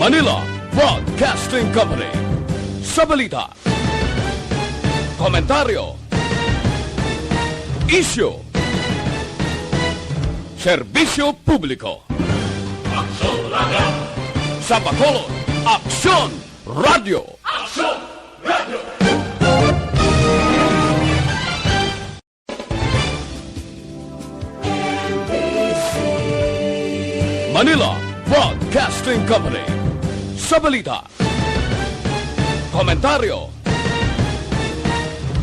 Manila Broadcasting Company. Sa balita, komentaryo, isyu, serbisyo publiko. Aksyon Radio! Sa Bacolod, Aksyon Radio! Aksyon Radio! Manila Broadcasting Company. Sa balita, komentaryo,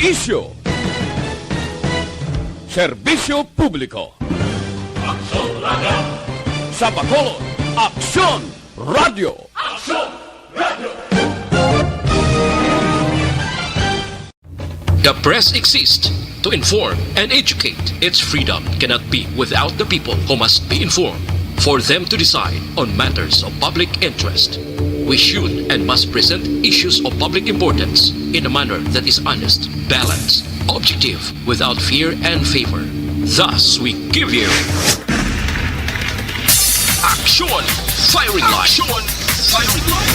isyu, serbisyo publiko. Aksyon Radio! Sa Bacolod, Aksyon Radio! Aksyon Radio! The press exists to inform and educate. Its freedom cannot be without the people who must be informed for them to decide on matters of public interest. We should and must present issues of public importance in a manner that is honest, balanced, objective, without fear and favor. Thus, we give you Action Firing Line. Action Firing Line.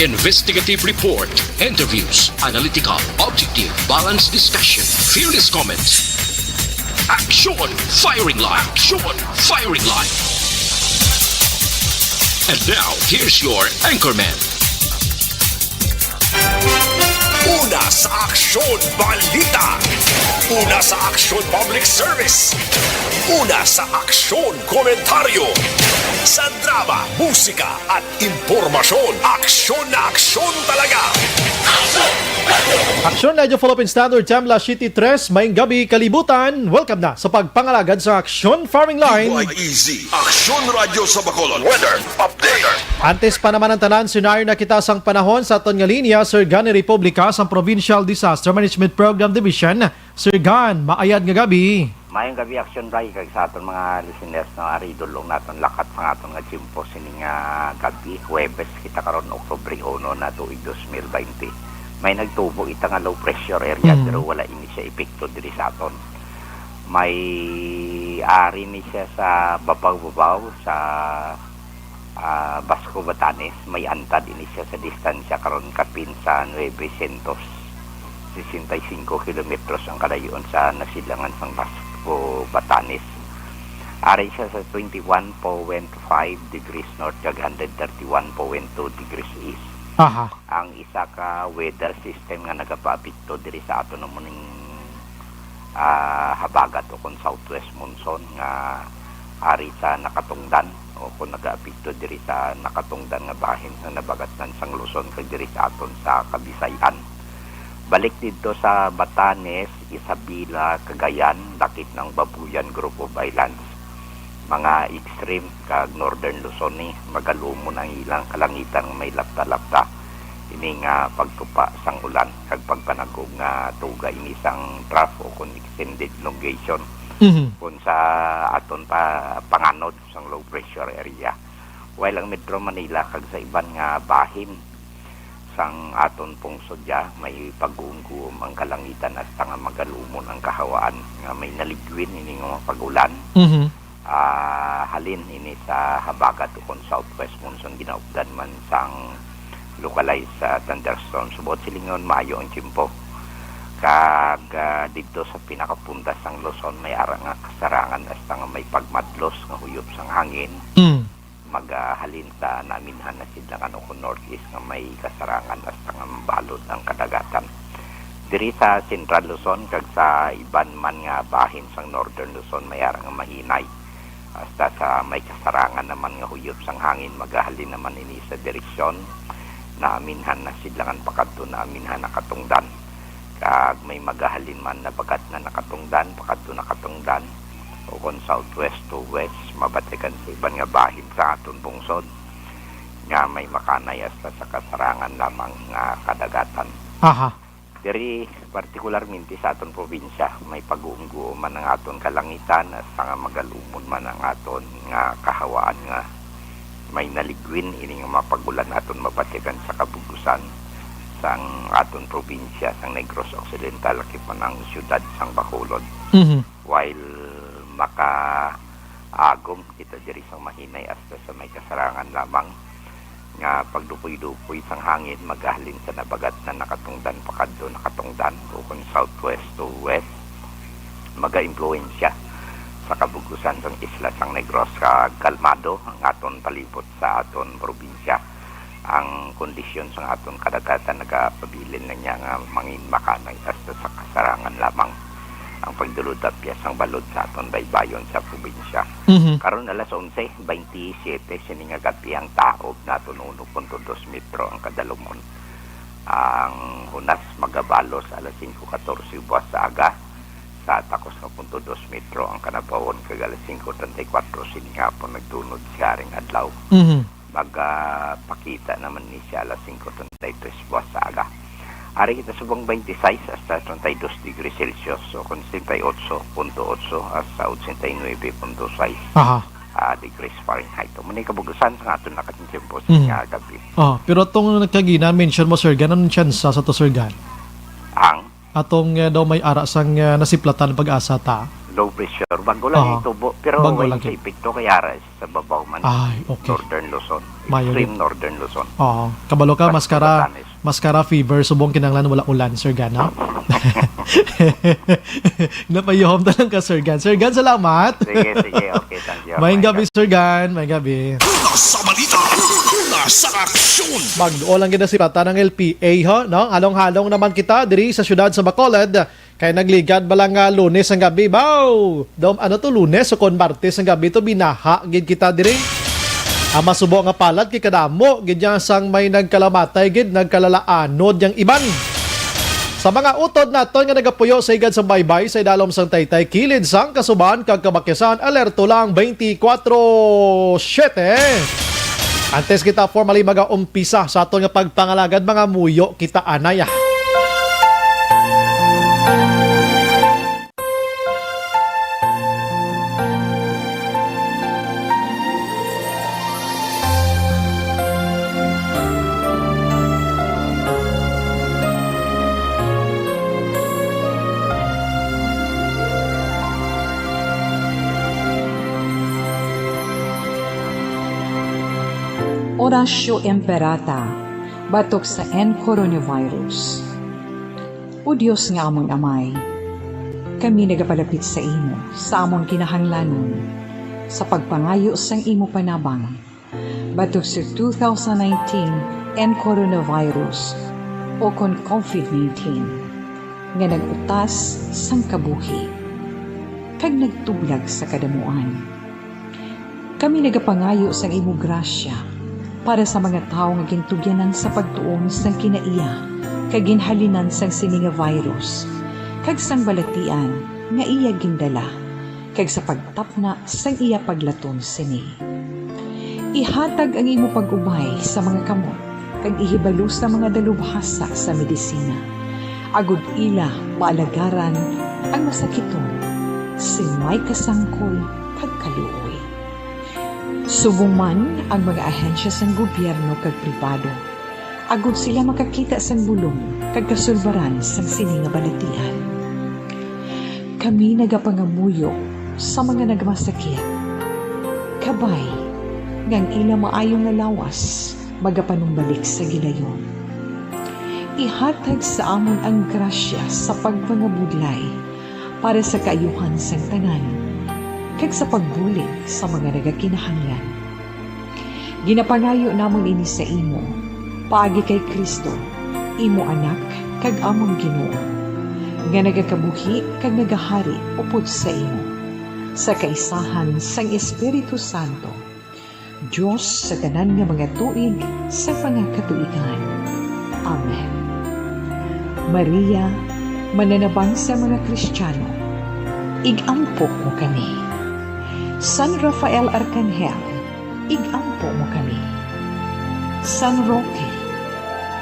Investigative report, interviews, analytical, objective, balanced discussion, fearless comments. Action Firing Line. Action Firing Line. And now, here's your anchorman. Una sa Aksyon Balita. Una sa Aksyon Public Service. Una sa Aksyon Komentaryo. Sa drama, musika at impormasyon. Aksyon na aksyon talaga. Aksyon Radio Philippine Standard Time, Las City 3, Maing Gabi, Kalibutan. Welcome na sa pagpangalagad sa Aksyon Farming Line. Easy. Aksyon Radio sa Bacolod. Weather Update. Antes pa naman ang tanan, senaryo na kita sang panahon sa aton nga linya, Sir Gan Republica sa Provincial Disaster Management Program Division. Sir Gan, maayad nga gabi. Mayong gabi Aksyon Ray kag sa aton mga listeners no aridulong naton lakat sa aton nga chimpo sining gabi Huwebes kita karon Oktubre 1 na tuig 2020. May nagtubo ita nga low pressure area pero wala ini siya epekto diri sa aton. May ari ni siya sa babaw-babaw sa Basco Batanes, may antad ini siya sa distansya karon kapin sa 965 kilometros ang kadayon sa nasilangan sang Basco Batanes. Ari siya sa 21.5 degrees north kag 131.2 degrees east. Aha. Ang isa ka weather system nga nagapapikto diri sa aton muning habagat o kon southwest monsoon nga ari sa nakatungdan o kung nag-apekto diri sa nakatungdan nga bahin nga nabagatan sang Luzon kag diri sa aton sa Kabisayan. Balik dito sa Batanes, Isabela, Cagayan, dakit ng Babuyan Group of Islands. Mga extreme kag Northern Luzon ni magalumon ang ilang kalangitan nga may lapta-lapta. Ini nga pagtupa sang ulan kag pagpanagog nga tuga ini sang trough o kun extended elongation. Kung sa aton pa panganod sang low pressure area. While ang Metro Manila kag sa iban nga bahin sang aton pong sudya may pag-uungguom ang kalangitan hasta nga magalumon ang kahawaan nga may naligwin ini nga pagulan. Halin ini sa habagat ukon southwest monsoon ginaupdan man sang localized thunderstorm subot silingon maayo ang tiyempo. Kag dito sa pinakapunta sang Luzon may ara nga kasarangan hasta nga may pagmadlos nga huyop sang hangin. Maghalin sa naminhan na sidlangan o northeast nga may kasarangan hasta nga mabalod ang kadagatan. Diri sa Central Luzon kag sa iban man nga bahin sang Northern Luzon may ara nga mahinay. Hasta sa may kasarangan naman nga huyop sang hangin maghalin naman ini sa direksyon naminhan na sidlangan pakadto naminhan na katungdan. Kag may magahalin man na bagat na nakatungdan pakadto nakatungdan o kon southwest to west mabatikan sa iban nga bahin sa aton bungsod nga may makanay hasta sa kasarangan lamang nga kadagatan. Aha. Diri partikularmente sa aton probinsya may pag-uunggo man ang aton kalangitan hasta nga magalumon man ang aton nga kahawaan nga may naligwin ini nga mapagulan aton mabatikan sa kabugusan sang aton probinsya sang Negros Occidental kipan ang syudad sang Bacolod. While maka agom kita diri sang mahinay hasta sa may kasarangan lamang nga pagdupoy-dupoy sang hangin magahalin sa nabagat na nakatungdan pakadto nakatungdan kung southwest to west maga-impluwensya sa kabugusan sang isla sang Negros kag kalmado ang aton palibot sa aton probinsya. Ang kondisyon sa aton kadagatan nagapabilin na niya nga mangin makanay hasta sa kasarangan lamang ang pagdulod at piyasang balod sa aton baybayon sa probinsya. Karon alas 11:27 sini nga gabi ang taob naton 1.2 metro ang kadalumon. Ang hunas magabalos alas 5:14 buwas sa aga sa takos nga 0.2 metro ang kanabawon kag alas 5:34 sini nga po nagtunod sa haring adlaw. Magpakita naman ni siya alas 5:33 buwas sa aga. Ari kita subong 26 hasta 32 degrees Celsius o 68.8 hasta 89.6 degrees Fahrenheit. Muna kabugasan sa aton nakatimpo sa gabi. Pero itong nagkagina, mention mo, Sir Gan, anong chance sa to, Sir Gan? Ang Atong daw may ara sang nasiplatan pag-asa ta. low pressure. Bago lang itubo. Pero Bago way lang sa epekto kay Aras sa babaw man. Ay, okay. Northern Luzon. Mayo Extreme din. Northern Luzon. Kabalo ka, Basta Batanes. maskara fever, subong kinanglan wala ulan, Sir Gan, ha? Napayom talang ka, Sir Gan. Sir Gan, salamat. Sige. Okay, thank you. Maying gabi, Sir Gan. Maying gabi. Una sa balita, una sa aksyon. Magduo lang gina si Pata ng LPA, ho, no? Halong-halong naman kita diri sa syudad sa Bacolod. Kaya nagligad ba lang Lunes ang gabi, baw? Lunes o kon Martes ang gabi to binaha gid kita diri. Masubo nga palad kay kadamo gid yang sang may nagkalamatay gid nagkalalaanod yang iban. Sa mga utod naton nga nagapuyo sa igad sa baybay sa idalom sang Taytay kilid sang kasuban kag kabakyasan alerto lang 24/7. Antes kita formally mag-umpisa sa aton nga pagpangalagad mga muyo kita anaya. Orasyo Imperata, batok sa coronavirus. O Diyos nga among amay, kami nagapalapit sa imo, sa among kinahanglanon, sa pagpangayo sang imo panabang, batok sa 2019 coronavirus o kon COVID-19, nga nagutas sang kabuhi, kag nagtublag sa kadamuan. Kami nagapangayo sang imo grasya, para sa mga tao nga gintugyanan sa pagtuon sang kinaiya kag ginhalinan sang sini nga virus kag sang balatian nga iya gindala kag sa pagtapna sang iya paglaton sini. Ihatag ang imo pag-ubay sa mga kamot kag ihibalo sa mga dalubhasa sa medisina. Agud ila maalagaran ang masakiton si may kasangkol kag kaluoy. Subong man ang mga ahensya sang gobyerno kag pribado, agud sila makakita sang bulong kag kasulbaran sang sini nga balatian. Kami nagapangamuyo sa mga nagmasakit. Kabay, ngang ila maayong nga lawas, magapanumbalik sa gilayon. Ihatag sa amon ang grasya sa pagpangabudlay para sa kaayuhan sang tanan, kag sa pagbulig sa mga nagakinahanglan. Ginapangayo namon ini sa imo, paagi kay Kristo, imo anak, kag among Ginoo, nga nagakabuhi kag nagahari upod sa imo, sa kaisahan sang Espiritu Santo, Diyos sa tanan nga mga tuig sa pangakatuigan. Amen. Maria, mananabang sa mga Kristiyano, igampo mo kami. San Rafael Arcangel, igampo mo kami. San Roque,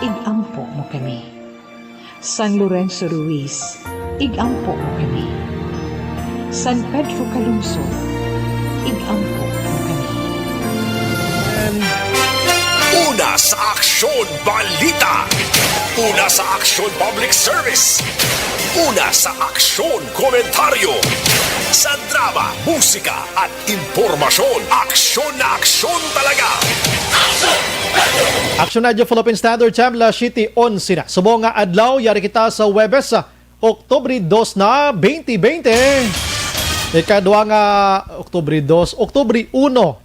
igampo mo kami. San Lorenzo Ruiz, igampo mo kami. San Pedro Calungsod, igampo mo kami. Una sa Aksyon Balita. Una sa Aksyon Public Service. Una sa Aksyon Komentaryo. Sa drama, musika at impormasyon, aksyon na aksyon talaga. Action Radio Philippine Standard Time, La City 11 na. Subo nga adlaw, yari kita sa Webes, Oktubre 2 na 2020. Ikadwa nga Oktubre 2, Oktubre 1, no?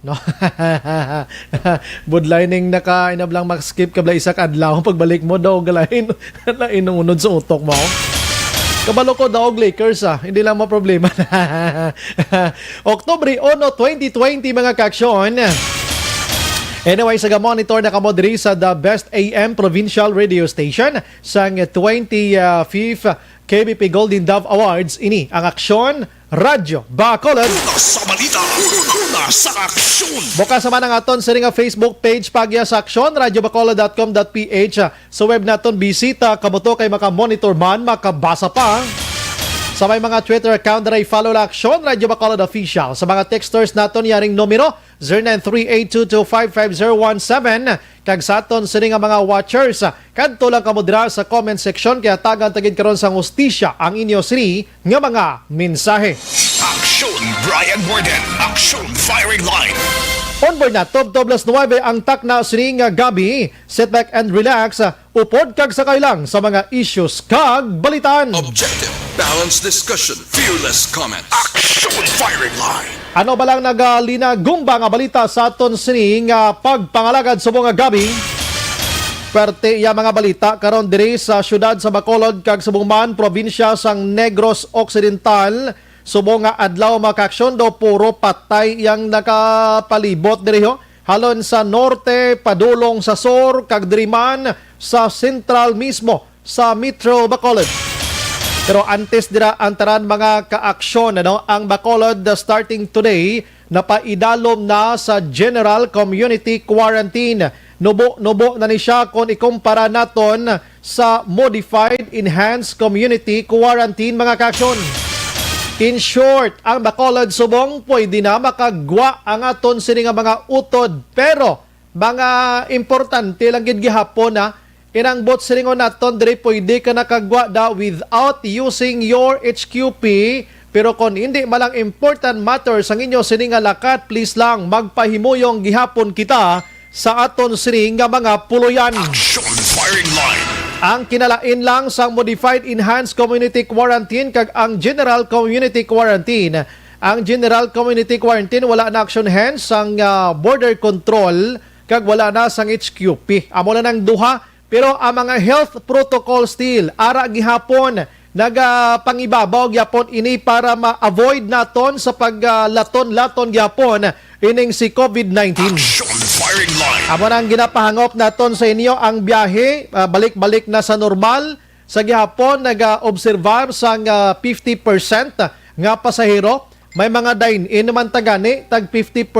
Budlining naka inablang mag-skip kabla isak adlaw pagbalik mo daw galain na inunod sa utok mo. Kabalo ko daw Lakers hindi lang mo problema. Oktubre 1, 2020 mga kaaksyon. Anyway, sa monitor na kamo diri sa The Best AM Provincial Radio Station sang 25th KBP Golden Dove Awards. Ini ang Aksyon Radyo Bacolod. Una sa balita, una sa aksyon. Bukas naman ang aton sa nga Facebook page pagya sa Aksyon, radyobacolod.com.ph. Sa web naton bisita, kamuto kay maka-monitor man, makabasa pa. Sa may mga Twitter account na follow la Aksyon, Radyo Bacolod Official. Sa mga texters naton yaring numero 0938225517. Kag sa aton sa nga mga watchers, kadto lang kamo dira sa comment section kaya tagan tagid karon sa hustisya ang inyo sini nga mga mensahe. Aksyon Brian Borden, aksyon firing line. Onboard na, Top 9 ang takna sining gabi. Sit back and relax. Upod kag sakay lang sa mga issues kag balitan. Objective, balanced discussion, fearless comment. Aksyon firing line. Ano ba lang nagalinagumbang nga balita sa aton sining pagpangalagad sa mga gabi? Perte ya mga balita karon diri sa syudad sa Bacolod kag Subungman, probinsya sang Negros Occidental. Subo nga adlaw makaaksyon do puro patay yang nakapalibot diri ho. Halon sa norte, padulong sa sur, kag diri man sa central mismo sa Metro Bacolod. Pero antes dira antaran mga kaaksyon ang Bacolod starting today napaidalom na sa General Community Quarantine. Nubo na ni siya kung ikumpara naton sa Modified Enhanced Community Quarantine mga kaaksyon. In short, ang Bacolod subong pwede na makagwa ang aton sini nga mga utod. Pero mga importante lang gid gihapon inang bot siningon naton diri pwede ka nakagwa without using your HQP. Pero kung hindi malang important matters ang inyo sini nga lakat, please lang magpahimuyong gihapon kita sa aton sini nga mga puloyan. Action firing line. Ang kinalain lang sa Modified Enhanced Community Quarantine kag ang General Community Quarantine. Ang General Community Quarantine wala na action hands sang border control kag wala na sang HQP. Amo na ng duha pero ang mga health protocol still ara gihapon nagapangibabaw gyapon ini para ma-avoid naton sa paglaton-laton gyapon ining si COVID-19. Action firing line. Amo nang ginapahangop naton sa inyo ang biyahe, balik-balik na sa normal. Sa gihapon, nag-observar sa 50% nga pasahero. May mga dine-in naman tagani, tag 50%.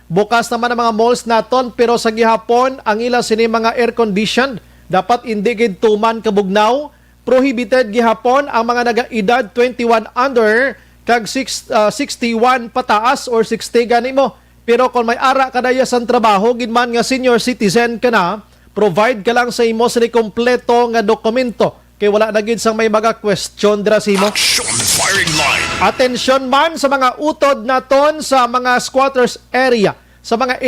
Bukas naman ang mga malls naton, pero sa gihapon, ang ila sini mga air-conditioned. Dapat hindi gid tuman kabugnaw. Prohibited gihapon ang mga naga-edad 21 under, kag 61 pataas or 60 gani mo. Pero kung may ara ka daya sa trabaho, ginman nga senior citizen ka na, provide ka lang sa imo sa kompleto nga dokumento. Kaya wala na gid sang may mga question dira sa imo. Action firing line. Atensyon man sa mga utod naton sa mga squatters area, sa mga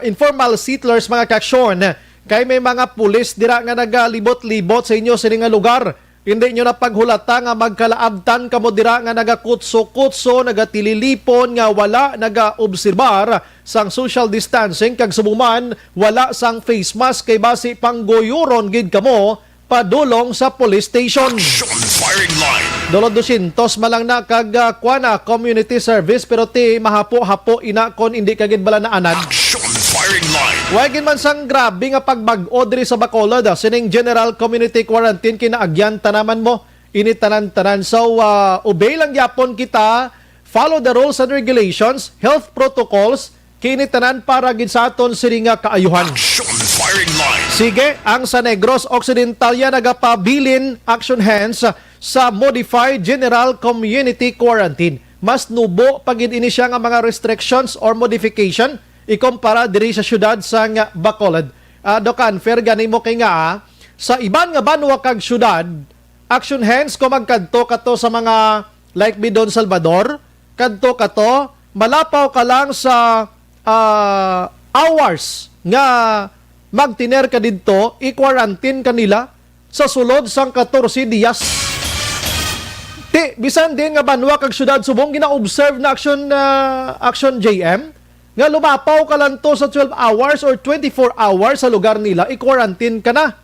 informal settlers mga kaaksyon. Kay may mga pulis dira nga nagalibot-libot sa inyo sa nga lugar. Hindi nyo na paghulata nga magkalaabtan kamo dira nga nagakutso-kutso, nagatililipon nga wala nagaobserbar sang social distancing kag subuman wala sang face mask kay basi panggoyoron gid kamo padulong sa police station. Action firing line. Dolo 200 malang na kag kuana community service pero ti mahapo-hapo ina kon hindi kagid bala na anad. Action firing line. Wagin man sang grabe nga pagbag-o diri sa Bacolod sining General Community Quarantine kinaagyan tanaman mo ini tanan-tanan. So obey lang gyapon kita, follow the rules and regulations, health protocols kini tanan para gid sa aton sini nga kaayuhan. Action firing line. Sige, ang sa Negros Occidental ya nagapabilin action hands sa Modified General Community Quarantine. Mas nubo pagid ini siya nga mga restrictions or modification ikumpara diri sa syudad sa Bacolod. Dokan, fair gani mo kay nga sa iban nga banwa kag syudad, action hands ko magkadto kato sa mga like Bidon Salvador, kadto kato, malapaw ka lang sa hours nga magtiner ka dito, i-quarantine ka nila sa sulod sang 14 diyas. Bisan din nga banwa kag syudad Subong gina-observe na action JM nga lumapaw ka lang to sa 12 hours or 24 hours sa lugar nila, i-quarantine ka na.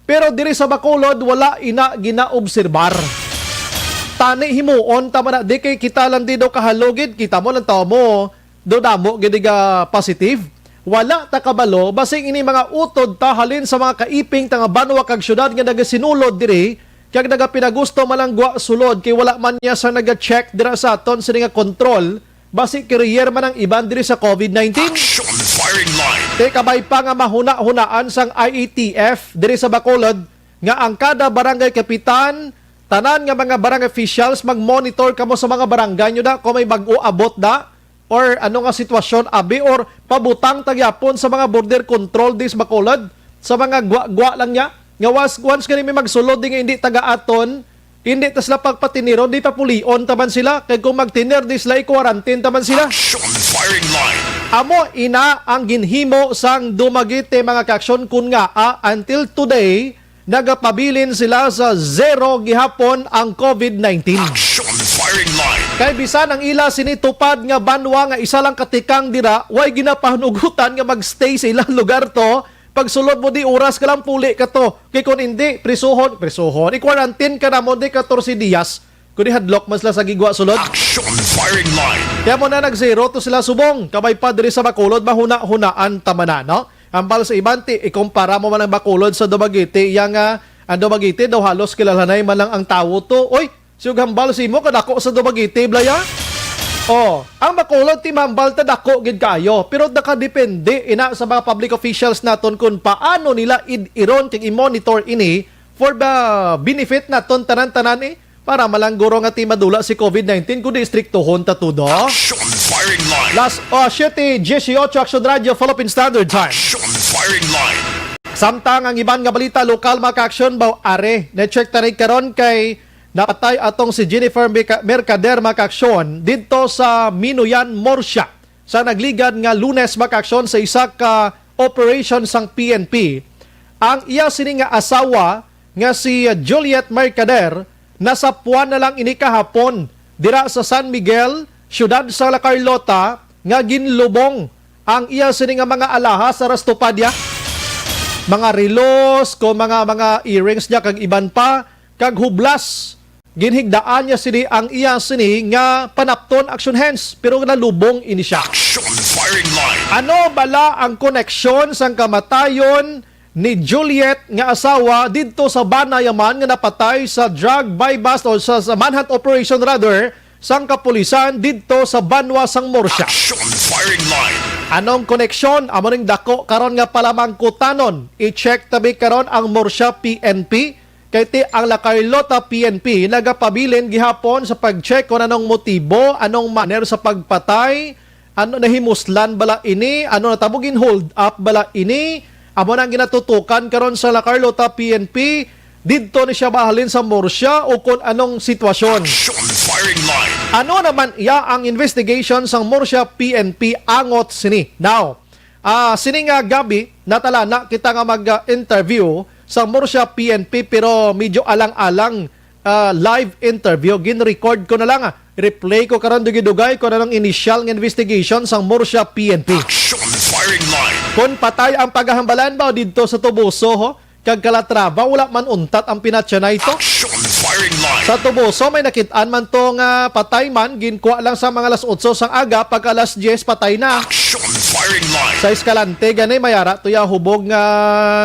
Pero diri sa Bacolod wala ina gina-obserbar. Tani himuon tama na di kay kita lang di daw kahalogid, kita mo lang tawo mo do damo gid ga positive. Wala ta kabalo basing ini mga utod ta halin sa mga kaiping tanga banwa kag syudad nga nagasinulod diri kag nagapinagusto malangwa sulod kay wala man niya sa naga-check dira sa aton sa nga control basi career man ang iban diri sa COVID-19. Action firing line. Te kabay pa nga mahuna-hunaan sang IATF diri sa Bacolod nga ang kada barangay kapitan tanan nga mga barangay officials mag-monitor kamo sa mga barangay nyo da kung may bag-o abot da or ano nga sitwasyon abi or pabutang tagyapon sa mga border control dis Bacolod sa mga gwa lang niya nga once kani may magsulod di nga hindi taga-aton hindi ta sila pagpatiniro di pa pulion taman sila kay kung magtiner di sila i-quarantine taman sila. Action firing line. Amo ina ang ginhimo sang dumagite mga kaksyon kun nga until today nagapabilin sila sa zero gihapon ang COVID-19. Action firing line. Kay bisan ang ila sinitupad nga banwa nga isa lang katikang dira, way ginapahanugutan nga magstay sa ilang lugar to. Pagsulod mo di oras ka lang puli ka to. Kay kung hindi, prisuhon, i-quarantine ka na mo di 14 diyas. Kung di hadlock mas la sa gigwa sulod. Action firing line. Kaya mo na nag-zero to sila Subong. Kabay pa diri sa Bacolod, mahuna-hunaan tamana, no? Ambal sa ibanti, ikumpara mo man ang Bacolod sa Dumaguete, yang ang Dumaguete daw halos kilalanay man lang ang tawo to. Oy, siyog hambal si mo kadako sa Dumaguete, blaya? Oh, ang Bacolod ti mambal ta dako gid kayo, pero nakadepende ina sa mga public officials naton kung paano nila iron kay i-monitor ini for the benefit naton tanan-tanan para malangguro nga ti madula si COVID-19 kundi istriktohon ta tudo. Action firing line. Last 7:18 Action Radio Philippine Standard Time. Action firing line. Samtang ang iban nga balita lokal maka-action baw are na-check ta rin karon kay napatay atong si Jennifer Mercader maka-action dito sa Minuyan, Morsya sa nagligad nga Lunes maka-action sa isa ka operation sang PNP. Ang iya sini nga asawa nga si Juliet Mercader nasa puwan na lang ini kahapon dira sa San Miguel, siyudad sa La Carlota nga ginlubong ang iya sini nga mga alahas sa Rastopadia. Mga relos ko mga earrings niya kag iban pa kag hublas. Ginhigdaan niya sini ang iya sini nga panapton action hands pero nalubong ini siya. Action firing line. Ano bala ang koneksyon sang kamatayon ni Juliet nga asawa dito sa Banayaman nga napatay sa drug buy bust o sa manhunt operation rather sang kapulisan dito sa Banwa sang Morsya. Action firing line. Anong koneksyon? Amo ning dako karon nga palamang kutanon. I-check tabi karon ang Morsya PNP kay ti ang La Carlota PNP nagapabilin gihapon sa pag-check kung anong motibo, anong manner sa pagpatay, ano nahimuslan bala ini, ano natabugin hold up bala ini. Amo nang ginatutukan karon sa La Carlota PNP didto ni siya bahalin sa Morsya o kung anong sitwasyon. Action firing line. Ano naman iya ang investigation sang Morsya PNP angot sini. Now, sini nga gabi natalana kita nga mag-interview sa Morsya PNP pero medyo alang-alang live interview gin-record ko na lang replay ko karon dugay-dugay ko na ng initial nga investigation sang Morsya PNP. Action firing line. Kung patay ang paghahambalan ba dito sa Tubuso ho, kag Calatrava wala man untat ang pinatya na ito. Action firing line. Sa Tubuso may nakitaan man to nga patay man ginkuha lang sa mga alas 8 sang aga pag alas 10 patay na. Action firing line. Sa Escalante ganay mayara tuya hubog nga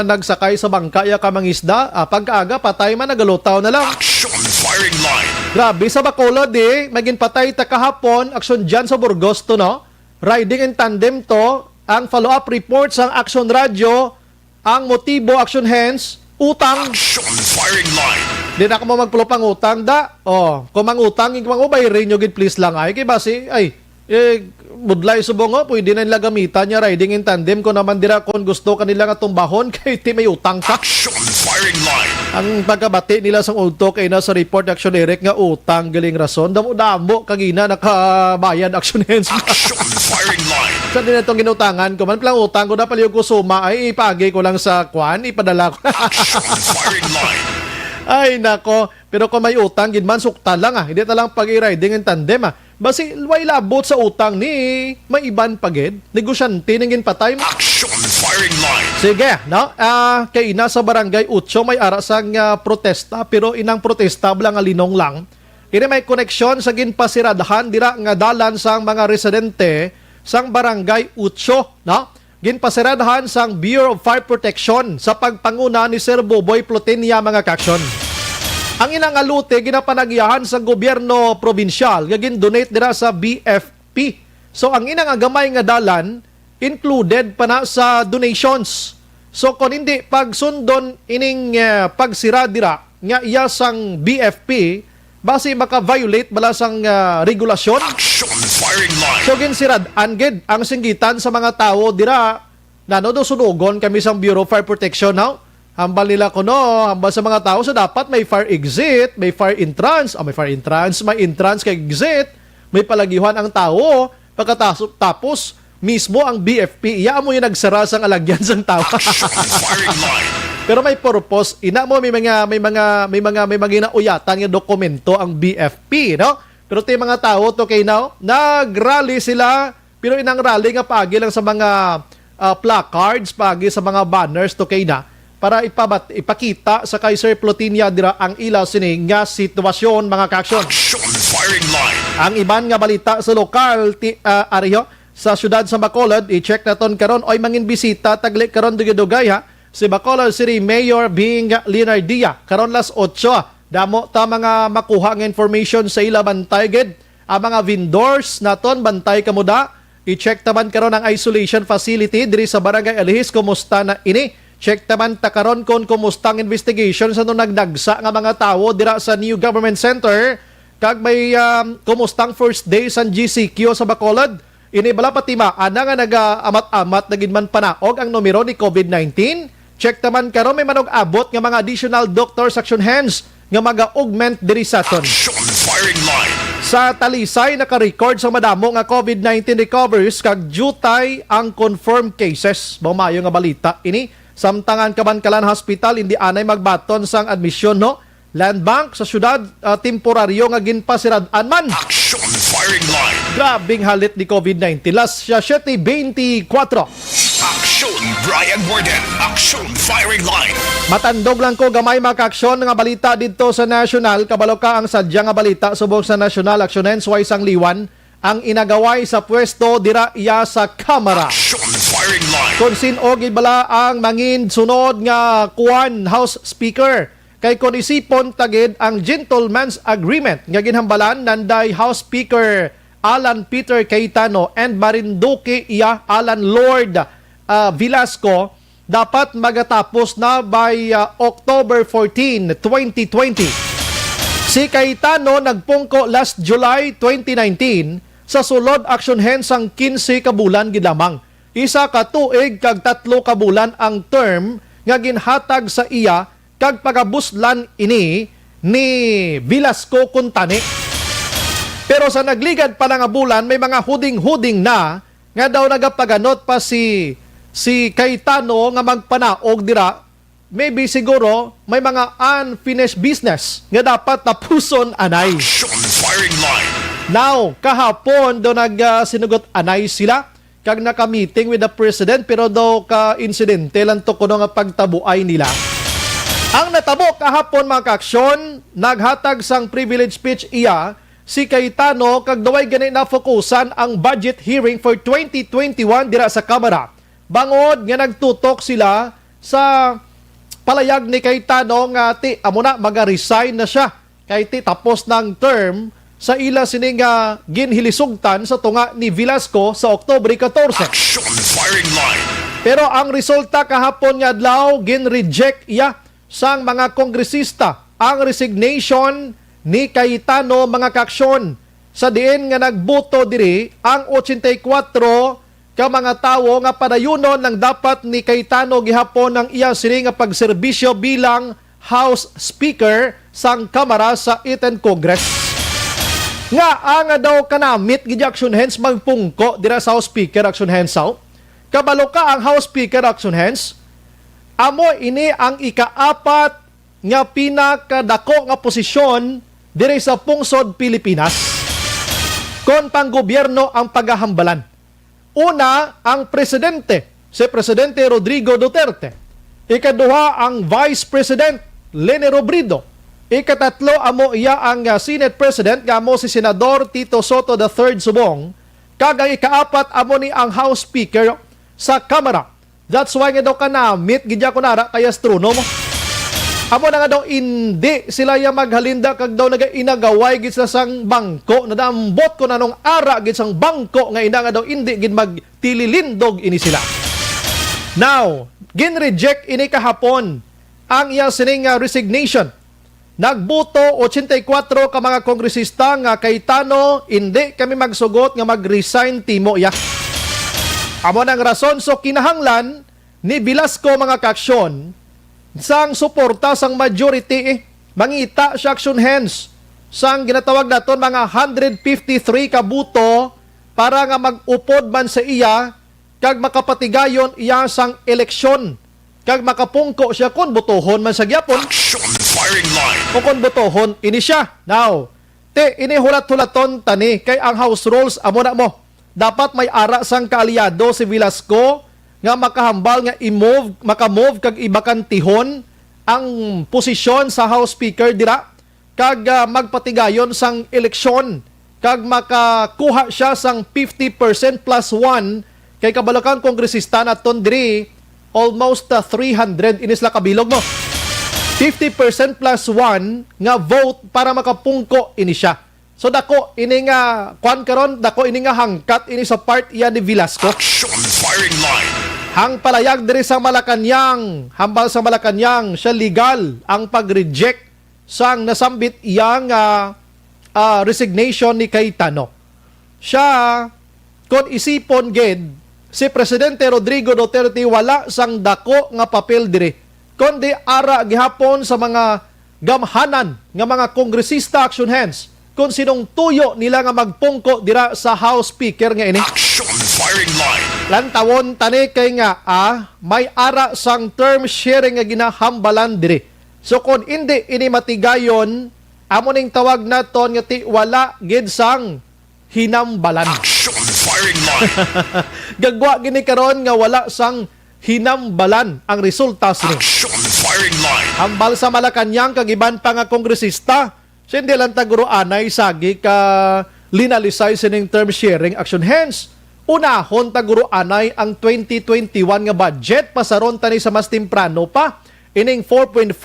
nagsakay sa bangka ya ka mangisda pag-aga patay man nagalutaw na lang. Action firing line. Grabe sa Bacolod maging patay ta kahapon aksyon dyan sa Burgos to no. Riding in tandem to ang follow-up report sa Action Radio, ang motibo, action hands, utang. Action firing line. Di na ako mo magpulupang utang da. Kung mang utang, kumang ubay rin nyo, please lang ay. Kaya basi, budlay subongo, pwede na nila gamitan niya riding in tandem ko naman dira kung gusto kanila nga tumbahon kay ti may utang ka. Action firing line. Ang pagkabati nila sa ulto kay na sa report action direct nga utang galing rason. Damo kagina nakabayad action hands. Action firing line. Sa din itong ginutangan ko man palang utang ko na palihog ko suma ay ipagi ko lang sa kwan, ipadala ko. Action firing line. Ay nako, pero kung may utang gid man sukta lang hindi ta lang pag-riding in tandem Basi way labot sa utang ni may iban pagid, negosyante ning ginpatay. Action firing line. Sige, no? Kay ina sa barangay Utso may arasang protesta pero inang protesta blang linong lang. Ini may koneksyon sa ginpasiradahan dira nga dalan sang mga residente sang barangay Utso, no? Ginpasiradahan sang Bureau of Fire Protection sa pagpanguna ni Sir Boboy Plotenia mga kaksyon. Ang inang alute ginapanagyahan sa gobyerno probinsyal nga gin-donate dira sa BFP. So ang inang agamay nga dalan included pa na sa donations. So kung hindi pagsundon ining pagsira dira nga iya sang BFP basi maka-violate bala sang regulasyon. Action firing line. So ginsirad anged ang singgitan sa mga tao dira nano do sunugon kami sang Bureau of Fire Protection now. Hambal nila ko hambal sa mga tao so dapat may fire exit, may fire entrance, may entrance kay exit, may palagihan ang tao pagkatapos mismo ang BFP iya mo yung nagsara sang alagyan sang tao. Action firing line. Pero may purpose, ina mo may mga inauyatan nga dokumento ang BFP, no? Pero ti mga tao to kay now, nagrally sila, pero inang rally nga pagi lang sa mga placards, pagi sa mga banners to kay na para ipakita sa kay Sir Plotenia dira ang ila sini nga sitwasyon mga kaksyon. Action firing line. Ang iban nga balita sa lokal ariyo sa syudad sa Bacolod, i-check naton karon oy mangin bisita tagli karon dugay ha. Si Bacolod City Mayor Bing Leonardia karon las 8 damo ta mga makuha nga information sa ila bantay gid ang mga vendors naton bantay kamuda i-check taman karon ang isolation facility diri sa Barangay Alihis kumusta na ini check taman ta karon kon kumusta ang investigation sa nung nagdagsa nga mga tawo dira sa New Government Center kag may kumustang first day sa GCQ sa Bacolod ini bala patima ana nga naga-amat-amat naginman panaog ang numero ni COVID-19. Check taman karon may manog abot nga mga additional doctors action hands nga maga-augment diri sa aton. Action firing line. Sa Talisay naka-record sa madamo nga COVID-19 recoveries kag jutay ang confirmed cases. Bumayo nga balita ini samtangan Kabankalan Hospital hindi anay magbaton sang admisyon no. Land Bank sa syudad temporaryo nga ginpasirad-an man. Action firing line. Grabing halit ni COVID-19. Las 7:24. Action Brian Warden. Action firing line. Matandog lang ko gamay makaksyon nga balita dito sa National. Kabalo ka ang sadya nga balita subong sa National Action Way sang liwan ang inagaway sa pwesto dira iya sa Kamara. Action firing line. Kung sino gibala ang mangin sunod nga kuwan House Speaker kay kon isipon tagid ang gentleman's agreement nga ginhambalan nanday House Speaker Alan Peter Cayetano and Marinduque iya Alan Lord Velasco dapat magatapos na by October 14, 2020. Si Cayetano nagpungko last July 2019 sa sulod action hands ang 15 kabulan gid lamang. Isa ka tuig kag 3 kabulan ang term nga ginhatag sa iya kag pagabuslan ini ni Velasco Kuntani. Pero sa nagligad pa nga bulan may mga huding-huding na nga daw nagapaganot pa si Cayetano nga magpanaog dira. Maybe siguro may mga unfinished business nga dapat tapuson anay. Action firing line. Now, kahapon do sinugot anay sila kag naka-meeting with the president pero daw ka insidente lang to kuno nga pagtabuay nila. Ang natabo kahapon mga kaaksyon, naghatag sang privilege speech iya si Cayetano kag daway gani na fokusan ang budget hearing for 2021 dira sa Kamara. Bangod nga nagtutok sila sa palayag ni Cayetano nga amo na maga-resign na siya kay tapos ng term sa ila sining ginhilisugtan sa tunga ni Velasco sa Oktubre 14. Action firing line. Pero ang resulta kahapon nga adlaw gin-reject iya sang mga kongresista ang resignation ni Cayetano mga kaaksyon. sa diin nga nagboto diri ang 84 ka mga tawo nga padayunon ng dapat ni Cayetano gihapon ng iya sini nga pagserbisyo bilang House Speaker sang Kamara sa 8th Congress. Nga nga daw kanamit gid action hands magpungko dira sa House Speaker action hands sao. Kabalo ka ang House Speaker action hands. Amo ini ang ikaapat nga pinakadako nga posisyon diri sa pungsod Pilipinas. Kon pang gobyerno ang paghahambalan. Una, ang presidente, si Presidente Rodrigo Duterte. Ikaduha, ang Vice President Leni Robredo. Ikatatlo, amo iya ang Senate President, nga mo si Senador Tito Soto III Subong. Kagang ikaapat, amo ni ang House Speaker sa Kamara. That's why nga daw kanamit, gidya ko nara, kaya astronomo. Amo na nga daw hindi sila ya maghalinda kag daw naga-inagaway gid sa sang bangko na dambot ko nanong ara gid sang bangko nga ina nga daw hindi gid magtililindog ini sila. Now, gin-reject ini kahapon ang iya sining resignation. Nagbuto 84 ka mga kongresista nga Cayetano hindi kami magsugot nga mag-resign timo ya. Amo nang rason so kinahanglan ni Velasco mga kaaksyon sang suporta sang majority mangita siya action hands sang ginatawag naton mga 153 ka buto para nga mag-upod man sa iya kag makapatigayon iya sang eleksyon kag makapungko siya kun botohon man sa gyapon Action firing line. o kun botohon ini siya. Now, ini hulat-hulaton tani kay ang House Rules amo na mo. Dapat may ara sang kaalyado si Velasco nga makahambal nga makamove kag ibakantihon ang posisyon sa House Speaker dira kag magpatigayon sang eleksyon kag makakuha siya sang 50% plus 1 kay kabalakang kongresista naton diri almost 300 inisla kabilog mo. 50% plus 1 nga vote para makapungko ini siya. So dako ini nga kwan karon, dako ini nga hangkat ini sa part iya ni Velasco. Action firing line. Hang palayag diri sa Malacañang, hambal sa Malacañang, siya legal ang pag-reject sang nasambit iyang resignation ni Cayetano. Siya, kung isipon gid, si Presidente Rodrigo Duterte wala sang dako nga papel diri, kundi ara gihapon sa mga gamhanan nga mga kongresista action hands kung sinong tuyo nila nga magpungko dira sa House Speaker nga ini. Action firing line. Lantawon tani kay nga may ara sang term sharing nga ginahambalan diri. So kung hindi ini matigayon, amo ning tawag naton nga ti wala gid sang hinambalan. Action firing line. Gagwa gini karon nga wala sang hinambalan ang resulta sini. Action firing line. Hambal sa Malacañang kag iban pa nga kongresista, hindi lang taguro anay sagi ka linalisay sining term sharing action hands. Unahon taguro anay ang 2021 nga budget pasaron tani sa mas temprano pa ining 4.5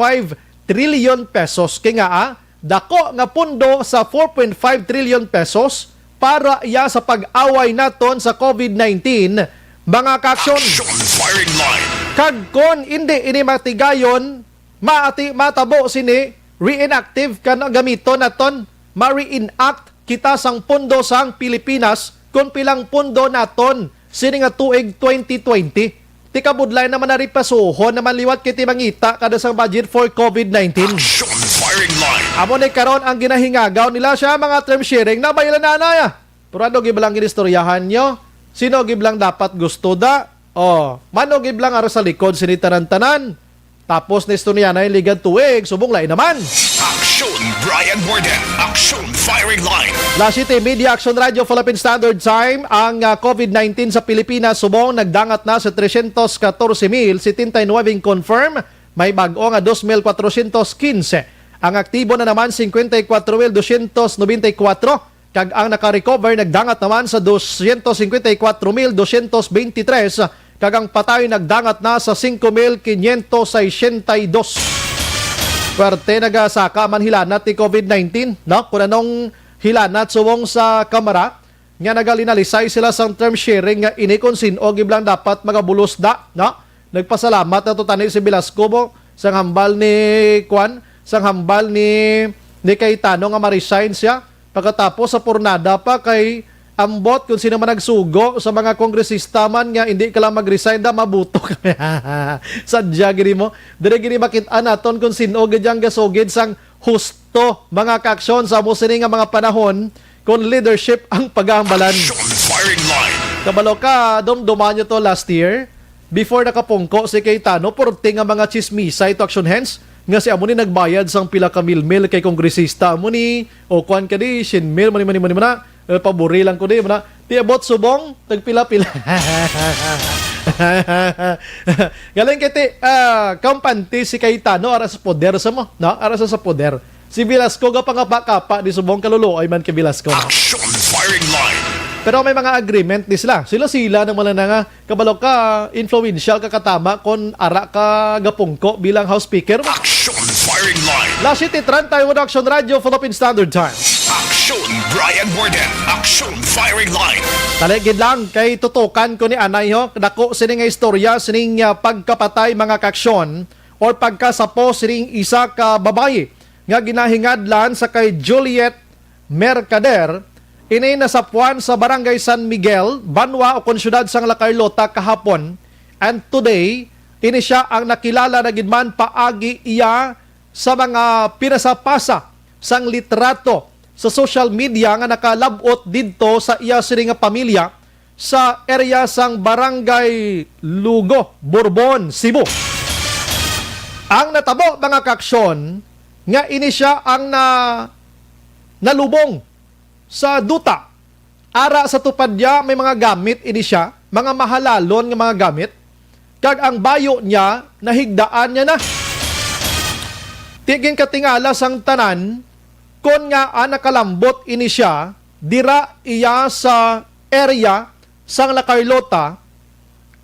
trillion pesos kay nga dako nga pundo sa 4.5 trillion pesos para iya sa pag-away naton sa COVID-19 mga kaaksyon. Action firing line. Kag kon hindi ini matigayon matabo sini reinactive ka na gamiton naton ma-reenact kita sang pundo sang Pilipinas kung pilang pundo naton sini nga tuig 2020 ti kabudlay naman na ripasuhon naman liwat kiti mangita kada sang budget for COVID-19. Action firing line. Amo ni karon ang ginahingagaw nila siya mga term sharing na baylan na ya. Pero ano giblang ginistoryahan nyo? Sino giblang dapat gusto da? Mano giblang aro sa likod sini tanan-tanan? Tapos nesto niya na yung ligad tuig, subong lain naman. Action Brian Borden. Action firing line. La City Media Action Radio Philippine Standard Time, ang COVID-19 sa Pilipinas subong nagdangat na sa 314,079 confirm, may bago nga 2,415. Ang aktibo na naman 54,294, kag ang naka-recover nagdangat naman sa 254,223. Kag ang patay nagdangat na sa 5,562. Pwerte nagasaka man hilanat ni COVID-19, no? Kung anong hilanat suwong sa Kamara, nga nagalinalisay sila sang term sharing nga ini kung sino giblang dapat magabulos da, no? Nagpasalamat na to tani si Velasco mo sang hambal ni Cayetano nga ma-resign siya Pagkatapos sa pornada pa kay ambot kung sino man nagsugo sa mga kongresista man nga hindi ka lang mag-resign da mabuto ka. Sadya gini mo. Dire gini makita naton kung sino gadyang gasugid sang husto mga kaaksyon sa musini nga mga panahon kung leadership ang paghambalan. Firing line. Kabalo ka, dumduman nyo to last year. Before nakapungko si Cayetano, porte nga mga chismisa ito action hands. Nga si amo ni nagbayad sang pila ka mil kay kongresista amo ni o kuan ka di shin mil mani na pabori lang ko di mo na ti abot subong tagpila-pila. Galing kiti kampante si Cayetano ara sa poder sa mo, no? Ara sa poder. Si Velasco ga pangapa-kapa di subong kaluluoy man kay Velasco. Action firing line. Pero may mga agreement di sila. Sila naman na nga kabalo ka influential ka katama kon ara ka gapungko bilang House Speaker. Action firing line. Last City Tran Taiwan Action Radio Philippine Standard Time. Action Brian Borden. Action firing line. Taligid lang kay tutukan ko ni Anay ho. Dako sining nga istorya sining pagkapatay mga kaksyon or pagkasapo sining isa ka babae nga ginahingadlan sa kay Juliet Mercader. Inay nasapuan sa Barangay San Miguel, Banwa o konsyudad sang La Carlota kahapon. And today, ini siya ang nakilala na gidman paagi iya sa mga pinasapasa sang litrato sa social media nga nakalabot didto sa iya sini nga pamilya sa area sang Barangay Lugo, Bourbon, Cebu. Ang natabo mga kaksyon nga ini siya ang nalubong sa duta. Ara sa tupad niya may mga gamit ini siya, mga mahalalon nga mga gamit. Kag ang bayo niya nahigdaan niya na. Tiging katingala sang tanan kon nga nakalambot ini siya dira iya sa area sang La Carlota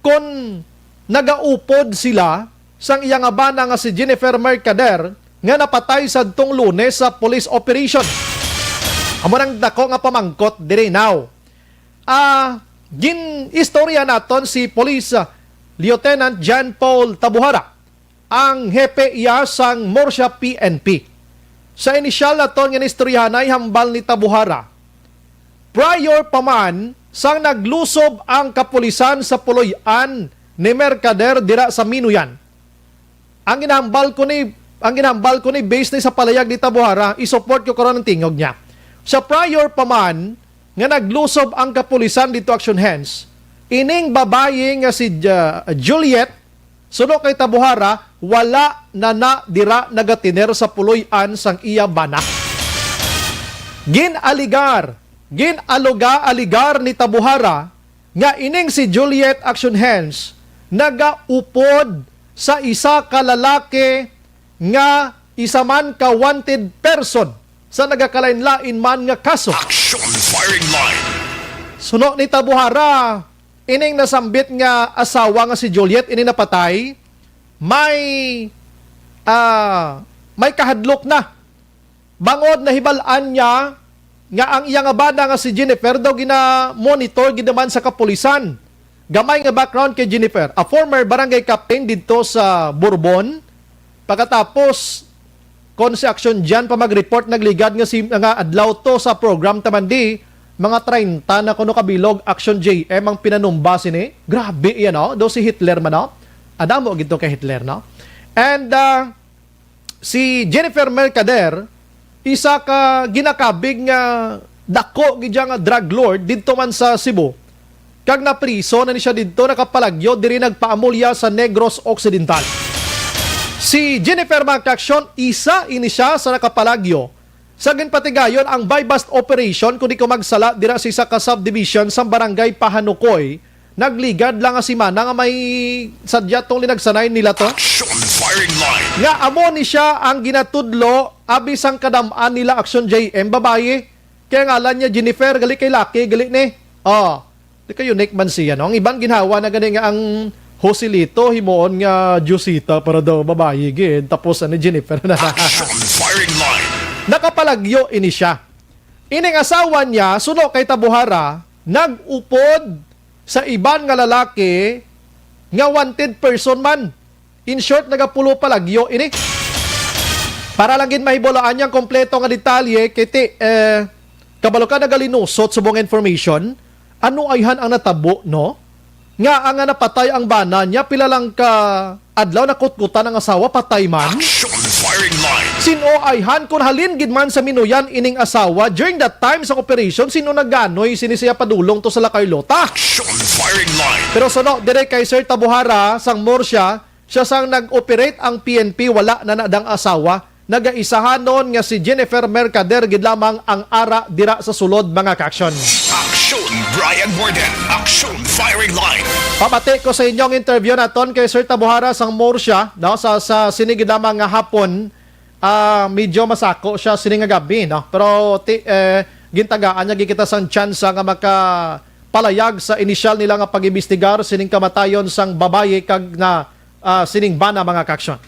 kon nagaupod sila sang iya nga bana nga si Jennifer Mercader nga napatay sa tong Lunes sa police operation. Amo nang dako nga pamangkot dire now. Gin istorya naton si Police Lieutenant John Paul Tabuhara, ang hepe iya sang Morsha PNP. Sa inisyal naton nga istoryahanay hambal ni Tabuhara. Prior pa man sang naglusob ang kapulisan sa puloy-an ni Mercader dira sa Minuyan. Ang ginahambal ko ni based ni sa palayag ni Tabuhara, isupport ko karon ang tingog niya. Sa prior pa man, nga naglusob ang kapulisan dito action hands, ining babae nga si Juliet, suno kay Tabuhara, wala na dira nagatiner sa puloy-an sang iya bana. Ginaligar ni Tabuhara, nga ining si Juliet action hands, nagaupod sa isa ka lalaki nga isa man ka wanted person sa nagakalain-lain man nga kaso. Action firing line. Suno ni Tabuhara, ining nasambit nga asawa nga si Juliet, ining napatay, may kahadlok na. Bangod na hibalaan niya nga ang iyang abada nga si Jennifer daw gina-monitor gidaman sa kapulisan. Gamay nga background kay Jennifer, a former barangay captain dito sa Bourbon. Pagkatapos kon si Action dyan pa mag-report nagligad nga adlaw to sa program tamandi mga 30 na kuno kabilog Action JM ang pinanumba sini. Grabe yan no. Do si Hitler man no. Adamo gito kay Hitler no. And si Jennifer Mercader isa ka ginakabig nga dako gidya nga drug lord didto man sa Cebu. Kag na priso na ni siya didto nakapalagyo diri nagpaamulya sa Negros Occidental. Si Jennifer Mercader, isa ini siya sa nakapalagyo. Sa ginpatigayon ang buy-bust operation kundi ko magsala dira sa isa ka subdivision sa barangay Pahanukoy. Nagligad lang nga si Mana nga may sadya tong linagsanay nila to. Action firing line. Nga amo ni siya ang ginatudlo abis ang kadamaan nila Action JM babae. Kaya ngalan niya Jennifer, gali kay laki, gali ni. Di ka unique man siya no. Ang ibang ginhawa na gani nga ang Joselito, himoon nga Josita para daw babae gid. Tapos ani Jennifer na. Action firing line. Nakapalagyo ini siya. Ining asawa niya, suno kay Tabuhara, nag-upod sa iban nga lalaki nga wanted person man. In short, nagapulo palagyo ini. Para lang gid mahibulaan niyang kompleto nga detalye, kiti, kabalo ka nagalinusot sa buong information, ano ayhan ang natabo, no? Nga ang napatay ang bana niya, pila lang ka adlaw na kutkutan ang asawa, patay man. Action firing line. Sino ayhan kung halin gid man sa minuyan ining asawa during that time sa operation, sino naganoy sinisiya padulong to sa La Carlota? Action firing line. Pero sono dire kay Sir Tabuhara sang Murcia, siya sang nag-operate ang PNP, wala na nadang asawa. Nagaisahanon nga si Jennifer Mercader gid lamang ang ara dira sa sulod mga ka-action. Action Brian Morden. Action firing line. Pamati ko sa inyong interview naton kay Sir Tabuhara sang Murcia, no, sa sinigid lamang nga hapon, medyo masako siya sining nga gabi, no. Pero gintagaan niya gikita sang chance nga makapalayag sa inisyal nila nga pag-imbestigar sining kamatayon sang babaye kag na sining bana mga ka-action.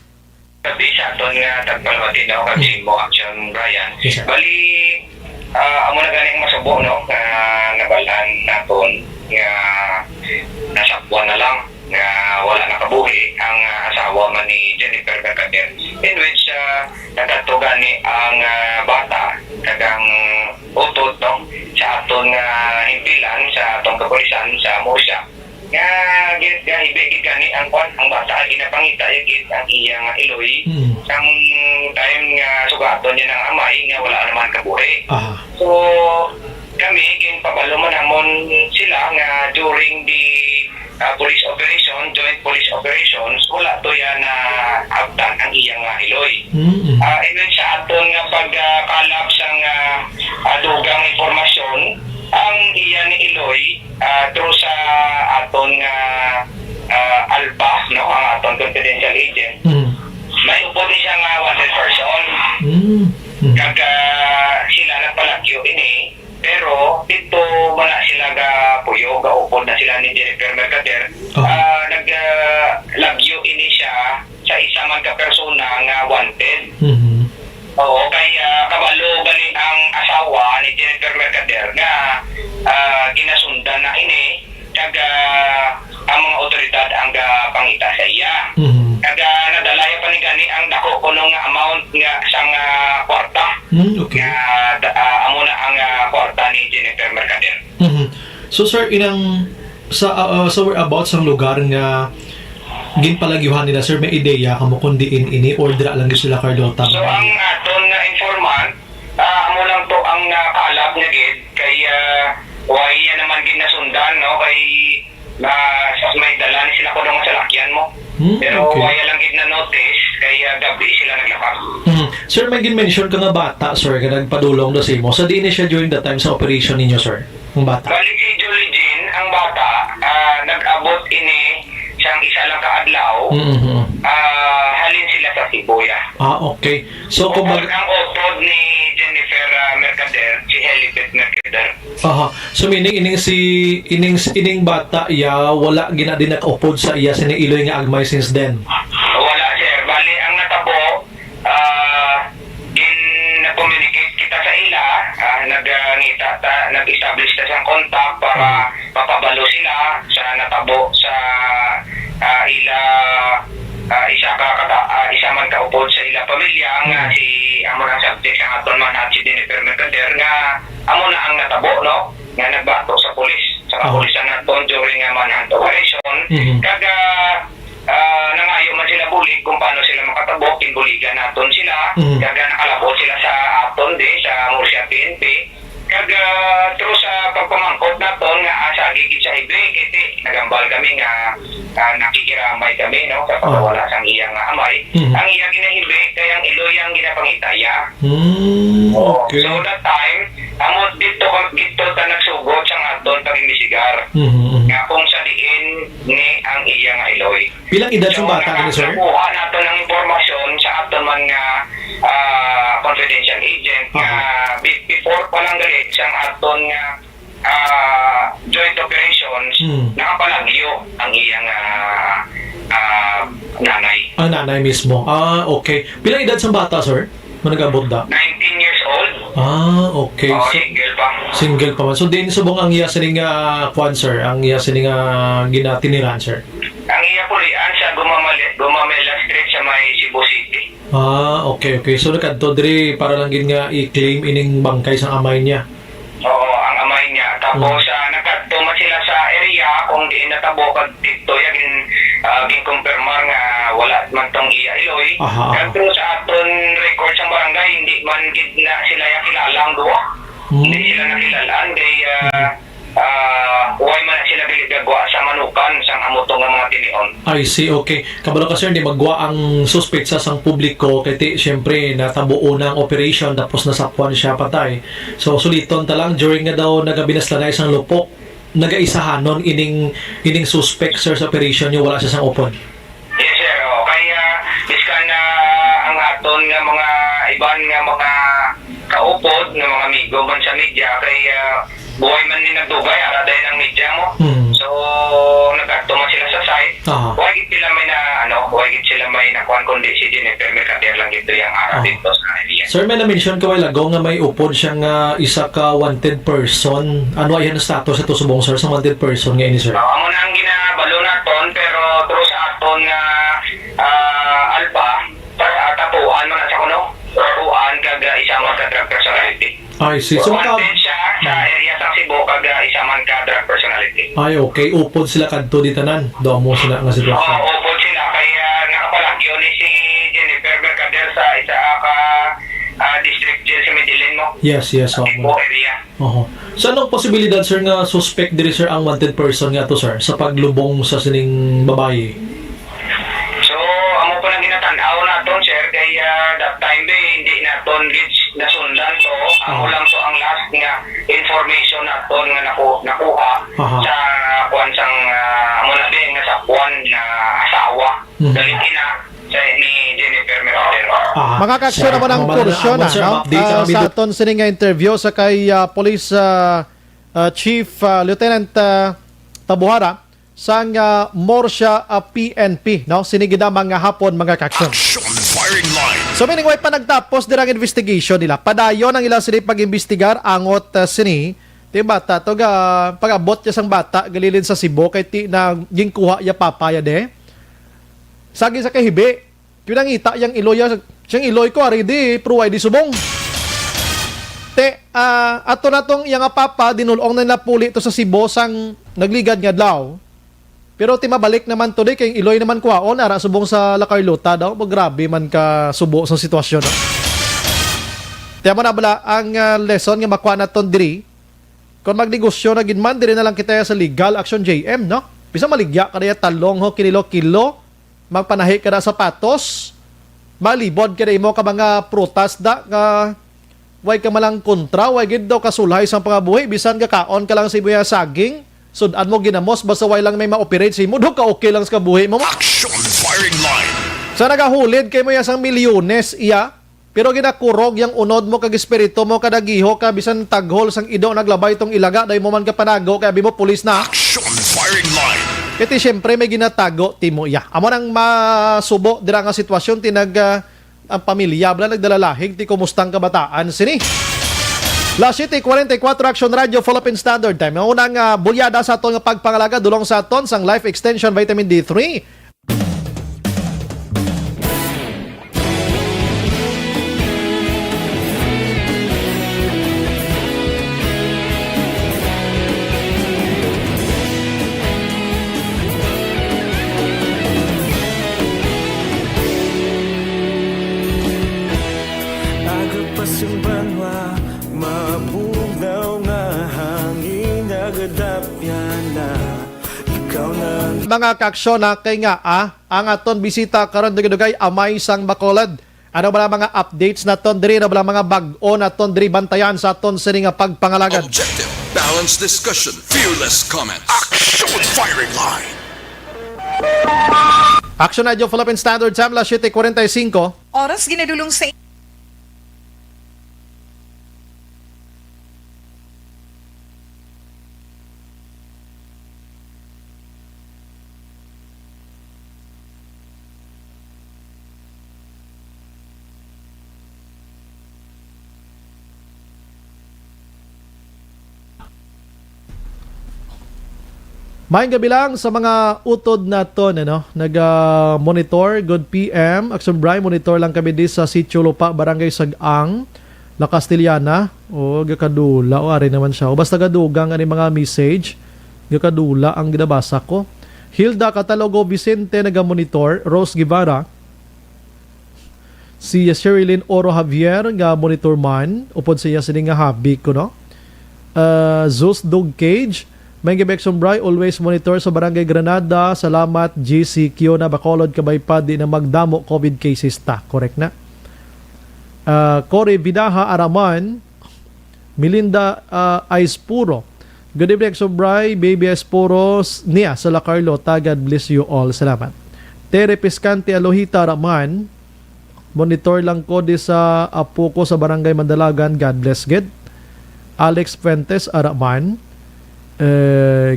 Sabi sa aton nga tagpalwati daw kasi mo Action Brian. Bali, amo na ganing masubo, no? Nabalaan naton nga nasakbuhan na lang nga wala nakabuhi ang asawa man ni Jennifer Mercader, in which nagatugan ni ang bata kagang utot, no? Sa aton himpilan sa atong kapulisan sa Murcia. Nga hibigit gani ang bata ay ginapangita gid ang iyang iloy sang time nga sugaton niya ng amay nga wala naman kabuhi. So kami ginpabalo man namon sila nga during the police operation, joint police operations, wala to yan na abdan ang iyang iloy. And then sa aton nga pagkalap sang dugang informasyon, ang iyan ni Iloy through sa aton Alba, no, ang aton confidential agent, may upod siya nga wanted person. Kag sila nagpalagyo ini, pero dito wala sila puyo, upod na sila ni Jennifer Mercader. Naglagyo ini siya sa isa man ka persona nga wanted. Oo, kaya kabalo gali ang asawa ni Jennifer Mercader nga ginasundan na ini kag ang mga otoridad ang pangita sa iya. Kag nadalaya pa ni gani ang dako kuno nga amount nga sang kwarta. Okay. Amo na ang kwarta ni Jennifer Mercader. So sir, inang sa whereabouts ang lugar nga ginpalagyuhan nila, sir, may ideya kamo kung diin ini or dira lang sila Carlota? So ang aton informant, amo lang to ang kaalap niya gid kay why naman gid nasundan, no, kay may dala ni sila kuno sa lakyan mo. Pero okay. Why lang gid na notice kay gabi sila naglakad. Sir, may gin-mention ka nga bata, sir, ka nagpadulong do sa imo. Sa diin siya during the time sa operation ninyo, sir? Ang bata. Bali si Julie Jean, ang bata, nag-abot ini siyang isa lang kaadlaw. Halin sila sa Sibuya. Okay. So kung ang utod ni Jennifer Mercader, si Helibet Mercader. So meaning ining bata wala gina din nakaupod sa iya sining Iloy nga agmay since then. Wala, sir. Bali ang natabo, nag-communicate kita sa ila, nag-establish ta siyang contact para mapabalo sila sa natabo sa ila isa man kaupod sa ila pamilya nga si amo na subject sa aton man at si Jennifer Mercader nga amo na ang natabo, no, nga nagbato sa pulis sa kapulisan naton during manhunt operation. Kag nangayo man sila bulig kung paano sila makatabo, kinbuligan naton sila. Kag nakalabot sila sa aton sa Murcia PNP. Kag through sa pagpamangkot naton nga asa gigit sa ibe kiti nagambal kami nga nakikiramay kami, no, sa pagwala sang iyang amay. Ang iyang ginahibe kay ang Iloy ang ginapangitaya. Okay. So that time amo dito ta nagsugot sang aton pag-imbestigar. Nga kung sa diin ni ang iyang Iloy. Pilang edad yung bata ni sir? Nakuha nato ng impormasyon sa aton man nga confidential agent nga before pa lang galit sang aton nga joint operations, nakapalagyo ang iyang nanay. Nanay mismo. Okay. Pilang edad sa bata, sir? Managabot da? 19 years old. Okay. So, single pa. Single pa man. So, din subong ang iya sining kwan, sir? Ang iya sining ginatiniran, sir? Ang iya pulian sa Gumamela Street sa may Cebu City. Okay. So, nakadto diri para lang gin nga i-claim ining bangkay sa amay niya. Tapos nagkatuma sila sa area kung di natabo kag dito yagin kumpirmar nga wala man tong Iloy. Pero sa aton record sa barangay hindi man gid na sila kilala ang duwa. Hindi sila nakilalaan kay huwag man sila gagawa sa manukan sang amutong nga mga tinion. I see, okay. Kabalo ka sir, di magwa ang suspect sa sang publiko kaya syempre natabuo ng operation tapos nasapuan siya patay. So suliton talang during nga daw nagabinasla na isang lupok nagaisahanon ining suspect sir sa operation niyo wala siya sang upon. Yes sir, kaya biskan na ang aton nga mga iban nga mga kaupod nga mga amigo man sa media kaya buhay man ni nagdugay ara dahil ang media mo. So nagkatuma sila sa site. Huwag sila may sila may nakuhan kundi si Jennifer Mercader lang ito yung araw dito sa area. Sir, may na-mention ka lagaw nga may upod siyang isa ka wanted person. Ano ay ang status ito subong sir sa wanted person nga ini sir? Amo na ang ginabalo naton pero through sa aton nga alba tapuan man sa kuno. Tapuan kag isa man ka drug personality. I see. So wanted siya sa area sa Cebu kag isa man ka drug personality. Ay, okay. Upod sila kadto ditanan. Do mo sila nga sitwasyon. Upod sila kaya nakapalagyo ni si Jennifer Mercader sa isa ka district jail sa Medellin mo. Yes. Cebu area. So anong posibilidad sir nga suspect diri sir ang wanted person nga to sir sa paglubong sa sining babae? So amo pa lang ginatanaw naton sir kaya that time hindi naton nasundan so amo lang so ang last nga information naton nga nakuha sa kuan sang amo na din nga sa kuan na asawa dali na sa ni Jennifer Mercader. Mga kaksyon naman ang kursyon sa aton sining nga interview sa kay Police Chief Lieutenant Tabuhara sang Morsha PNP sinigida mga hapon mga kaksyon. Firing line. So meaning way pa nagtapos dirang investigation nila. Padayon ang ilang sini pag-imbestigar angot sini ti bata to ga pag-abot niya sang bata galilin sa Cebu kay ti na gingkuha ya papaya de. Sagi sa kahibi. Pinangita yang iloy siyang iloy ko ari di pruway di subong. Ato na tong yang papa dinulong na napuli to sa Cebu sang nagligad nga adlaw. Pero timabalik naman to kay iloy naman kuhaon ara subong sa La Carlota daw grabe man ka subo sa sitwasyon. Tama na bala ang lesson nga makuha naton diri. Kung magnegosyo na ginman diri na lang kita sa legal action JM no. Bisa maligya kada talong ho kilo magpanahi kada sapatos. Malibod kada imo ka mga prutas da nga way ka malang kontra way gid daw kasulhay sa pangabuhi bisan ka kaon ka lang sa ibuya saging. Sudan mo ginamos basta way lang may ma-operate sa imo do ka okay lang sa kabuhi mo. Action firing line. Sa nagahulid kay mo sang milyones iya pero ginakurog yang unod mo kag espiritu mo kadagiho ka bisan taghol sang ido naglabay tong ilaga dahil mo man ka panago kaya mo pulis na. Action firing line. Kaya syempre may ginatago timo iya. Amo nang masubo dira nga sitwasyon tinag ang pamilya bala nagdalalahig ti kumustang kabataan sini. La City 44 Action Radio Philippine Standard Time. Ang unang bulyada sa aton nga pagpangalaga dulong sa aton sang Life Extension Vitamin D3. Mga kaaksyon na kay nga ang aton bisita karon dugay amay sang Bacolod. Ano ba mga updates naton diri na ba mga bag-o naton diri bantayan sa aton sini nga pagpangalagan. Objective, balanced discussion, fearless comments. Action firing line. Action Radio Philippine Standard Time la 7:45. Oras ginadulong sa Maayong gabi lang sa mga utod naton nag-monitor good PM Action Brian monitor lang kami di sa Sitio Lupa Barangay Sag-ang La Castellana, gakadula, ari naman siya. O basta gadugang ani mga message, gakadula ang ginabasa ko. Hilda Catalogo Vicente naga-monitor, Rose Guevara, si Sherilyn Oro Javier nga monitor man, upod siya sini nga habi ko no. Zeus Dog Cage, may Gebekson Bray, always monitor sa Barangay Granada. Salamat GCQ na Bacolod Kabaypad di na magdamo COVID cases ta. Correct na. Cory Vidaha Araman, Melinda Aispuro. Good evening, Sobray, Baby Esporos, Nia sa La Carlota. God bless you all. Salamat. Tere Piscante Alohita Raman, monitor lang ko di sa apo ko sa Barangay Mandalagan. God bless, God. Alex Fuentes Araman,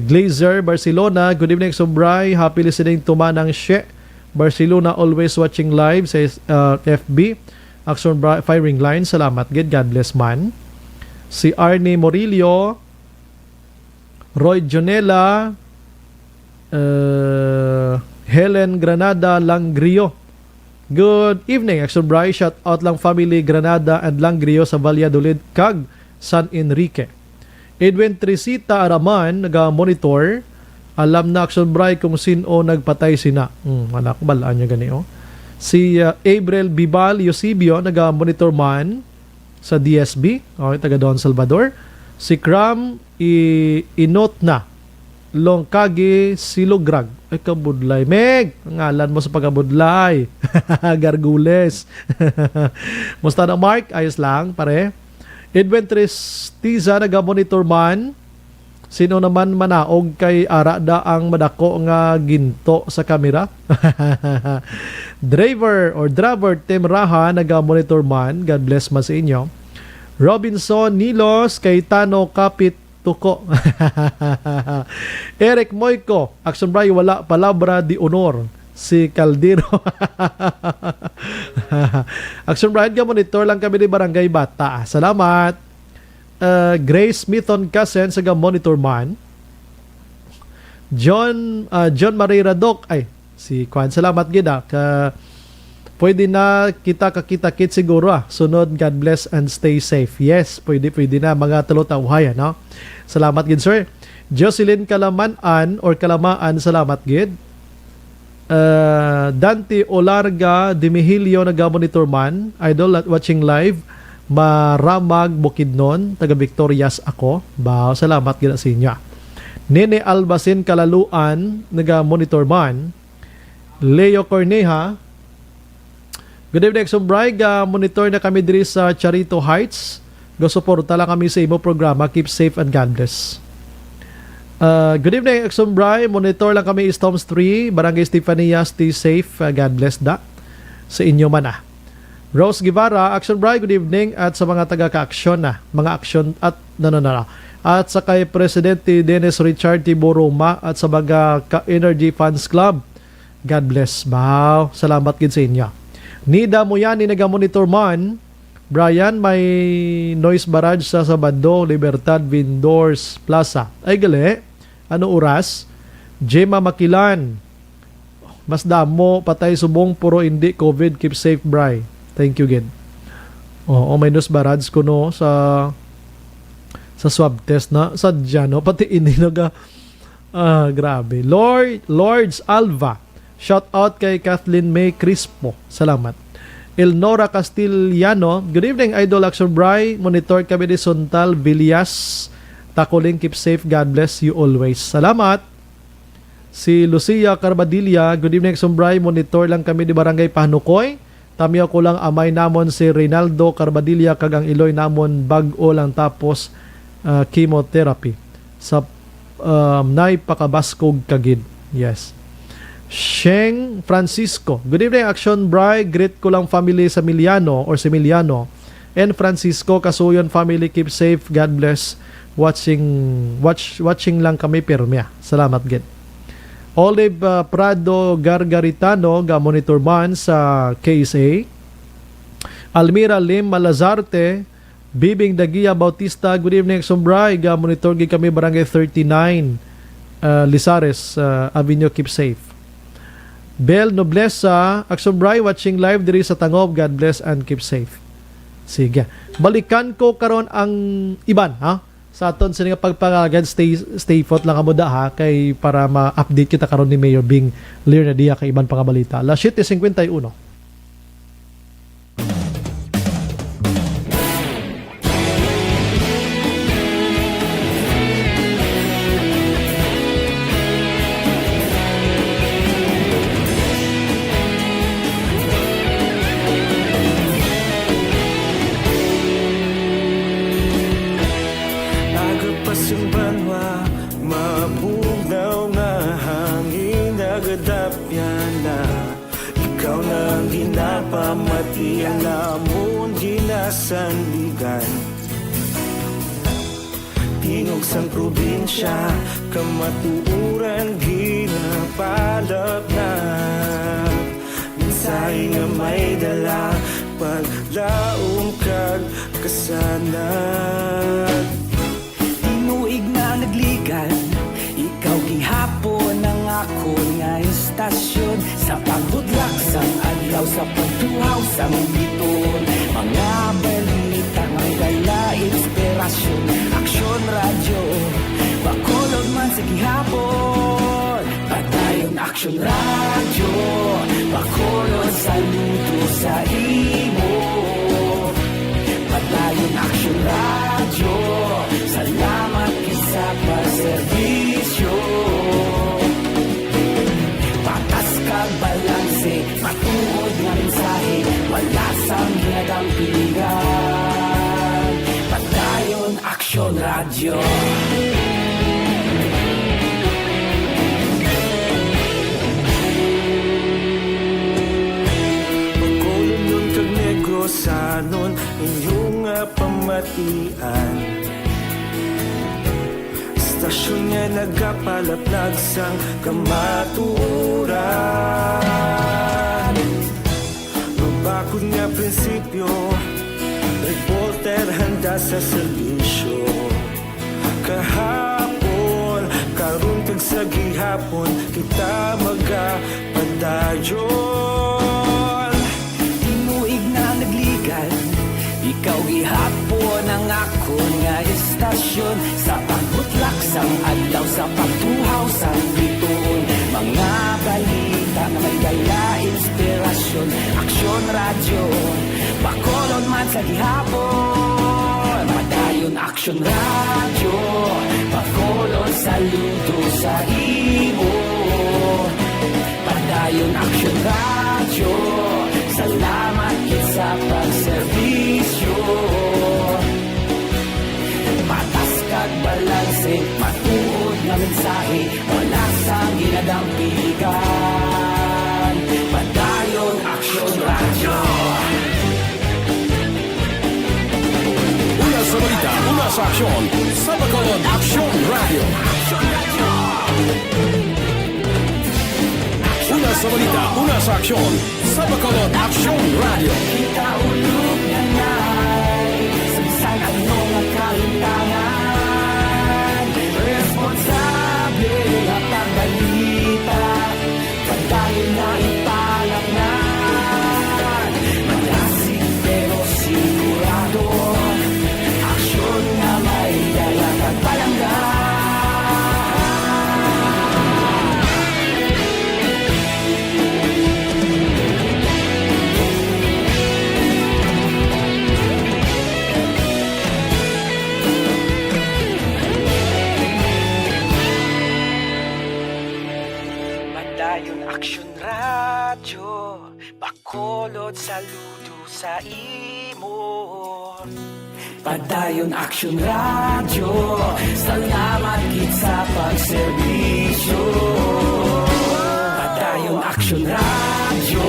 Glazer Barcelona. Good evening, Sobray. Happy listening to Manang She. Barcelona always watching live sa FB. Action Firing Line. Salamat, God. God bless man. Si Arnie Morillo, Roy Jonela, Helen Granada Langrio. Good evening, Action Bry. Shout out lang family Granada and Langrio sa Valladolid, Cag, San Enrique. Edwin Trisita Araman, naga-monitor. Alam na, Action Bry, kung sino nagpatay sina. Anak, balaan nyo gani, oh. Si Abril Bibal Eusebio, naga-monitor man sa DSB, okay, taga Don Salvador. Si Kram Inot na Longkagi Silograg. Ay, kabudlay. Meg, ngalan mo sa pagkabudlay. Gargules. Musta na, Mark? Ayos lang, pare. Edwin Tristiza, naga-monitor man. Sino naman manaog kay arada ang madako nga ginto sa kamera? Driver Tim Raha, naga-monitor man. God bless man sa inyo. Robinson Nilos, kay Tano Kapit Tuko. Eric Moico, Action Bray, wala palabra di honor. Si Caldero. Action Bray, monitor lang kami ni Barangay Bata. Salamat. Grace Smithon Kasen, sa monitor man. John Marie Radok, ay, si Kwan, salamat gida. Pwede na kita kakita-kit siguro Sunod, God bless and stay safe. Yes, pwede na mga talotawhaya, no? Salamat gid, sir. Jocelyn Kalamaan, salamat gid. Dante Olarga Dimihilio, naga-monitor man. Idol at watching live. Maramag Bukidnon, taga Victorias ako. Bao, salamat gid sa inyo. Nene Albasin Kalaluan, naga-monitor man. Leo Corneja, good evening, Sombray. Monitor na kami diri sa Charito Heights. Go-suporta lang kami sa imo programa. Keep safe and God bless. Good evening, Sombray. Monitor lang kami Storms 3, Barangay Stefania. Stay safe. God bless da sa inyo man Rose Guevara, Action Bray, good evening. At sa mga taga-ka-aksyon mga aksyon at at sa kay Presidente Dennis Richard Tiboroma at sa mga ka-Energy Fans Club. God bless. Wow, salamat gid sa inyo. Nida Muyani, naga-monitor man. Brian, may noise barrage sa Sabado, Libertad, Vindors, Plaza. Ay gali, ano oras? Gemma Makilan, mas damo, patay subong, puro hindi COVID, keep safe, Bri. Thank you, Gid. May noise barrage ko no sa swab test na sadya no, pati ini naga grabe. Lords Alva, shout out kay Kathleen May Crispo. Salamat. Elnora Castillano, good evening, Idol Action Bry. Monitor kami ni Sontal Villas. Takuling, keep safe. God bless you always. Salamat. Si Lucia Carbadilla, good evening, Action Bry. Monitor lang kami ni Barangay Pahanukoy. Tamiya ko lang amay namon si Reynaldo Carbadilla kag ang iloy namon bag-o lang tapos chemotherapy. Sa nay pakabaskog kagid. Yes. Sheng Francisco, good evening, Action Bry. Greet ko lang family sa Miliano or Similiano and Francisco Kasuyon family, keep safe. God bless. Watching lang kami pirmya. Salamat gid. Olive Prado Gargaritano, monitor man sa KSA. Almira Lim Malazarte, Bibing Dagia Bautista, good evening, Action Bry. Monitor gid kami Barangay 39 Lisares Avenue, keep safe. Bel Noblesa, Action Bry, watching live diri sa Tangob. God bless and keep safe. Sige. Balikan ko karon ang iban, ha? Sa aton sa nga pagpangagan, stay put lang amo da, ha, kay para ma-update kita karon ni Mayor Bing Leonadia kay iban pang balita. Alas 7:51. Agapasumbanwa, mabugnaw nga hangin nagadapyan na. Ikaw na ang ginapamati, ang namon ginasandigan. Tingog sang probinsya, kamatuuran ginapalap na. Minsay nga may dala, paglaong kag kasanag. Tinuig na nagligan, ikaw gihapon ang ako nga istasyon. Sa pagbudlak sang adlaw, sa pagtuhaw sang biton. Mga balita nga dala inspirasyon. Aksyon radyo, bakolog man sa gihapon. Patayon aksyon radyo, bakolog saludo sa imo. Patayon aksyon radyo, salamat sa pagserbisyo. Patas kag balanse, matuod nga mensahe, wala sang ginagampiligan. Patayon aksyon radyo. Pagkulong nun kag negrosanon, inyong pamatian. Stasyon nga nagapalaplag sang kamaturan. Mabakod nga prinsipyo, reporter handa sa serbisyo. Kahapon, karon kag sa gihapon, kita magapadayon. Tinuig na nagligan, ikaw gihapon ang ako nga istasyon. Sa pagbutlak sang adlaw, sa pagtuhaw sang biton. Mga balita na may dala inspirasyon. Aksyon radyo, bakolon man sa gihapon. Padayon aksyon radyo, bakolon saludo sa imo. Padayon aksyon radyo, salamat sa pagserbisyo. Patas kag balanse, matuod nga mensahe, wala sang ginadampiligan. Padayon aksyon radyo. Una sa balita, una sa aksyon, sa Bacolod Aksyon Radio. Una sa balita, una sa aksyon, sa Bacolod Aksyon Radio. Kita ulog na na'y sabisan ang mga kalintangan. Responsable at pagbalita, pagdahin na ipalaknan. Malasig pero sigurado, aksyon na may dalang at palanggan. Padayon aksyon radyo, bakolod saludo sa imo. Padayon aksyon radyo, salamat gid sa pagserbisyo. Padayon aksyon radyo,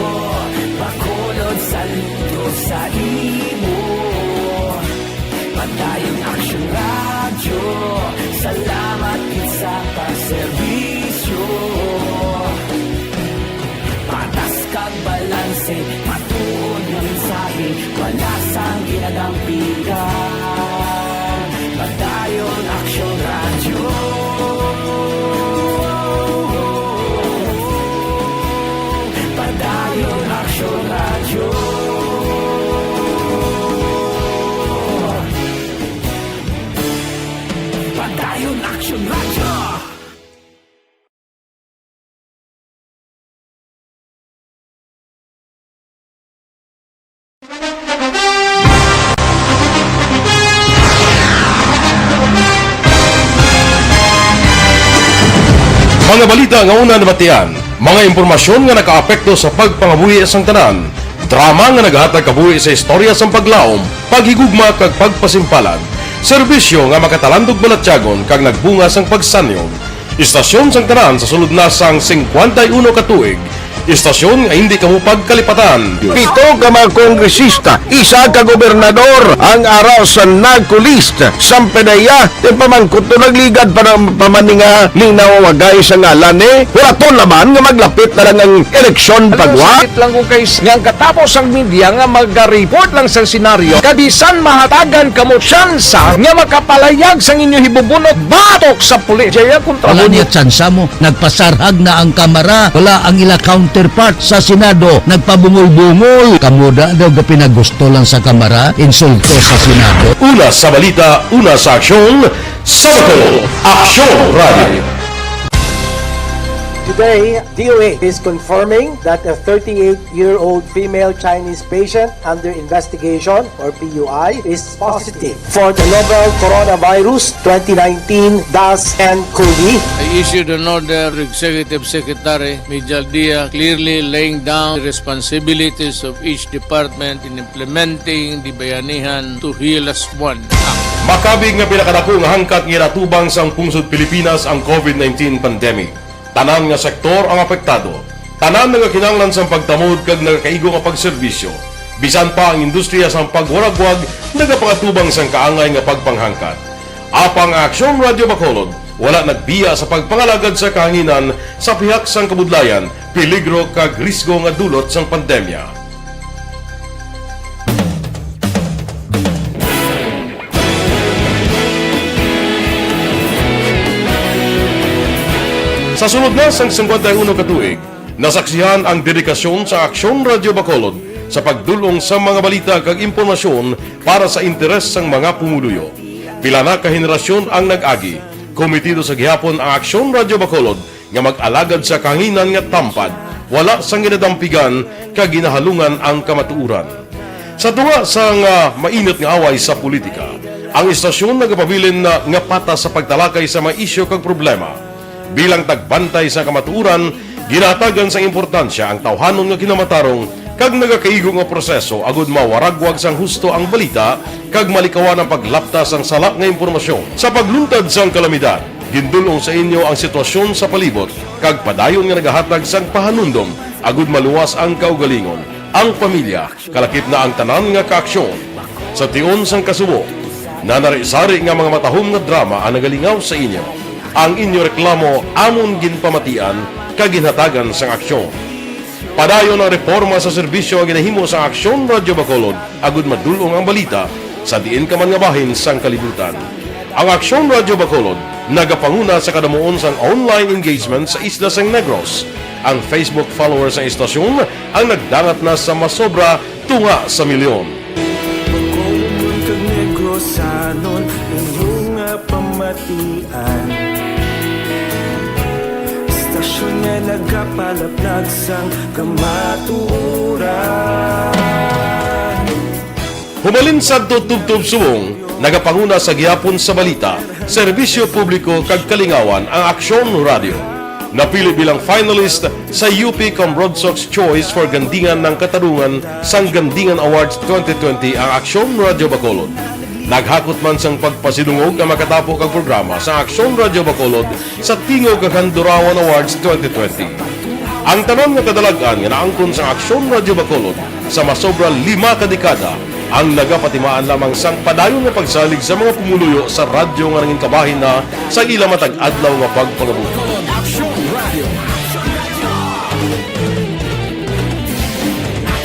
bakolod saludo sa imo. Padayon aksyon radyo, salamat gid sa pagserbisyo. Patas kag balanse, matuod nga mensahe, wala sang ginadampiligan. Padayon aksyon radyo. Padayon aksyon radyo. Mga balita nga una nabatian, mga impormasyon nga nakaapekto sa pagpangabuhi sang tanan, drama nga naghatag kabuhi sa istorya sang paglaom, paghigugma kag pagpasimpalan, serbisyo nga makatalandog balatyagon kag nagbunga sang pagsanyog, istasyon sang tanan sa sulod na sang 51 ka tuig, istasyon nga hindi kamo pagkalipatan. 7 ka mga kongresista, 1 ka gobernador ang araw sa nagkulist sa pedaya di pamangkot to nagligad para pamaninga linaw wagay sa ngalan wala to naman nga maglapit na lang ang eleksyon pagwa lang kung kay nga katapos ang media nga mag-report lang sa senaryo kadisan mahatagan kamo tsansa nga makapalayag sa inyo hibubunot batok sa pulis jaya kontra wala niya tsansa mo nagpasarhag na ang kamera wala ang ila counterpart sa Senado nagpabungol-bungol kamuda daw ga pinagusto lang sa kamera insulto sa Senado. Una sa balita, una sa aksyon, Sabado, Aksyon Radio. Today, DOA is confirming that a 38-year-old female Chinese patient under investigation, or PUI, is positive for the novel coronavirus 2019 DAS-CoV. I issued an order to Executive Secretary Mijal Dia clearly laying down the responsibilities of each department in implementing the Bayanihan to Heal as One Act. Makabig nga pinakadako nga hangkat nga natubang sang pungsod Pilipinas ang COVID-19 pandemic. Tanan nga sektor ang apektado. Tanan nga kinahanglan sang pagtamod kag nagakaigo nga pagserbisyo. Bisan pa ang industriya sang pagwaragwag nagapangatubang sang kaangay nga pagpanghangkat. Apang Aksyon Radio Bacolod wala nagbiya sa pagpangalagad sa kahanginan sa pihak sang kabudlayan, peligro kag risgo nga dulot sang pandemya. Sa sunod na sang 51 ka tuig, nasaksihan ang dedikasyon sa Aksyon Radio Bacolod sa pagdulong sa mga balita kag impormasyon para sa interes sang mga pumuluyo. Pila na ka henerasyon ang nag-agi, komitido sa gihapon ang Aksyon Radio Bacolod nga mag-alagad sa kahanginan nga tampad, wala sang ginadampigan kag ginahalungan ang kamatuuran. Sa tunga sang mainit nga away sa politika, ang istasyon nagapabilin na nga patas sa pagtalakay sa mga isyu kag problema. Bilang tagbantay sa kamatuuran, ginatagan sa importansya ang tawhanon nga kinamatarong kag nagakaigo nga proseso agud mawaragwag sang husto ang balita kag malikawan ang paglaptas sang sala nga impormasyon. Sa pagluntad sang kalamidad, gindulong sa inyo ang sitwasyon sa palibot kag padayon nga nagahatag sang pahanundom agud maluwas ang kaugalingon. Ang pamilya, kalakip na ang tanan nga kaaksyon. Sa tion sang kasubo, nanari-sari nga mga matahom nga drama ang nagalingaw sa inyo. Ang inyo reklamo amon ginpamatian kaginhatagan sang aksyon. Padayon ang reforma sa serbisyo ang ginahimo sa Aksyon Radio Bacolod agud madulong ang balita sa diin ka man nga bahin sang kalibutan. Ang Aksyon Radio Bacolod nagapanguna sa kadamuon sang online engagement sa Isla sang Negros. Ang Facebook followers sa istasyon ang nagdangat na sa masobra tunga sa milyon. Pagkumun kag Negros sanon inyong pamatian. Stasyon nga nagapalaplag sang kamaturan. Humalin sa tutubtub suwong, nagapanguna sa gihapon sa balita, serbisyo publiko kag kalingawan ang Aksyon Radio. Napili bilang finalist sa UP Comrodsox Choice for Gandingan ng Katarungan sang Gandingan Awards 2020 ang Aksyon Radio Bacolod. Naghakot man sang pagpasidungog ang makatapo kag programa sa Aksyon Radio Bacolod sa Tingog kag Handurawan Awards 2020. Ang tanon nga kadalagan nga naangkon sa Aksyon Radio Bacolod sa masobra 5 ka dekada ang nagapatimaan lamang sang padayon nga pagsalig sa mga pumuluyo sa radyo nga nangin kabahin na sa ila matag adlaw nga pagpangabuhi.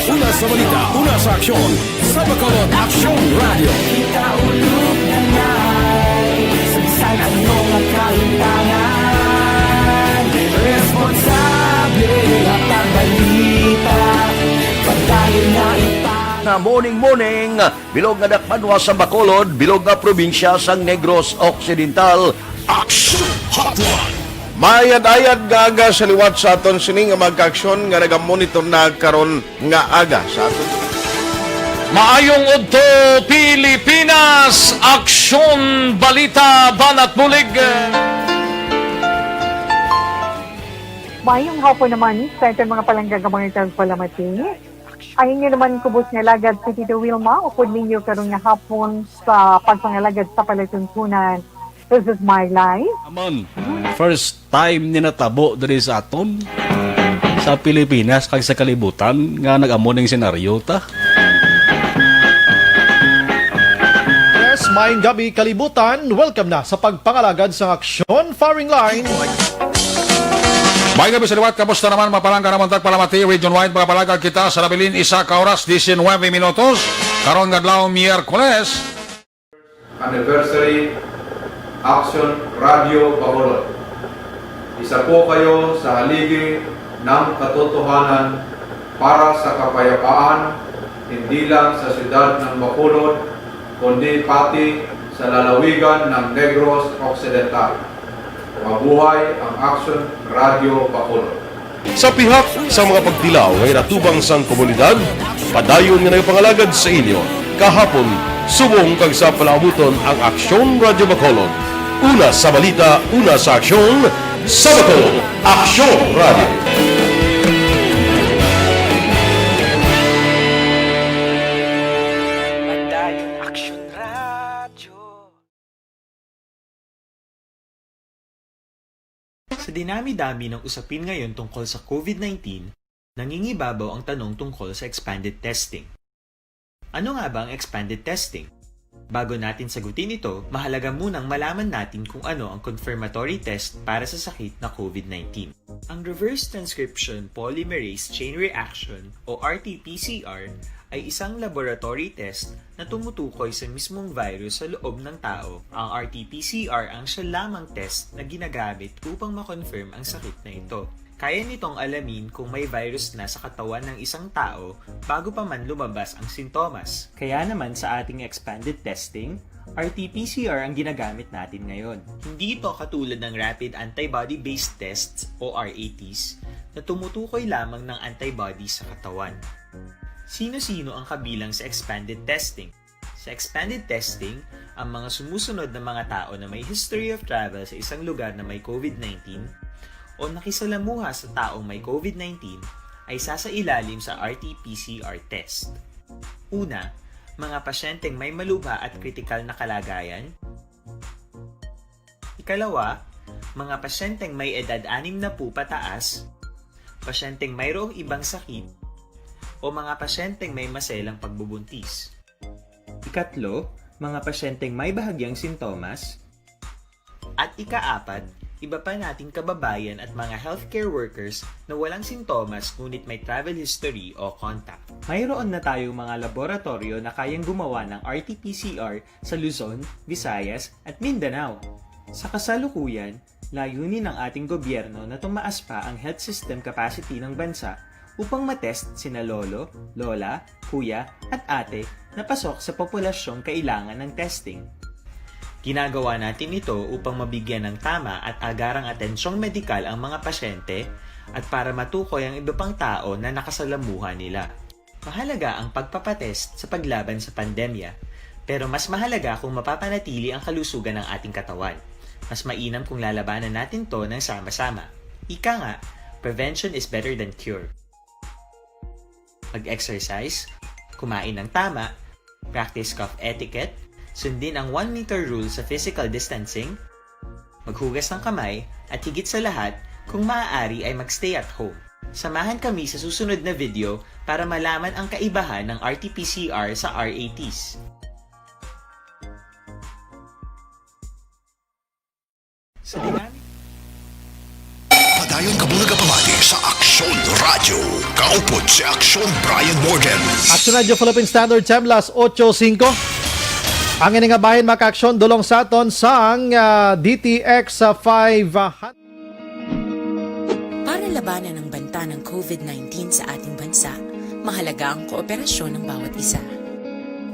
Una sa balita, una sa aksyon, sa Bacolod Aksyon Radio. Ikaulog na ngay, sansan anong ang kahintangan. Responsable at ang balita, pagdayon na na morning, bilog nga dakpanwa sa Bacolod, bilog nga probinsya sang Negros Occidental. Action Hotline. Mayad-ayad nga aga sa liwat sa aton sining nga magka-aksyon nga nagamonitor na karon nga aga sa aton. Maayong udto Pilipinas, Aksyon Balita Banat Bulig. Mayong hapon naman sa ito mga palanggagamangitan palamati. Ayun nyo naman kubos nga lagad si Tito Wilma, upod ninyo karong nga hapon sa pagpangalagad sa palatuntunan. This is my life. Amon, first time ni natabo diri sa aton sa Pilipinas kag sa kalibutan nga nag-amo ning senaryo ta. Yes, maayong gabi kalibutan. Welcome na sa pagpangalagad sa Aksyon Firing Line. May gabi sa liwat, kamusta naman mapalangga naman tagpalamati, region-wide mga palagag kita sa labilin isa ka oras, 19 minutos, karon nga adlaw Miyerkules. Anniversary Action Radio Bacolod. Isa po kayo sa haligi ng katotohanan para sa kapayapaan, hindi lang sa siyudad ng Bacolod, kundi pati sa lalawigan ng Negros Occidental. Mabuhay ang Action Radio Bacolod. Sa pihak sa mga pagtilaw ngay natubang sang komunidad, padayon nga nagpangalagad sa inyo. Kahapon, subong kag sa palabuton ang Aksyon Radio Bacolod. Una sa balita, una sa aksyon, sa Bacolod, Aksyon Radio. Sa dinami-dami ng usapin ngayon tungkol sa COVID-19, nangingibabaw ang tanong tungkol sa expanded testing. Ano nga ba ang expanded testing? Bago natin sagutin ito, mahalaga munang malaman natin kung ano ang confirmatory test para sa sakit na COVID-19. Ang reverse transcription polymerase chain reaction o RT-PCR ay isang laboratory test na tumutukoy sa mismong virus sa loob ng tao. Ang RT-PCR ang siya lamang test na ginagamit upang makonfirm ang sakit na ito. Kaya nitong alamin kung may virus na sa katawan ng isang tao bago pa man lumabas ang sintomas. Kaya naman sa ating expanded testing, RT-PCR ang ginagamit natin ngayon. Hindi ito katulad ng rapid antibody-based tests o RATs na tumutukoy lamang ng antibodies sa katawan. Sino-sino ang kabilang sa expanded testing? Sa expanded testing, ang mga sumusunod na mga tao na may history of travel sa isang lugar na may COVID-19 o nakisalamuha sa taong may COVID-19 ay sasailalim sa RT-PCR test. Una, mga pasyenteng may malubha at kritikal na kalagayan. Ikalawa, mga pasyenteng may edad 60 pataas, pasyenteng mayroong ibang sakit, o mga pasyenteng may maselang pagbubuntis. Ikatlo, mga pasyenteng may bahagyang sintomas. At ikaapat, iba pa nating kababayan at mga healthcare workers na walang sintomas ngunit may travel history o contact. Mayroon na tayong mga laboratorio na kayang gumawa ng RT-PCR sa Luzon, Visayas at Mindanao. Sa kasalukuyan, layunin ng ating gobyerno na tumaas pa ang health system capacity ng bansa upang matest sina lolo, lola, kuya at ate na pasok sa populasyong kailangan ng testing. Ginagawa natin ito upang mabigyan ng tama at agarang atensyong medikal ang mga pasyente at para matukoy ang iba pang tao na nakasalamuha nila. Mahalaga ang pagpapatest sa paglaban sa pandemya, pero mas mahalaga kung mapapanatili ang kalusugan ng ating katawan. Mas mainam kung lalabanan natin to ng sama-sama. Ika nga, prevention is better than cure. Mag-exercise, kumain ng tama, practice cough etiquette, sundin ang 1 meter rule sa physical distancing, maghugas ng kamay, at higit sa lahat, kung maaari ay magstay at home. Samahan kami sa susunod na video para malaman ang kaibahan ng RT-PCR sa RATs. Sa dinami. Padayon ka muna kapamati sa Aksyon Radio. Kaupod si Aksyon Brian Morgan. Aksyon Radio Philippine Standard Time, las 8:05. Ang nga bahin maka-aksyon dulong sa aton sang DTX 500. Para labanan ang banta ng COVID-19 sa ating bansa, mahalaga ang kooperasyon ng bawat isa.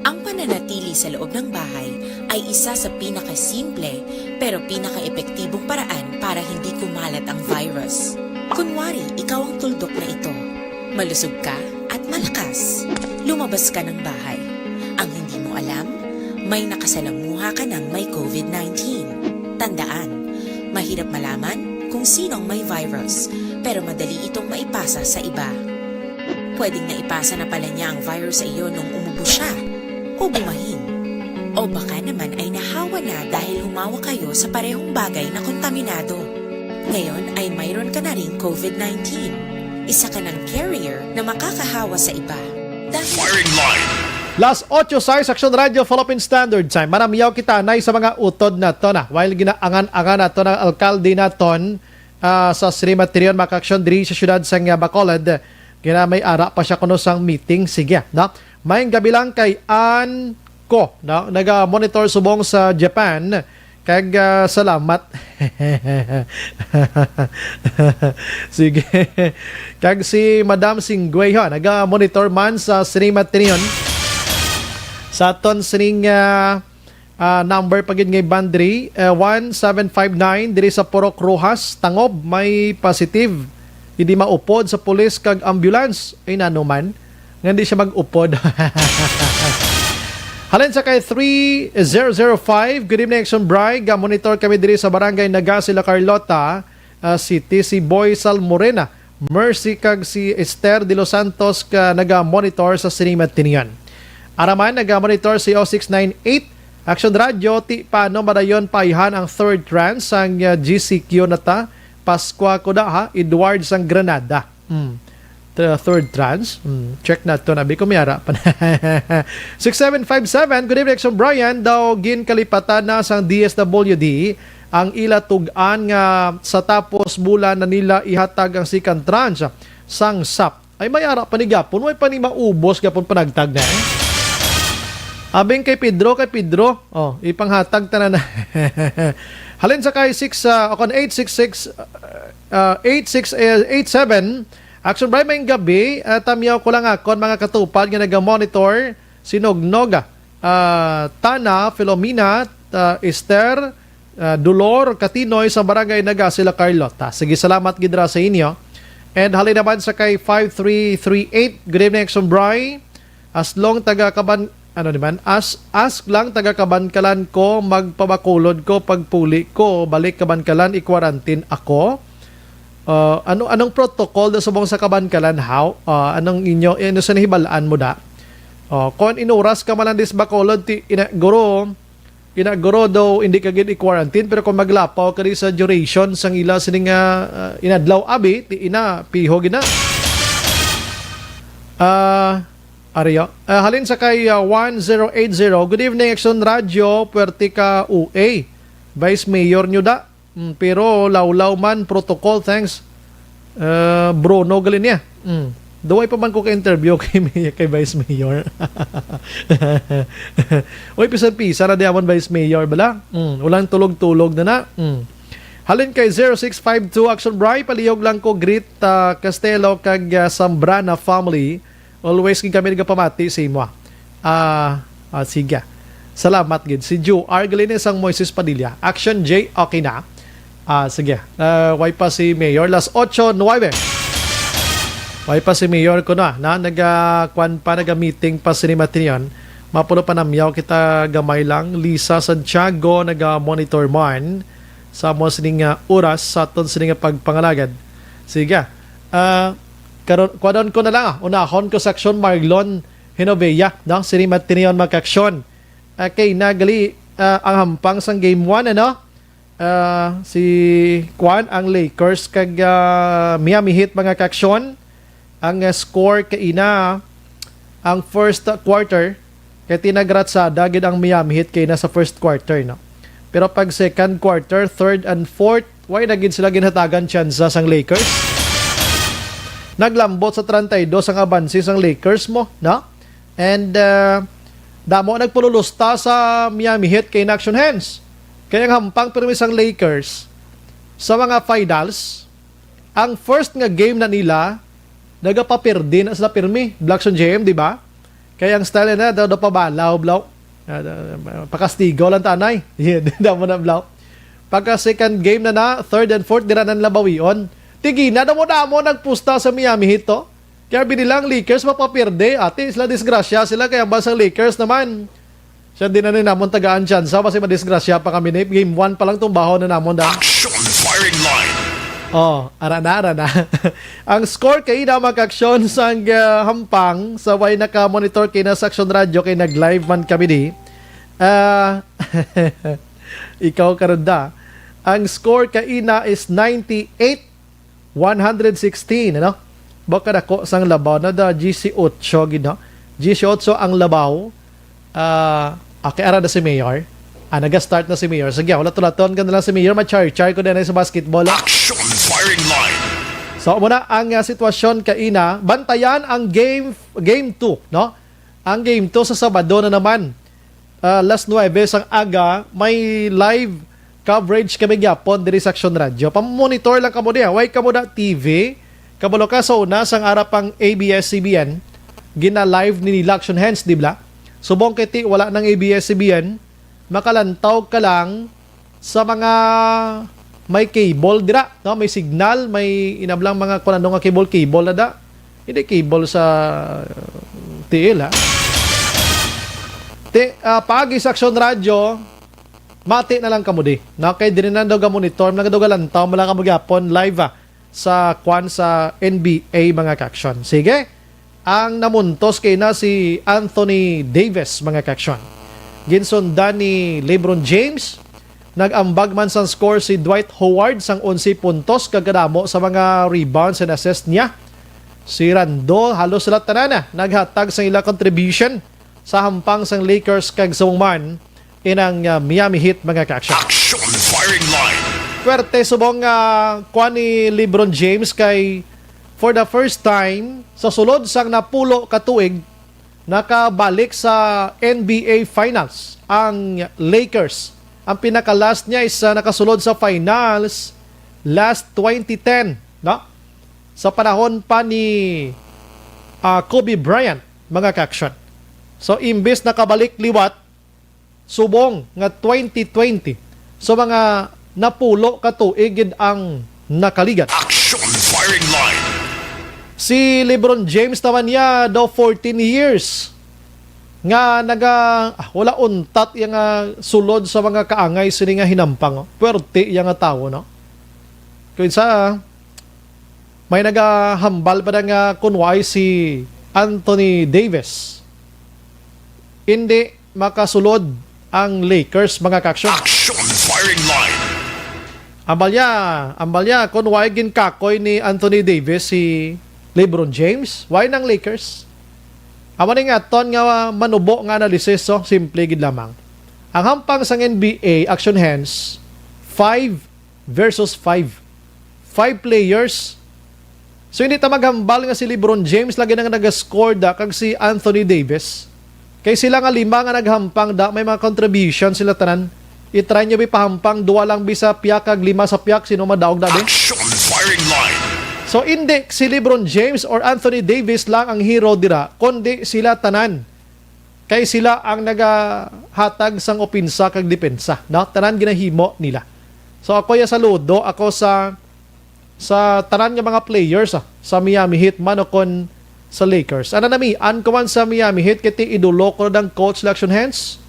Ang pananatili sa loob ng bahay ay isa sa pinakasimple pero pinaka-epektibong paraan para hindi kumalat ang virus. Kunwari, ikaw ang tuldok na ito. Malusog ka at malakas. Lumabas ka ng bahay. Ang hindi mo alam, may nakasalamuha ka ng may COVID-19. Tandaan, mahirap malaman kung kung sinong may virus, pero madali itong maipasa sa iba. Pwedeng naipasa na pala niya ang virus sa iyo nung umubo siya o bumahin. O baka naman ay nahawa na dahil humawa kayo sa parehong bagay na kontaminado. Ngayon ay mayroon ka na ring COVID-19. Isa ka ng carrier na makakahawa sa iba. Firing line. Last 8:06 Action Radio Philippine Standard Time. Manamiyaw kita na sa mga utod na to na. While ginaangan-angan na to ng alkalde na ton sa Sri Matrion Makaksyon diri sa syudad sa Bacolod. May ara pa siya kuno sang meeting. Sige, no? May gabi lang kay Ann Ko, no? Naga-monitor subong sa Japan. Kag salamat. Sige. Kag si Madam Singway ha, naga-monitor man sa Sri Matrion. Sa aton sining number pagid ngay bandri 1759 diri sa Purok Rojas, Tangob, may positive. Hindi maupod sa pulis kag ambulance. Ay nanuman, nga hindi siya mag-upod. Halin sa kay 3005, good evening Action Bri. Monitor kami diri sa barangay Naga sila Carlota City, si Boy Salmorena, Mercy kag si Esther de Los Santos ka naga-monitor sa Sinimat Tinian. Araman, naga-monitor si 0698 Action Radio, ti paano madayon paihan ang third trans ang GCQ na ta, Pasqua ko da ha, Edward sang Granada. Third trans. Check na to, nabi ko mayara pa. 6757, good evening Action Brian, daw gin kalipatan na sang DSWD ang ila tugan nga sa tapos bulan na nila ihatag ang second trans sang SAP. Ay mayara pa ni gapon, may pa ni maubos gapon panagtag na Abing kay Pedro, ipanghatag tanan na. Halin sa kay 866 8687 Action Brian, may gabi, tamyaw ko lang akon mga katupad nga naga-monitor si Nognoga, Tana, Filomena, Esther, Dolor, Katinoy sa barangay Naga sila Carlota. Sige, salamat gidra sa inyo. And halin naman sa kay 5338, good evening Action Brian. As long taga-kaban ask lang taga-kabankalan ko, magpabakulod ko, pagpuli ko, balik kabankalan, i-quarantine ako. Anong protocol sa buong sa kabankalan? How? Anong inyo, sa nahibalaan mo da? Kung inuras ka malang dis bakulod, inaguro daw hindi ka gid i-quarantine, pero kung maglapaw ka rin sa duration sang ila sining inadlaw abi, ti ina, piho gina. Ariyo. Halin sa kay 1080. Good evening Action Radio, Puerte ka UA. Vice Mayor nyo da. Pero lawlaw man protocol, thanks. Bruno galin niya. Duway pa man ko ka-interview kay Vice Mayor. Uy, pisan-pisa na diamond Vice Mayor bala. Walang tulog-tulog na. Halin kay 0652 Action Bri, paliyog lang ko greet Castelo kag Sambrana family. Always kami nagpamati sa imo. Sige. Salamat gid. Si Ju Argalines ang Moises Padilla. Action J, okay na. Sige. Why pa si Mayor? Las 8:09. Why pa si Mayor ko na naga-meeting pa si Matinion. Mapulo pa namyaw kita gamay lang. Lisa Santiago naga-monitor man sa mo sining oras sa aton sining pagpangalagad. Sige. Kwadon ko na lang unahon ko sa aksyon Marlon Hinoveya, no? Siri Matinion makaksyon. Kay nagali ang hampang sang game 1 si Kwan ang Lakers kag Miami Heat mga kaksyon. Ang score kay ang first quarter kay tinagratsada gid ang Miami Heat kay na sa first quarter, no. Pero pag second quarter, third and fourth, why na gid sila ginhatagan tsansa sang Lakers? Naglambot sa 32 ang abansi sang Lakers mo, no? And damo nagpululusta sa Miami Heat kay Action Hands. Kaya ang hampang pero isang Lakers sa mga finals, ang first nga game na nila nagapapirdi na sila pirmi, Blackson JM, di ba? Kaya ang style na daw pabalaw, blaw. Pakastigo lang tanay. Damo na blaw. Pagka second game na third and fourth dira nan labawion. Tigina na mo nagpusta sa Miami Heat to. Kaya binilang Lakers mapapirde. Ate, sila disgrasya sila. Kaya basang Lakers naman. Siya din na namon tagaan chance. Kasi madisgrasya pa kami na. Game 1 pa lang itong baho na namon. Action firing line. Ara na. Ang score kay na makaksyon sang hampang sa way naka-monitor kay na sa Aksyon Radio kay nag-live man kami di. Ikaw karunda. Ang score kay na is 98-116, ano? Baka dako sang labaw na da GC8 gid no. GC8 ang labaw. Okay, ara na si Mayor. Naga-start na si Mayor. Sige, wala tulaton ka na lang si Mayor. Ma-char-char ko din sa basketball. Action firing line. So, muna ang sitwasyon kaina. Bantayan ang game 2, no? Ang game 2 sa Sabado na naman. Last 9 sang aga, may live coverage kami gyapon diri sa Action Radio. Pamonitor lang kamo diya. Way kamo da TV. Kabalo ka sa una sang arapang ABS-CBN. Gina-live ni Action Hands, di ba? Subong kiti wala ng ABS-CBN. Makalantaw ka lang sa mga may cable dira, no? May signal, may inablang mga kunano nga cable na da. Hindi cable sa TL, ha? Pagi sa Action Radio, mati na lang kamo di. No? Kay din na daw monitor, nagaduga lantaw, mala kamo gyapon live sa NBA mga kaksyon. Sige, ang namuntos kay na si Anthony Davis mga kaksyon. Ginsundan ni LeBron James. Nag-ambag man sang score si Dwight Howard sang 11 puntos kagadamo sa mga rebounds and assists niya. Si Rando halos lahat tanana naghatag sa ila contribution sa hampang sang Lakers kag Songman inang Miami Heat mga ka-action. Action firing line. Pwerte subong kuha ni LeBron James kay for the first time sa sulod sang napulo ka tuig nakabalik sa NBA Finals ang Lakers. Ang pinaka-last niya is nakasulod sa Finals last 2010, no? Sa panahon pa ni Kobe Bryant, mga kaksyon. So, imbes nakabalik liwat, subong nga 2020. So, mga napulo katuigid ang nakaligat. Action firing line. Si LeBron James naman niya daw 14 years nga wala untat yung sulod sa mga kaangay sini nga hinampang. Puwerte yung tao, no? Kaya sa may nagahambal pa nga kunway si Anthony Davis. Hindi makasulod ang Lakers mga kaksyon. Action firing line. Ambalya kunway ginkakoy ni Anthony Davis si LeBron James, why ng Lakers? Amo ni nga ton nga manubo nga analysis, so simple gid lamang. Ang hampang sang NBA Action Hands 5 versus 5. 5 players. So hindi ta maghambal nga si LeBron James lagi na nga nag-score da kag si Anthony Davis. Kay sila nga lima nga naghampang da may mga contribution sila tanan. I-try nyo pahampang duwa lang bisa piyak kag lima sa piyak sino madaog da din. Action firing line. So, hindi si LeBron James or Anthony Davis lang ang hero dira, kundi sila tanan. Kay sila ang nagahatag sang opinsa kag depensa. No? Tanan ginahimo nila. So, ako ya saludo, ako sa tanan nga mga players sa Miami Heat, manokon sa Lakers. Ano nami, ko man sa Miami Heat, kiti idulo ko ng coach Action Hands.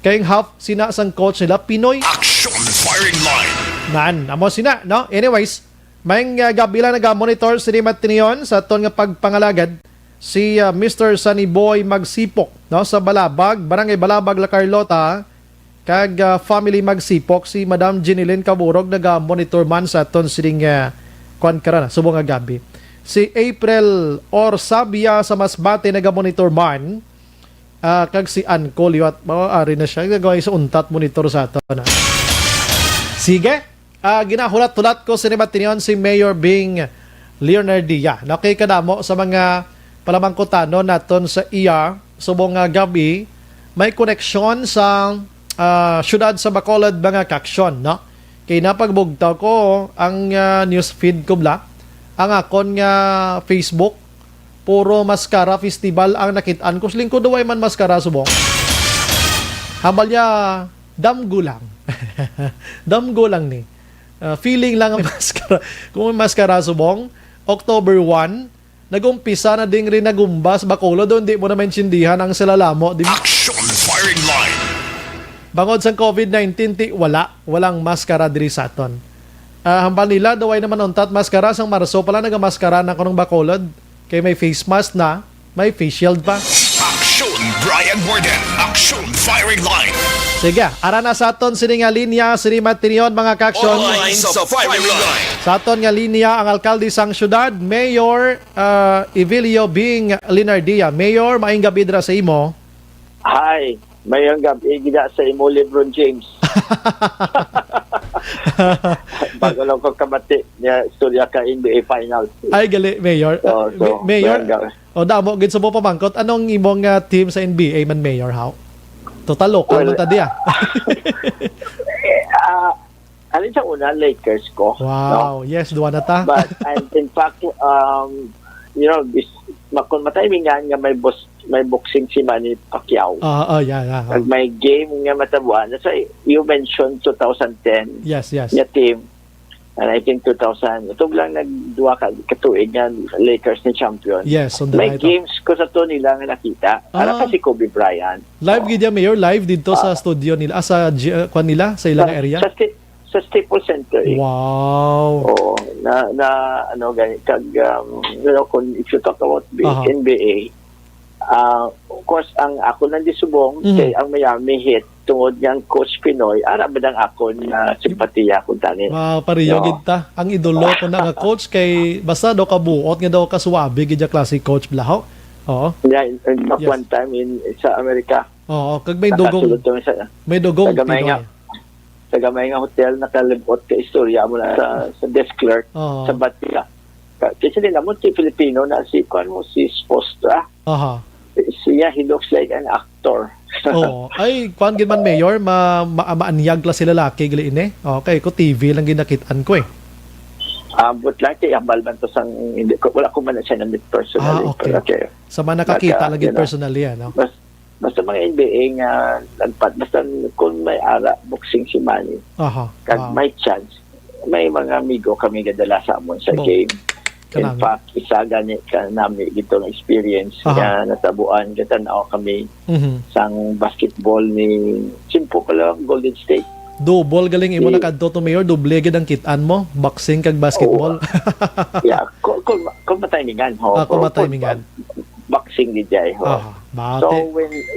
Kayong half sina sang coach nila, Pinoy. Action firing line. Amo sina, no? Anyways, may gabi lang nag-monitor si Matinion sa ton nga pagpangalagad si Mr. Sunny Boy Magsipok, no? Sa Balabag, Barangay Balabag, La Carlota, kag family Magsipok, si Madam Jeneline Caburog nag-monitor man sa ton sining kwan karana, subong nga gabi. Si April Orsabia sa Masbate nag-monitor man, kag si Anco Liwat, maaari na siya, nagawin sa untat monitor sa aton. Sige, ginahulat-hulat ko sa Matinion si Mayor Bing Leonardia. Nakikadamo sa mga palamangkutano naton sa iya subong gabi may koneksyon sa syudad sa Bacolod mga kaksyon, no? Kay napagbugtaw ko ang news feed ko bla, ang akon nga Facebook puro maskara festival ang nakitaan ko. Lingkod daw man maskara subong. Habalya damgulang. Damgulang ni. Feeling lang ang maskara. Kung may maskara subong, October 1, nag-umpisa na ding rin nagumbas Bacolod, doon di mo na maintindihan ang silalamo. Action firing line. Bangod sa COVID-19, walang maskara diri sa aton. hambal nila, daway naman untat, maskara sang Marso pala nagamaskara na kunong Bacolod. Kay may face mask na, may face shield pa. Aksyon Brian Warden. Aksyon Firing Line. Sige, ara na sa aton sini nga linya, sini matinion mga kaksyon. All lines sa Firing Line. Sa aton nga linya, ang alkalde sang syudad, Mayor Evilio Bing Linardia. Mayor, maayong gabi dira sa imo. Hi, mayang gabi gida sa imo LeBron James. Bago lang ko kamati niya istorya ka NBA Finals. Ay gali, Mayor. Mayor, o damo gid sa mo pamangkot, anong imong team sa NBA man, Mayor, how? Total local man tadi Alin sa una, Lakers ko. Wow, no? Yes, duwa na ta. But in fact, you know, makon matimingan nga may boxing si Manny Pacquiao. Yeah. May game nga matabuan. So, you mentioned 2010. Yes. Nga team. And I think 2000. Ito lang nagduwa katuig nga Lakers na champion. Yes, on the may night games ko sa to nila nga nakita. Para pa si Kobe Bryant. Live gid ya, Mayor, live dito sa studio nila, sa kwan nila, sa ilang area. Sa Staples Center. Wow. Oo. Na ano ganit kag you know, if you talk about NBA, of course ang ako nang disubong kay ang Miami Heat tungod niyang Coach Pinoy ara ba ang ako na simpatiya kun tani. Pariyo gid ta. Ang idolo ko na nga coach kay basta daw kabuot nga daw kasuwabe gid ya klase coach Blaho. Oo. Yeah, one time sa Amerika. Oo, kag may dugong Pinoy. Sa gamay nga hotel nakalibot ka istorya mo na sa desk clerk sa Batia. Kasi nila mo si Filipino na si Spostra. Siya, he looks like an actor. Ay, kuan gid man, Mayor, maanyag la sila laki gali ini. Okay, ko TV lang ginakitaan ko eh. But lang kay ambal man to sang hindi ko wala ko man siya na personally. Okay. Sa man nakakita lagi personally no. Basta mga NBA nga nagpat basta kung may ara boxing si Manny. Kag may chance may mga amigo kami gadala sa amon sa game. In fact, isa gani ka nami dito ng experience nga natabuan katanaw kami sang basketball ni simple ka lang Golden State. Double galing imo nakadto to, Mayor, double gid ang kitaan mo, boxing kag basketball. Yeah, kung matimingan matimingan. Boxing di jay So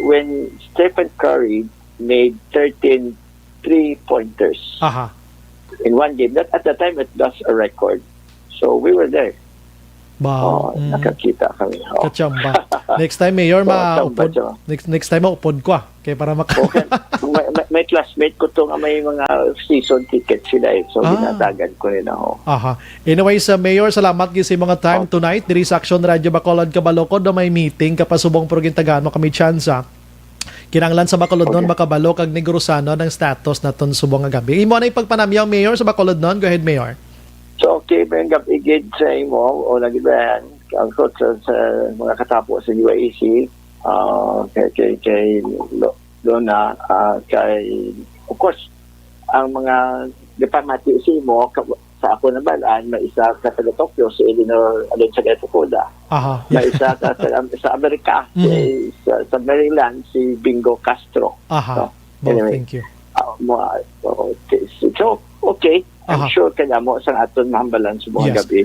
when Stephen Curry made 13 3-pointers in one game, that at the time it was a record. So we were there. Nakakita kami. Kachamba. Next time, Mayor, next time maupod ko kaya para may classmate ko to nga may mga season tickets sila so ginatagan ko rin ako. Anyway, sa Mayor, salamat gid sa mga time tonight diri sa Aksyon Radio Bacolod Kabalokod na may meeting kapasubong progintagan mo kami tsansa. Kinanglan sa Bacolod noon makabalo kag negosano ng status naton subong nga gabi. Imo na ipagpanamyaw, Mayor, sa Bacolod noon. Go ahead, Mayor. So, okay, may igid sa imo o nagibayan ang sa mga katapo sa UAC kay Lona kay of course ang mga dipamati sa imo sa ako na balaan may isa ka taga Tokyo si Eleanor Alonsaga Fukuda. May isa ka sa Amerika sa Maryland si Bingo Castro. Anyway, thank you. So, okay. I'm sure kanya mo sa aton mahambalan sa mga gabi.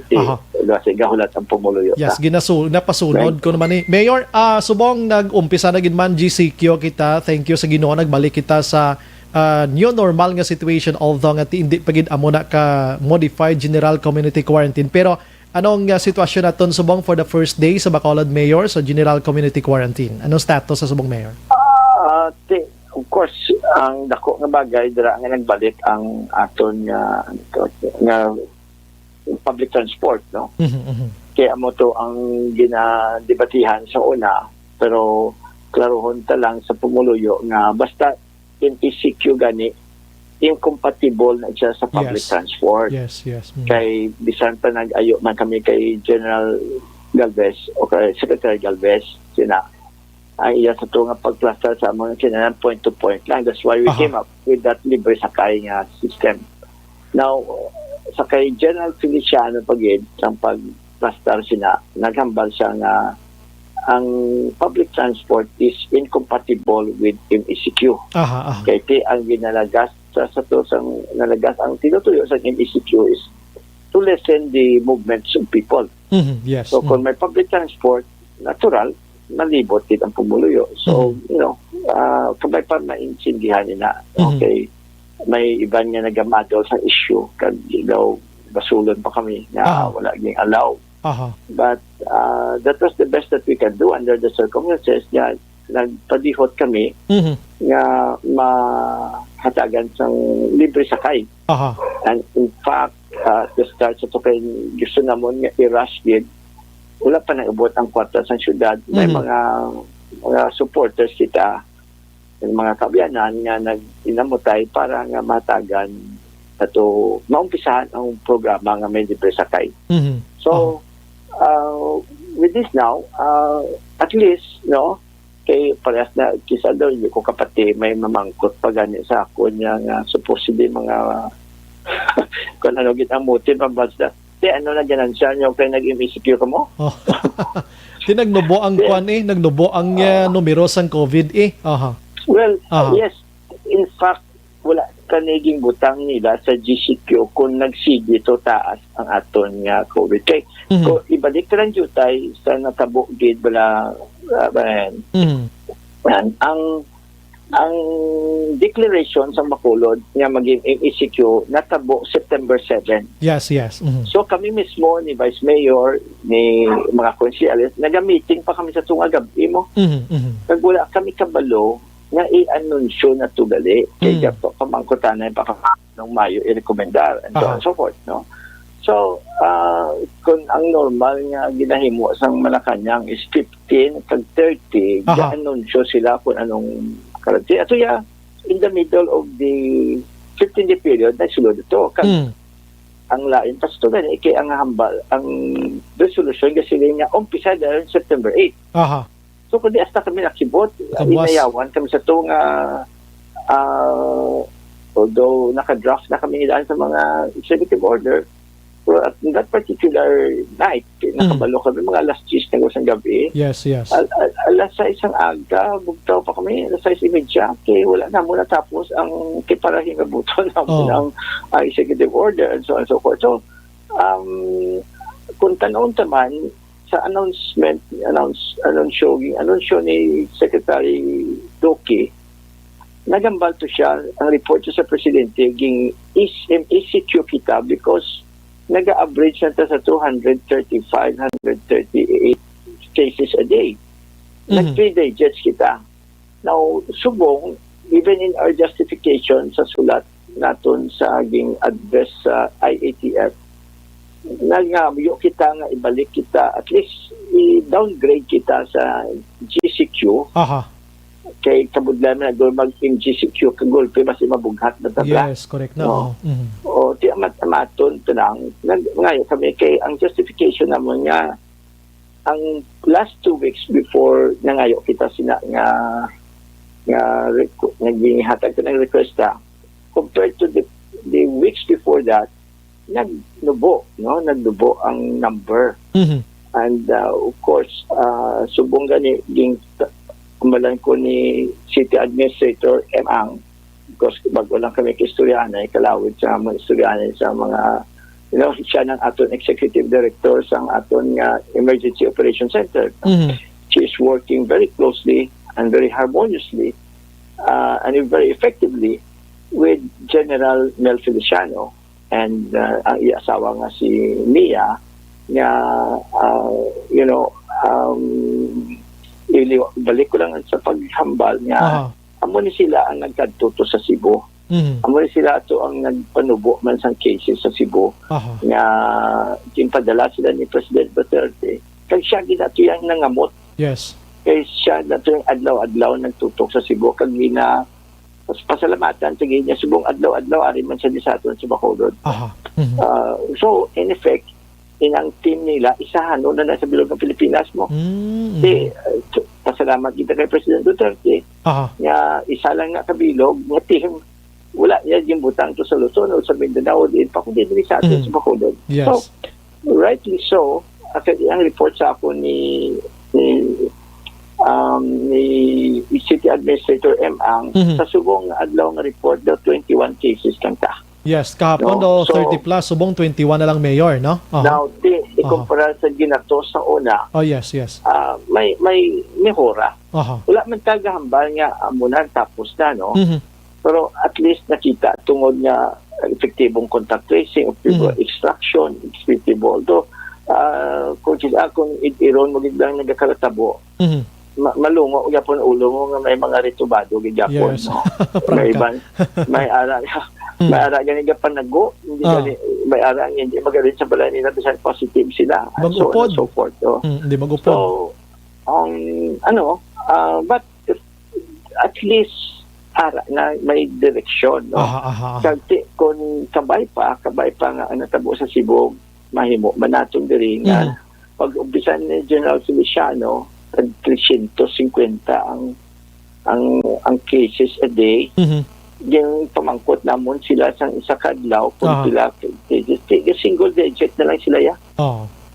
Kasi gahulat ang pumuluyo. Yes, napasunod ko naman eh. Mayor, subong nag-umpisa na gid man GCQ kita. Thank you sa Ginoo nagbalik kita sa new normal nga situation, although nga hindi pagid amo na ka modified general community quarantine. Pero anong sitwasyon naton subong for the first day sa Bacolod, Mayor, sa general community quarantine? Anong status sa subong, Mayor? Of course, ang dako nga bagay dira nga nagbalik ang aton nga public transport, no? Kaya mo to ang ginadebatihan sa una, pero klarohon ta lang sa pumuluyo nga basta in ECQ gani incompatible na siya sa public transport. Yes. Kay bisan pa nag-ayo man kami kay General Galvez o kay Secretary Galvez sina ang iya sa ito nga pag-cluster sa mga kinanan point-to-point lang. That's why we came up with that libre sakay nga system. Now, sakay General Feliciano pagid ang pag-cluster sina, naghambal siya nga ang public transport is incompatible with MECQ. Kaya ang ginalagas sa to sang nalagas ang tinutuyo sa MECQ is to lessen the movements of people. Yes. So kung may public transport, natural, malibot din ang pumuluyo. So, kamay pa maintindihan nila. Okay, may iba nga nagamadol sa issue, kag daw basulon pa kami na wala ging allow. But that was the best that we can do under the circumstances. Nga, nagpadihot kami nga mahatagan sang libre sakay. And in fact, to start sa kay gusto namon nga i-rush din, wala pa naibot ang kwarta sa syudad. May mga supporters kita, mga kabiyanan nga nag-inamutay para nga matagan ato maumpisahan ang programa nga may libre sakay. So, with this now, at least, no, kay parehas na kisa daw, hindi ko kapati may mamangkot pa gani sa ako niya nga supposedly mga kung ano ang motive ang basta. Ano na ganansya nyo kay nag-MCQ ka mo? Nagnubo ang kwan nagnubo ang numero sang COVID Well, yes. In fact, wala kaniging butang nila sa GCQ kung nagsigi to taas ang aton nga COVID. Kay, kung ibalik ka lang jutay sa natabo gid bala, ang declaration sa Bacolod nga maging MECQ natabo September 7. Yes. So kami mismo ni Vice Mayor, ni mga konsyales, nag-meeting pa kami sa tunga gabi mo. Kag wala kami kabalo nga i-anunsyo na tugali kay gato kamangkutanay pa ng Mayo i-rekomendar and so on and so forth, no? So, kung ang normal nga ginahimo sang Malacanang is 15 kag 30, ga-anunsyo sila kung anong karantina. Ato in the middle of the 15-day period na sulod ito. Ang lain pa ito gani, kay ang hambal, ang resolution kasi nga umpisa dahil September 8. So kung di hasta kami nakibot, inayawan kami sa ito nga although naka-draft na kami ilan sa mga executive order, so at that particular night, nakabalo kami mga alas 10 ng usang gabi. Yes. Alas 6 ang aga, bugtaw pa kami, alas 6:30, kaya wala na muna tapos ang kiparahing abuto namin ng executive order and so on and so forth. So, kung tanong naman sa anunsyo ni Secretary Doki, nagambal to siya, ang report sa Presidente, ging ECQ kita because nag-average na sa 235, 138 cases a day. Nag-3 digits kita. Now, subong, even in our justification sa sulat naton sa aging address sa IATF, nagngamayo kita nga ibalik kita, at least i-downgrade kita sa GCQ. Kay kabudlan na doon mag-GCQ kagulpe, mas mabughat na tabla. Yes, correct na. O ti amat-amaton tanang ngayon kami kay ang justification naman nga ang last 2 weeks before nangayo kita sina nga naging hatag ko ng request compared to the weeks before that, nagnubo ang number. And of course subong gani ging kumalan ko ni City Administrator Ang, because bago lang kami kaistoryanay, kalawid sa mga istoryanay sa mga, siya ng aton Executive Director sa aton Emergency Operations Center. She is working very closely and very harmoniously and very effectively with General Mel Feliciano and ang iasawa nga si Mia nga, balik ko lang sa paghambal nga amo ni sila ang nagkadtuto sa Cebu. Amo ni sila to ang nagpanubo man sang cases sa Cebu nga ginpadala sila ni President Duterte. Kag siya ginato yang nangamot. Yes. Kay siya nato yung adlaw-adlaw nagtutok sa Cebu kag gina pasalamatan sa niya subong adlaw-adlaw ari man siya disaton sa Bacolod. So in effect inang team nila, isahan na sa bilog ng Pilipinas mo. Pasalamat kita kay President Duterte. Nga isa lang nga kabilog, nga team, wala niya yung butang to sa Luzon o sa Mindanao din, pa kung dito sa atin sa Bacolod. Yes. So, rightly so, ang report sa ako ni City Administrator M. Ang sa subong adlaw nga report daw 21 cases kang ta. Yes, kahapon do 30 plus, subong 21 na lang mayor, no? Now, ikumpara sa ginato sa una, Oh, yes. may mehora. Aha. Wala man tagahambal nga muna tapos na, no? Mhm. Pero at least nakita tungod nga epektibong contact tracing, epektibong extraction, epektibong although kung iron mo gidlang nagakaratabo, malungo gyapon ulo mo nga may mga ritubado gyapon. Yes. No? May iban, may ara may ara gani gapan nago, hindi gani may ara hindi magalit sa balay nila bisan positive sila. Mag-upod. So forth. So, Hindi mag-upod. So, but at least ara na may direksyon, no? Kagti kung kabay pa nga ang natabo sa Cebu, mahimo manatong diri nga pag umpisan ni General Feliciano, 350 ang cases a day. Yung pamangkot namon sila sa isa kadlaw kung sila single digit na lang sila ya.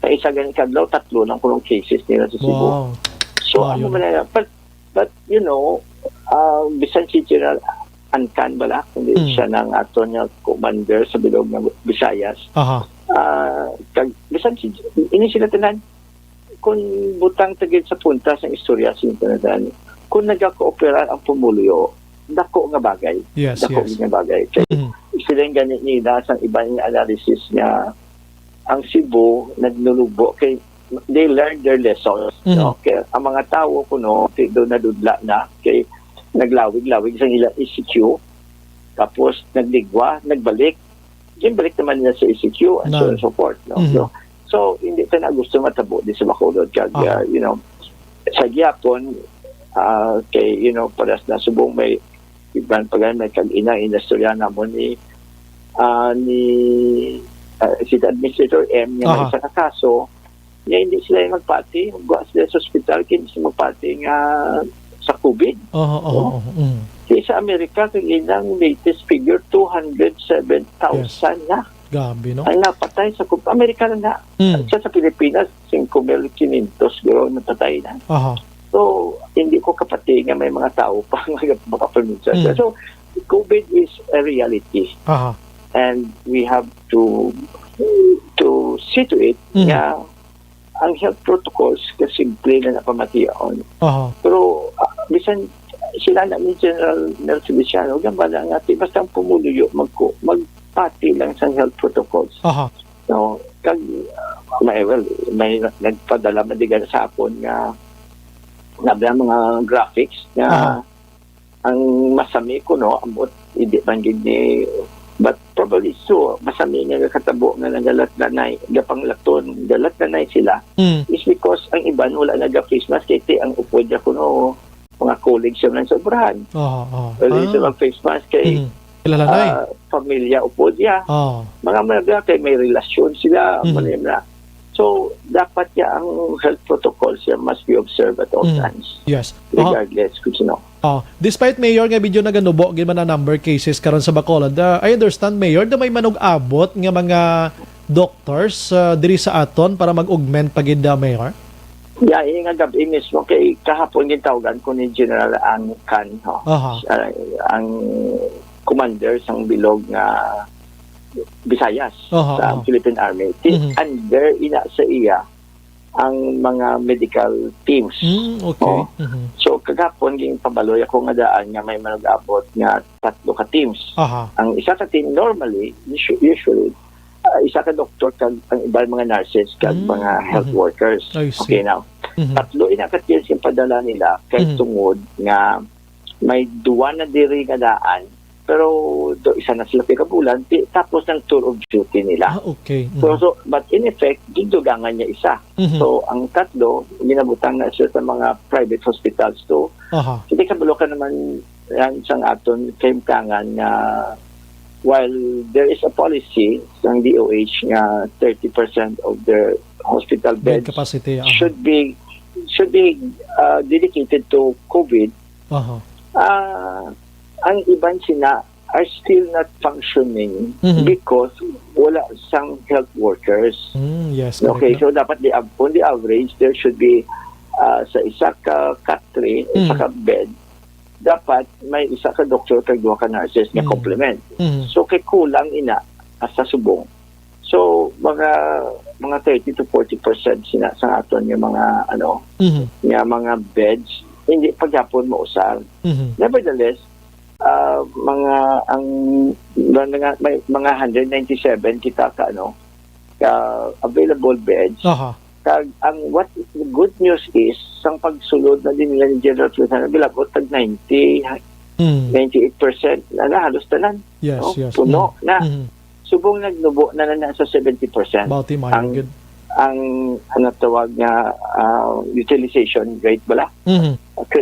Sa isa ganit kadlaw, 3 lang kulong cases nila sa Cebu. Wow. So ano man na, but you know, bisan si General Ancan bala, kundi siya ng ato niya commander sa bilog ng Visayas. Bisan si ini sila tanan kung butang tagid sa punta sa istorya sintanan, kung nagka-cooperate ang pumuluyo, dako nga bagay. Dako nga bagay. Kaya sila yung ganit nila sa ibang analysis niya, ang Cebu nagnulubo kay they learned their lessons. No? Kaya ang mga tao kuno doon nadudla na kay naglawig-lawig sa ilang ECQ, tapos nagligwa, nagbalik. Yung balik naman nila sa ECQ and so on and so forth. No? So, hindi ka na gusto matabo di sa Bacolod. Kaya, you know, sa Gyapon, kay, you know, paras na subong may ibang pagano, may kag-ina, industria namon ni City Administrator M, yung may isa na kaso, niya hindi sila yung magpati, magwa sila sa hospital, hindi sila magpati nga sa COVID. Kasi sa Amerika, kung ilang latest figure, 207,000 na. Gabi, no? Ang napatay sa Amerika na. Sa Pilipinas, 5,500 guro natatay na. So, hindi ko kapati nga may mga tao pa makapanunsya. So, COVID is a reality. And we have to see to it nga ang health protocols kasi simple na napamatiyon. Pero, bisan sila na ni General Nelson Feliciano, gambala nga, basta ang pumuluyo, magpati lang sa health protocols. No, kag may nagpadala madigan sa akon nga mga graphics nga ang masami ko no ambot hindi man gid ni but probably so masami nga katabo nga nagalat-lanay gapang laton galat-lanay sila is because ang iban wala naga-Christmas kay ang upod ko no mga colleagues yung nang sobrahan. Wala sa face mask kay pamilya upod ya. Mga mga kay may relasyon sila. Na. So, dapat ya ang health protocols ya must be observed at all times. Yes. Regardless kung sino. Despite Mayor nga video naganubo giman na number cases karon sa Bacolod, I understand Mayor na may manug-abot nga mga doctors diri sa aton para mag-augment pagid Mayor. Yeah, yung nga gabi mismo kay kahapon gitawagan ko ni General Ancan ang commander sang bilog nga Visayas sa Philippine Army. Under ina sa iya ang mga medical teams. So kagapon ging pabaloy ako nga daan nga may manag-abot nga 3 ka teams. Ang isa ka team normally usually isa ka doktor kag ang ibang mga nurses kag mga health workers. Okay now. 3 ina ka teams yung padala nila kay tungod nga may 2 na diri nga daan pero isa na sila pikabulan tapos ng tour of duty nila. So but in effect gidugangan niya isa. So ang 3 ginabutang na siya sa mga private hospitals to. Hindi kabalo ka naman yan sang aton kaimtangan nga while there is a policy ng DOH nga 30% of their hospital beds capacity should be dedicated to COVID. Ang iban sina are still not functioning because wala sang health workers. Okay, so dapat on the average there should be sa isa ka katre, isa ka bed, dapat may isa ka doktor kag duha ka nurses nga complement. So kay kulang ina sa subong. So mga 30 to 40% sina sa aton yung mga nga mga beds hindi pagyapon mo usar. Nevertheless, may mga 197 kita ka available beds. Kag what the good news is sang pagsulod na din nila ni General Quezon bilabot tag 98% na halos tanan. Yes. Puno na. Subong nagnubo na sa 70%. Ang tawag nga utilization rate bala.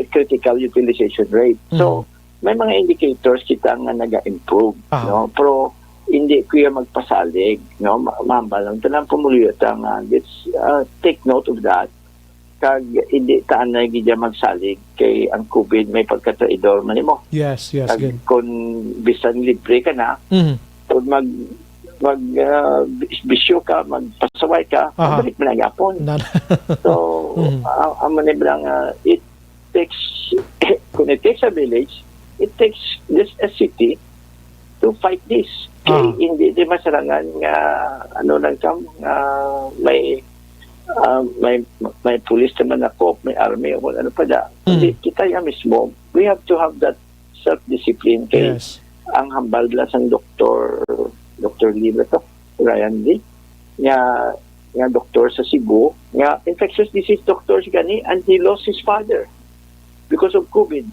Critical utilization rate. So may mga indicators kita nga naga-improve, no? Pero hindi kuya magpasalig, no? Mambalang tanang pumuliyot ang let's take note of that. Kag hindi taan na gidya magsalig kay ang COVID may pagkataidor man nimo. Yes, good. Kung bisan libre ka na, kung bisyo ka, magpasaway ka, balik mo na yapon. So, ang maniblang it takes kung it takes a village, it takes just a city to fight this. Kaya hindi masarangan nga lang kam may police naman ako, may army o ano pa da. Kita yung mismo, we have to have that self-discipline kay ang hambal lang sang Dr. Libre to, Ryan Lee, nga doktor sa Cebu, nga infectious disease doctor si gani, and he lost his father because of COVID.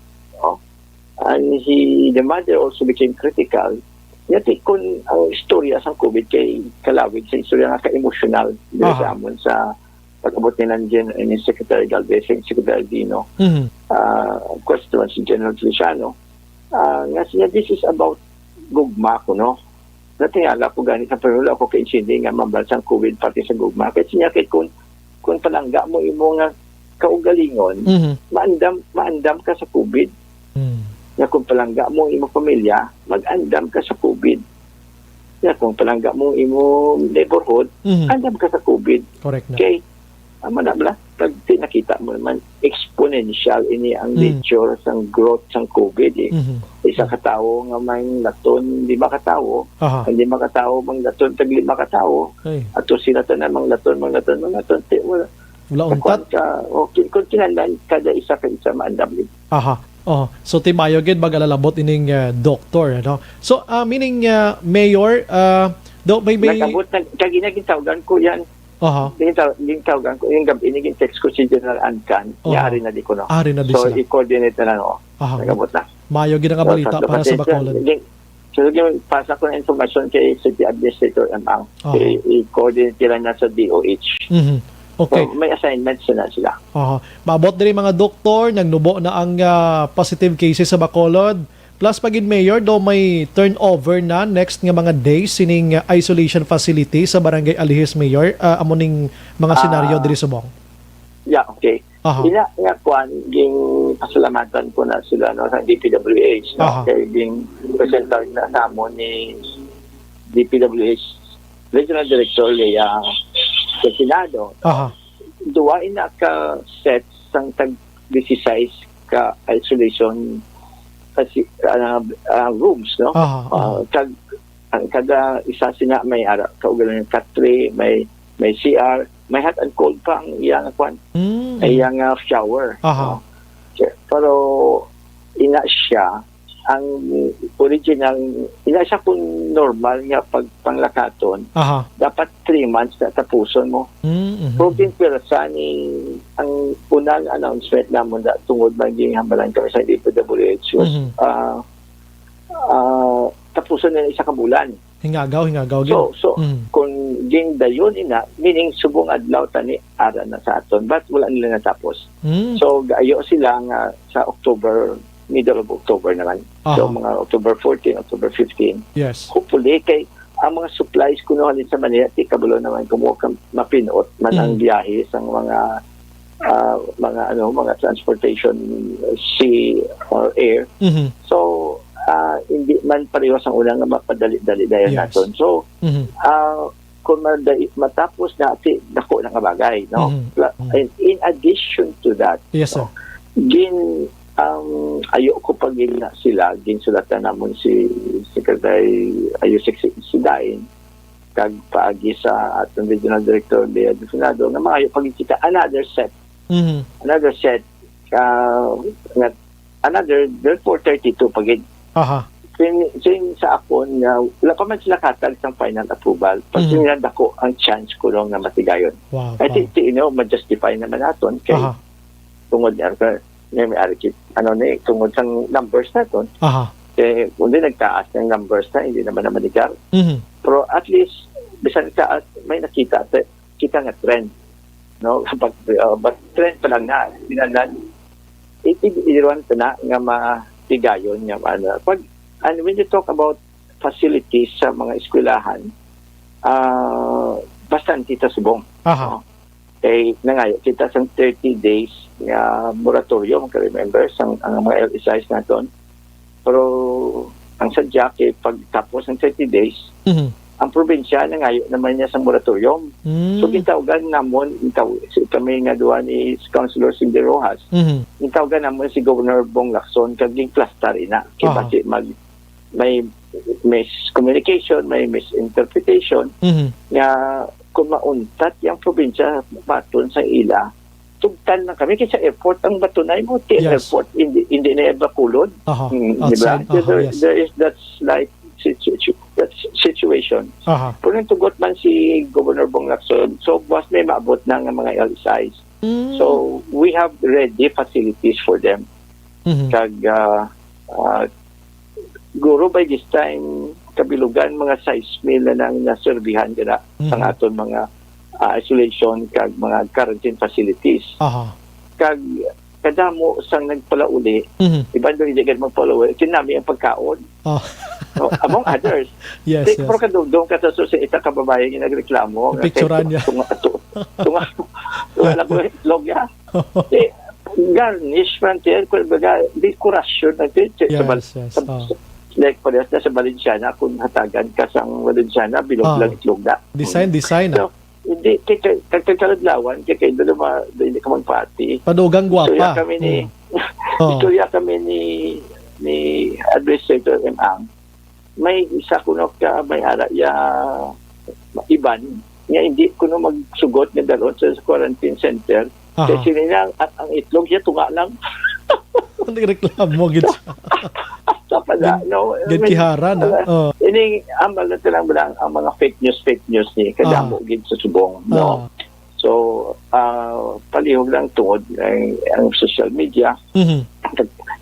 And the mother also became critical. Yati kung ang istorya sa COVID kay kalawig sa istorya nga ka-emotional sa amon sa pag-abot nila ni Secretary Galvez and Secretary Dino. Of course, si General Feliciano. Nga siya, this is about gugma ko, no? Natingala ko ganit sa panula ko kay Cindy nga mabansang COVID pati sa gugma. Kaya siya kay kung palangga mo imo nga kaugalingon, maandam ka sa COVID. Na kung palangga mo imo pamilya, mag-andam ka sa COVID. Na kung palangga mo imo neighborhood, andam ka sa COVID. Correct na. Okay? Manabla, pag tinakita mo naman, exponential ini ang nature sang growth sang COVID. Isa katao nga may laton, 5 katao. Hindi makatao mang laton, tag 5 katao. Ato sila tanan mang laton. Wala untat. Okay, kung kinahanglan kada isa ka isa maandam. So timayo gid mag-alalabot ining doktor, no? So meaning mayor may nakabot kaginagitawagan ko yan. Gintawagan ko yung gabi ni text ko si General Ancan. Ari na di ko no. So i-coordinate na no. Nakabot na. Mayo gid ang balita para sa Bacolod. So pasa ko ng information kay City Administrator Amang. I-coordinate nila na sa DOH. Okay. So, may assignments na sila. Maabot din mga doktor, nagnubo na ang positive cases sa Bacolod. Plus, pagin mayor, daw may turnover na next nga mga days sining isolation facility sa Barangay Alihis, Mayor. Amuning mga senaryo diri sa Bong. Yeah, okay. Ina nga kwan, ging pasalamatan ko na sila no, sa DPWH. No? Kaya ging presentar na namon ni DPWH Regional Director Lea Senado. Duwa ina ka set sang tag 16 ka isolation kasi rooms, no? Kada isa sina may kaugalingon K3, may CR, may hot and cold pa ang iyang kwan. Iyang shower. No? Pero ina siya ang original, ina siya kung normal nga pagpanglakaton, dapat 3 months na tapuson mo. Protein pirasa ni ang unang announcement namon da tungod maging hambalan kami sa DPWH was tapuson na isa ka bulan. Hingagaw. So kung ging dayon ina, meaning subong adlaw tani ara na sa aton, but wala nila natapos. So gayo sila nga sa middle of October naman. So mga October 14, October 15. Yes. Hopefully kay ang mga supplies kuno sa Manila ti kabalo naman kumuha mapinot man ang biyahe sa mga transportation sea or air. So hindi man pareho sa unang nga mapadali-dali dayon naton. So kung matapos na dako na nga bagay, no? In addition to that, yes sir. ayo ko pag na sila ginsulatan namon si Secretary Ayusek Sidain kag paagi sa atong Regional Director Lea de Senado nga maayo pag kita another set another 432 pagid sin sa akon nga wala pa man sila katag sa final approval pag dako ang chance ko lang na matigayon. I think ma-justify naman naton kay tungod tungod sa numbers naton. Kaya kung di nagtaas ng numbers na hindi naman na manigar. Pero at least bisan ka may nakita nga trend, no? Kapag but trend pa lang na binalan itidiruan na nga matigayon nga pag and when you talk about facilities sa mga eskwelahan bastante ta subong. Eh nangayo kita sang 30 days nga moratorium ka remember ang mga LSIs naton. Pero ang sadya kay pagtapos ng 30 days ang probinsya nangayo naman niya sa moratorium. So gitawagan namon kami nga duwa ni Councilor Cindy Rojas. Gitawagan namon si Governor Bong Lacson kag cluster ina kay basi may miscommunication, may misinterpretation nga kung mauntat yung probinsya baton sa ila tugtan na kami kasi airport ang Batunay mo airport hindi na evakulod diba? There is that's like situation. Pero nang tugot man si Governor Bong Lacson, so was may maabot na ng mga LSIs. So we have ready facilities for them. Kag guro by this time kabilugan mga 6,000 na nang naserbihan gina sa aton mga isolation kag mga quarantine facilities. Kag kadamo sang nagpalauli iban do hindi gid magpalauli kinami ang pagkaon among others. Pero kadugdong ka sa ita kababayan nga nagreklamo picturean niya tunga ko logya garnish frontier ko baga decoration natin like parehas na sa Valenciana kung hatagan ka sang Valenciana bilog lang itlog na design so, hindi kagkaladlawan kaya hindi ka magpati padugang guwapa istorya kami ni Administrator M.A. May isa kuno ka may ara ya iban nga hindi kuno magsugot nga dalon sa quarantine center kasi nila ang itlog niya tunga lang nagreklamo gid kihara na ini ambal na lang ang mga fake news ni kadamo gid sa subong no. So palihog lang tungod ang social media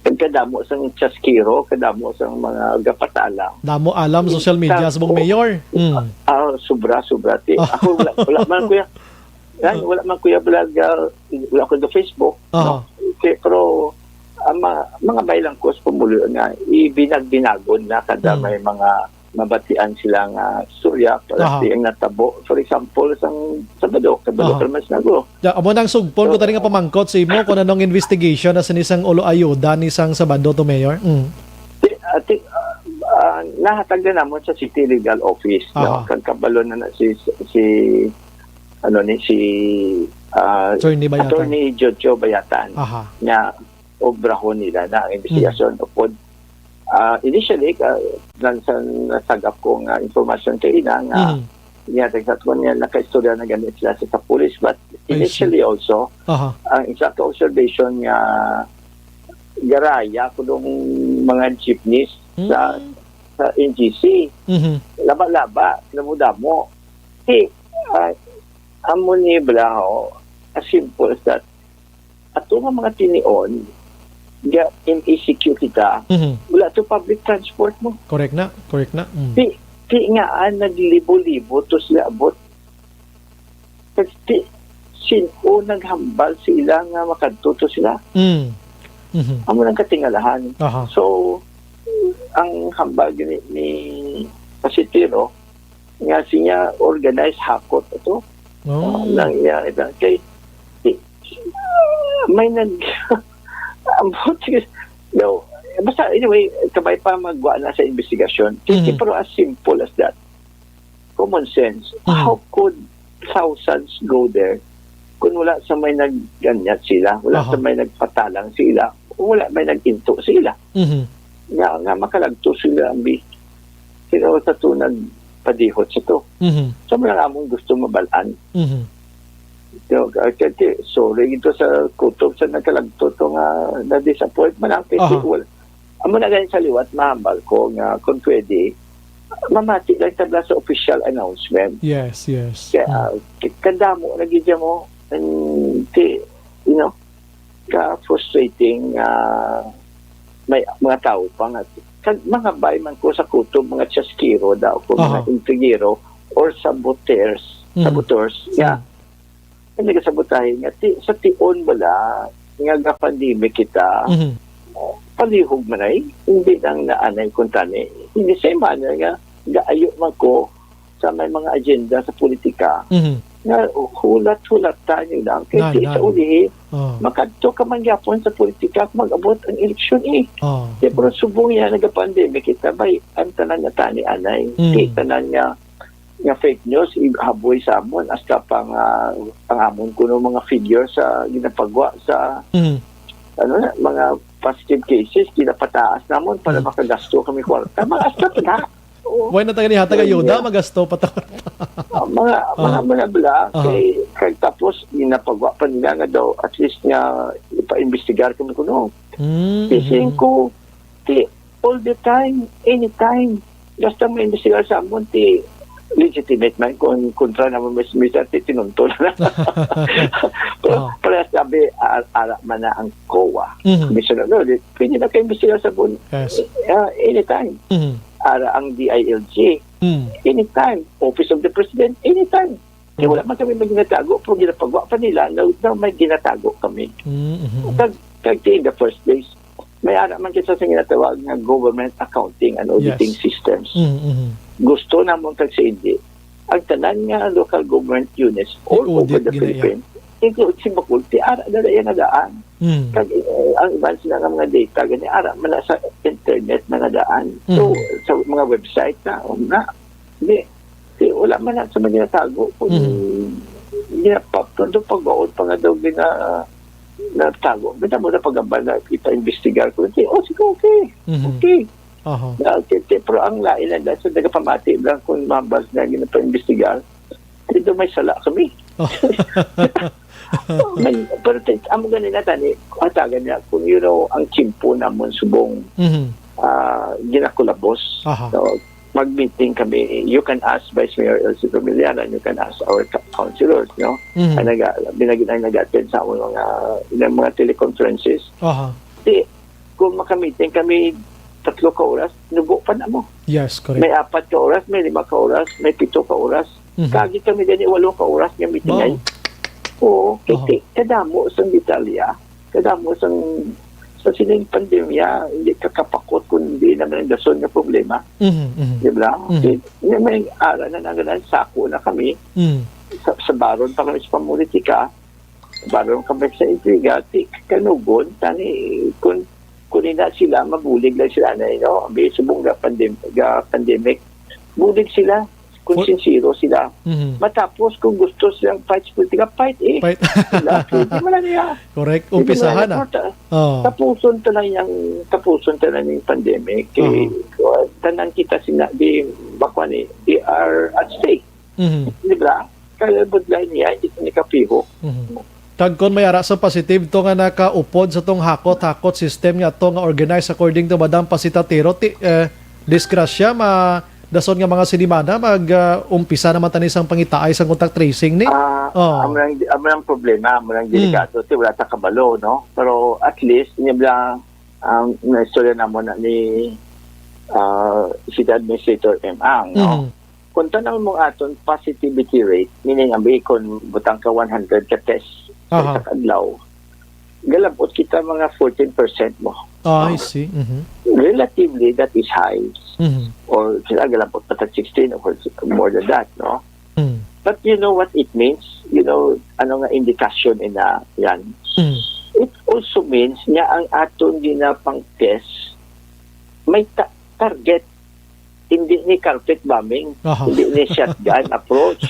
kadamo sang chaskiro kadamo sang mga gapatala damo alam social media subong mayor sobra ako wala man kuya wala man kuya vlog wala ko sa Facebook no? Pero ang mga baylang kos pumulo nga ibinag-binagon na kada may mga mabatian sila nga istorya para ang natabo for example sang Sabado Permas Nago amo nang sugpon ko tani nga pamangkot sa imo kung anong investigation na sinisang ulo ayuda ni sang Sabado to mayor nahatag na namon sa City Legal Office no kag kabalo na si Attorney Jojo Bayatan nga obrahon nila na ang investigasyon upod initially nasagap ko nga information kay ina nga niya nakaistorya na ganit sila sa police but initially also ang isa ka observation nga garaya ko nung mga jeepneys sa NGC laba-laba namudamo amo ni Blaho as simple as that ato mga tinion in ECQ kita wala to public transport mo correct na di nga naglibo-libo to sila abot kasi sino naghambal sila nga makadto sila amo nang katingalahan so ang hambal ni Pasitero nga siya organized hakot ito nangyari ba kay may no, basta anyway kabay pa magwa na sa investigasyon pero as simple as that common sense how could thousands go there kung wala sa may nagganyat sila wala sa may nagpatalang sila wala may nag-into sila. Nga makalagto sila ang sila sa tunag padihot sa to. So mga among gusto mabalaan. Sorry ito sa kutob sa nagkalagto to nga na-disappoint man ang festival. Amo na ganyan sa liwat, mahambal ko nga kung pwede, mamati lang tabla sa official announcement. Yes. Kaya, kadamo, nagidya mo, ka-frustrating may mga tao pa nga. Mga bayman ko sa kutob, mga chaskiro daw, kung mga intrigero or saboteurs, hindi ka sabotahin nga, sa tion wala, nga pandemic kita, palihog man ay, hindi lang naanay kung tani. Hindi sa manner nga, gaayo man ko sa may mga agenda sa politika, nga hulat-hulat tayo lang. Kaya sa ulihin, makadto ka man yapon sa politika kung mag-abot ang eleksyon pero subong yan, nag-pandemic kita, bay, ang tanan nga tani-anay, tanan nga fake news, haboy sa amon, hasta pang ang amon ko ng mga figure sa ginapagwa sa mga positive cases, kinapataas namon para makagasto kami kwarta. Mga astat na. Buhay na tayo ni Hatag Ayuda, magasto pa tayo. Mga bla, kay tapos, ginapagwa pa nila nga daw, at least nga, ipa-investigar kami kuno. Pising ko, all the time, anytime, basta may investigar sa amon, legitimate man kung kontra naman may tinuntol na. Pero sabi, ara man na ang COA. Commissioner, pwede na kayo imbestigar sa buwan. Anytime. Ara ang DILG. Anytime. Office of the President. Anytime. Kaya wala man kami may ginatago, pero ginapagawa pa nila na may ginatago kami. Kag in the first place, may ara man kita sa ginatawag ng government accounting and auditing systems. Gusto namang tagsiindi ang tanan nga local government units all over the Philippines, include si Bacolod, ara na yan nadaan. Ang iban sila ng mga data, gani ara man sa internet na nadaan. So, sa mga website na, wala man na sa mga ginatago. Kung ginapapagod, pag-baon pa nga daw natago. Bita mo na pag-abal na ipa-investigar ko. Sige, okay. Okay. Pero ang lain na dahil sa nagapamati lang kung mabas na ginapa-investigar, dito may sala kami. Pero amo ganin na tani, atagan niya, kung ang chimpo namon subong ginakulabos. Mag-meeting kami, you can ask Vice Mayor Elsie Romiliana, you can ask our councilors, binagin ang nag-attend sa mga teleconferences. Kung maka-meeting kami 3 ka oras, nubo pa na mo. Yes, correct. May 4 ka oras, may 5 ka oras, may 7 ka oras. Kagi kami gani 8 ka oras ng meeting ay. Oo, kadamo sa detalya, kadamo sa sining pandemya, hindi kakapakot kung hindi naman ang dason na problema. Di ba? May ara na nagalan, sako na kami. Sa baron pa kami sa pamulitika, baron kami sa intriga, kanugon, tani, kung na sila, mabulig lang sila na, subong pandemic, bulig sila, kung sincero sila. Matapos, kung gusto silang fight sa politika, fight. Hindi mo na niya. Correct. Umpisahan na. Tapuson talang yung pandemic. Tanang kita bakwani, they are at stake. Di ba? Kaya budlay niya, ito ni Kapiho. Tagkon may ara sa positive to nga nakaupod sa tong hakot system nga to nga organized according to Madam Pasitatero. Disgrasya dason nga mga sinimana umpisa naman tanis ang pangitaay sa contact tracing ni. Amang problema, amang delikado, wala ta kabalo, no? Pero at least niya ang istorya namon ni City Administrator M. Ang, no? Kung tanang mong aton positivity rate, meaning ang kung butang ka 100 ka test sa kadlaw, galabot kita mga 14% mo. I see. Relatively, that is high. Or sila galabot pa 16 or more than that, no? But you know what it means? Ano nga indikasyon na yan? It also means nga ang aton ginapang test may target. Hindi ni carpet bombing, hindi ni shotgun approach.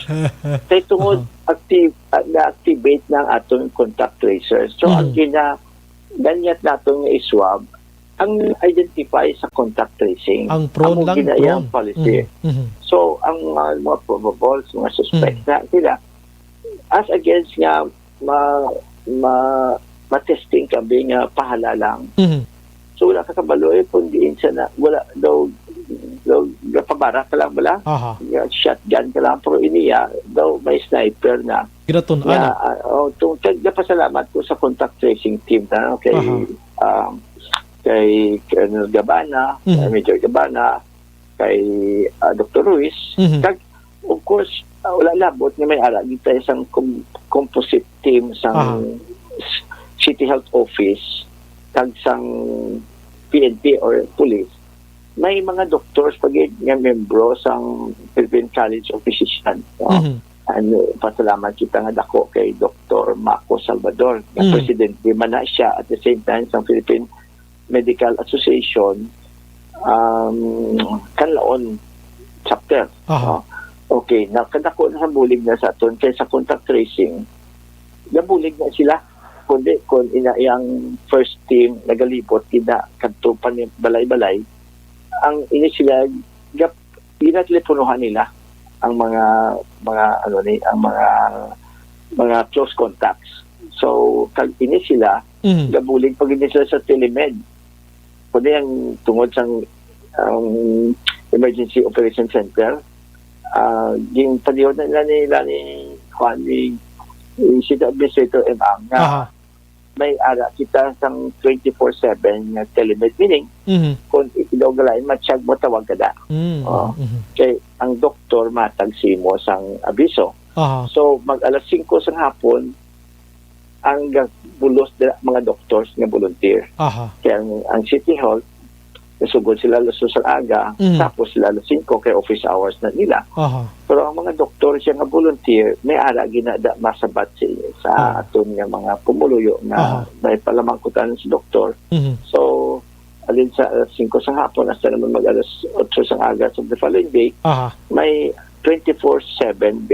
Kaya tungod na-activate ng atong contact tracers. So, ang ganyat nato nga iswab ang identify sa contact tracing. Ang prone lang, ginayang prone. policy. So, ang mga probables, mga suspect na sila, as against nga ma-testing kami nga pahala lang. So, wala ka kabalo kung diin siya na, wala daw pabara ka lang wala. Shotgun ka lang, pero iniya, daw may sniper na. Kinatun, Pasalamat ko sa contact tracing team na, kay Colonel Gabana, Major Gabana, kay Dr. Ruiz. Of course, wala labot nga may ara dito isang composite team sa City Health Office kag sang PNP or police. May mga doctors pag nga membro sang Philippine College of Physicians. Pasalamat kita nga dako kay Dr. Marco Salvador, na presidente man na siya at the same time sa Philippine Medical Association Kanlaon chapter. Okay, nakadako na sa bulig na sa aton kay sa contact tracing. Nabulig na sila kundi kung iyang first team nagalipot kita kadto pa ni balay-balay ang ini sila ginateleponohan nila ang mga close contacts. So kag ini sila gabulig pag ini sila sa telemed kundi ang tungod sa Emergency Operation Center yung panihon na nila ni City Administrator M.A. nga may ara kita sang 24/7 nga telemed, meaning kung ikaw galain matsyag mo tawag ka da. Kay ang doktor matagsimo sang abiso. So mag alas 5 sang hapon ang bulos mga doctors nga volunteer. Kaya ang City Hall nasugod sila alas 2 sa aga, tapos sila alas 5 kay office hours na nila. Pero ang mga doktor siya nga volunteer, may ara ginada masabat sa aton nga mga pumuluyo na may palamangkutan si doktor. So, alin sa alas 5 sa hapon, hasta naman mag alas 8 sa aga sa the following day, may 24/7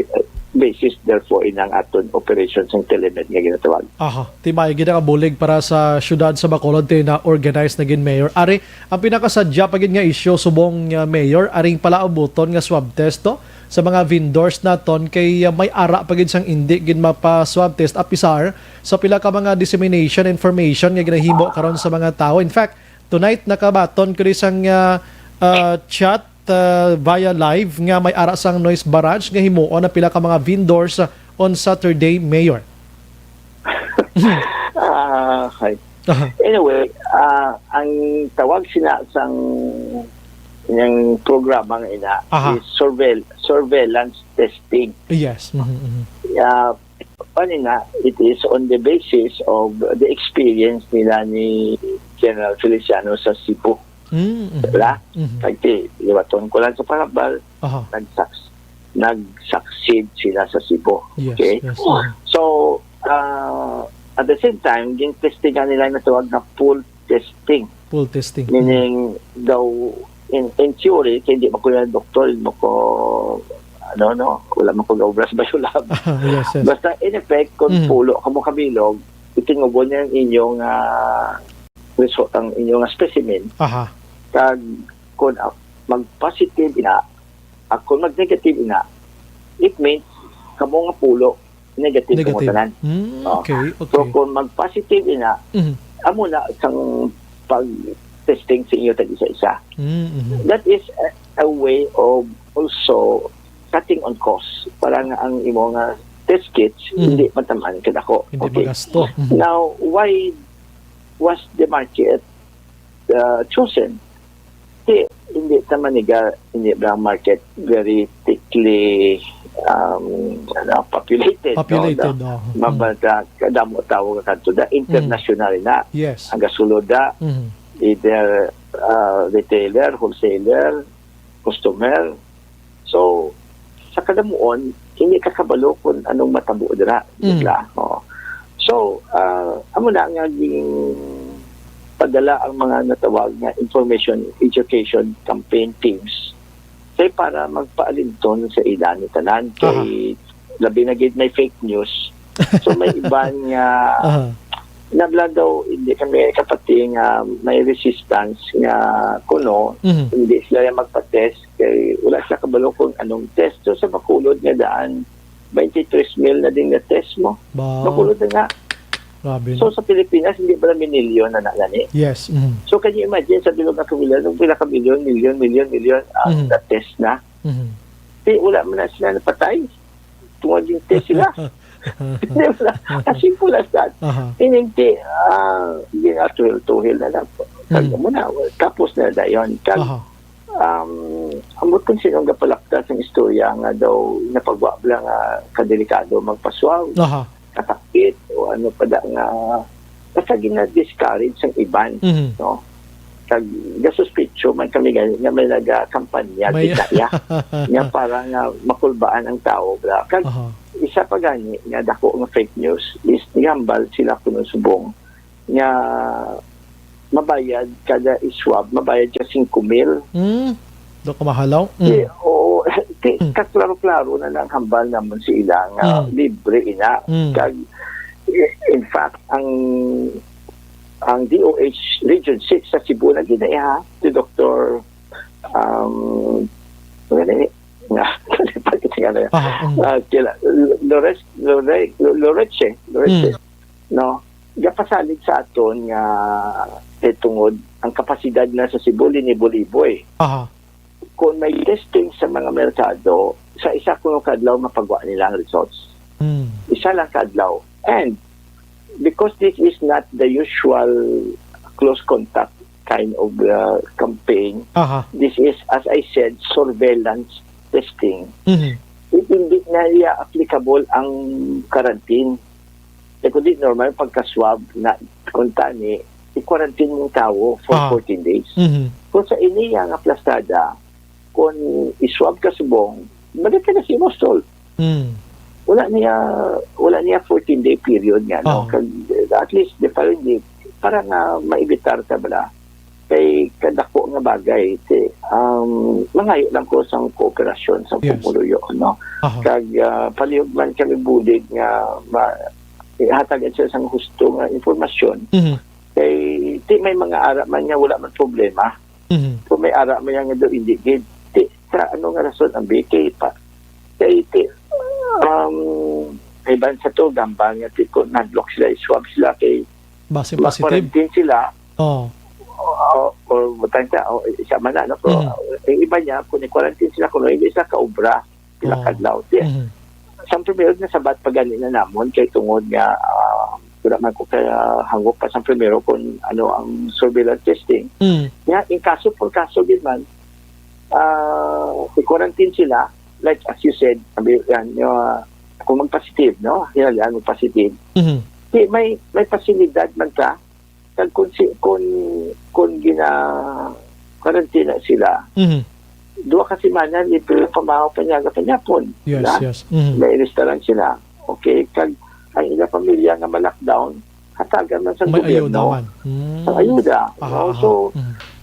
basis therefore inang aton operations ng telemed nga ginatawag. Timay gina ka bulig para sa syudad sa Bacolod na organized na gin mayor. Ari, ang pinakasadya pagid nga issue subong mayor aring palaabuton nga swab test to sa mga vendors naton kay may ara pagid sang indi gin mapa swab test apisar sa pila ka mga dissemination information nga ginahimo karon sa mga tao. In fact, tonight nakabaton ko sang chat via live nga may ara sang noise barrage nga himuon na pila ka mga vendors on Saturday, Mayor. Anyway, ang tawag sina sang yung programa nga ina is surveillance testing. Yes. It is on the basis of the experience nila ni General Feliciano sa Cebu. Diba? Kasi liwaton ko lang sa Parabal, nag-succeed sila sa Cebu. Okay? So, at the same time, yung testing nila na tawag na pool testing. Pool testing. Meaning, daw, in theory, kaya hindi mo ko yung doktor, hindi mo ko, wala mo ko gaubras ba yung lab. Basta, in effect, kung pulo, kabilog, itingubo niya ang inyong result, ang inyong specimen. Kag kung mag-positive ina, kung mag-negative ina, it means kamo nga pulo, negative. Kamo tanan. So kung mag-positive ina, amo na isang pag-testing sa inyo tag-isa-isa. That is a way of also cutting on costs para nga ang imo nga test kits hindi matamaan kadako. Hindi magasto. Now, why was the market chosen? Hindi naman hindi ba market very thickly populated. Mabata kadamo tawo ka kanto da international na. Ang gasulod da either retailer, wholesaler, customer. So sa kadamuon hindi ka kabalo kung anong matabo dira. So amo na nga padala ang mga natawag na information education campaign teams kay para magpaalinton sa ilan ni tanan kay labi na gid may fake news. So may iban nga nabla daw hindi kami kapati nga may resistance nga kuno hindi sila magpa-test kay wala sila kabalo kung anong test. So sa Bacolod nga daan 23,000 na din na test mo. Bacolod na nga. Grabe. So sa Pilipinas hindi ba na milyon na nagani? Yes. So can you imagine sa bilog na kamilyon nung pila ka milyon ang na test na. Wala man na sila napatay. Tungod yung test sila. Kasi pula sa ininti tuhil na lang po muna tapos na dayon amot kung sinong gapalaktas ng istorya nga daw napagwa lang kadelikado magpaswaw katakit o ano pa da nga basta gina-discourage ang iban no kag gasuspitso man kami nga may nagakampanya kita nga para nga makulbaan ang tao kag isa pa gani nga dako nga fake news is nihambal sila kuno subong nga mabayad kada iswab mabayad ka 5,000 do ka mahalaw o kaklaro-klaro na lang hambal namon si ila nga libre ina kag in fact ang DOH Region 6 sa Cebu na ginaiha si Dr. Loreche no gapasalig sa aton nga tungod ang kapasidad na sa Cebu libo-libo kung may testing sa mga merkado sa isa kuno kadlaw mapagwa nila ang results isa lang kadlaw and because this is not the usual close contact kind of campaign this is as I said surveillance testing hindi na niya applicable ang quarantine. Kundi normal pagka-swab na kuntani, i-quarantine yung tao for 14 days. Kung sa iniya nga plastada, kung i-swab ka subong, balik ka na si Mostol. Wala niya 14-day period nga. No? At least, the following day, para nga maibitar ka bala, kay kadako nga bagay mangayo lang ko sa kooperasyon sa pumuluyo no kag palihog man kami bulig nga hatagan siya sa husto nga informasyon kay may mga ara man nga wala man problema kung may ara man nga daw hindi gid sa ano nga rason ang BK pa kay ay ban sa to gambang nga kung nag-block sila swab sila kay base positive sila or matanda isa man na pero ang iba niya kung i-quarantine sila kung hindi sa kaubra sila kadlaw sa primero na sabat pa gani na namon kay tungod nga wala man ko kaya hangop pa sa primero kung ano ang surveillance testing nga in kaso por kaso din man i-quarantine sila like as you said kung mag-positive no hinalian mag-positive may pasilidad man ka kag kung gina quarantine sila duwa ka semana libre pamahaw panyapon yes may restaurant sila okay kag ang ilang pamilya nga ma-lockdown hatagan man sa gobyerno ang ayuda so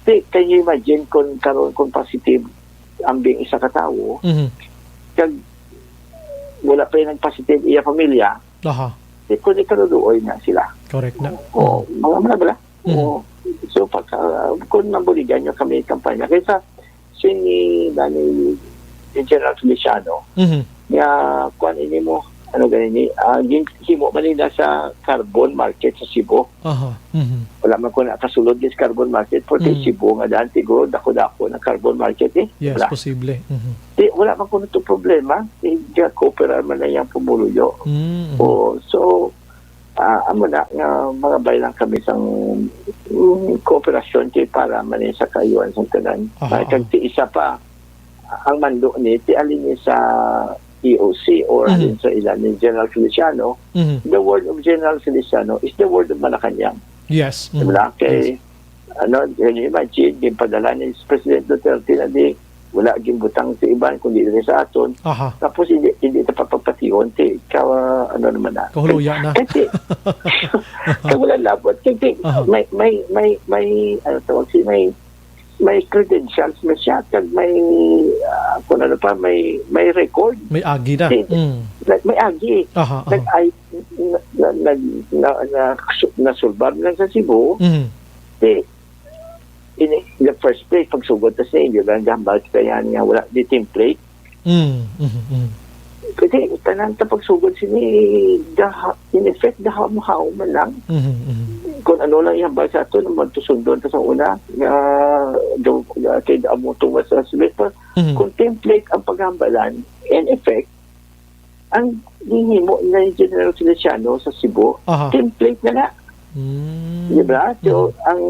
can you imagine kung karon kung positive ang bing isa ka tawo kag wala pa yung positive iya pamilya kung ikaluloy na sila. Correct na. Mga manabala. So, kung nabuligan nyo kami kampanya, kaysa sini Dani General Feliciano, nga kuan ini mo, ano ganini, himo manila sa carbon market sa Cebu. Wala man ko na kasulod sa carbon market, porque Cebu nga daan, tiguro, dako-dako na carbon market Yes, wala. posible. Wala man ko na ito problema, kooperar man na yung pumuluyo. So, amo na nga mga baylang kami sa kooperasyon para manin sa kayuan sa tanan. Kag ti isa pa ang mando ni ti alin ni sa EOC or alin sa ilan ni General Feliciano. The word of General Feliciano is the word of Malacanang. Yes. Diba? Kay ano, can you imagine, yung padala ni President Duterte na di wala gimbutang sa iban kundi rin sa aton. Tapos hindi ita papapation ti ano naman na. Kahuluya na. Kasi wala labot. Kasi may ano tawag si may may credentials na siya kag may kung ano pa may record. May agi na. May agi. Aha. Nasulbar lang sa Cebu. In the first place, pagsugod ta sa inyo, lang gambal kaya niya wala di template. Kasi tanan ta pagsugod sini in effect dahaw man lang. Kung ano lang ihambal sa ato naman tusundon ta sa una kay amo tuwas sa semester. Kung template ang paghambalan, in effect ang hihimo na General Feliciano sa Cebu, template na na. Diba? So, ang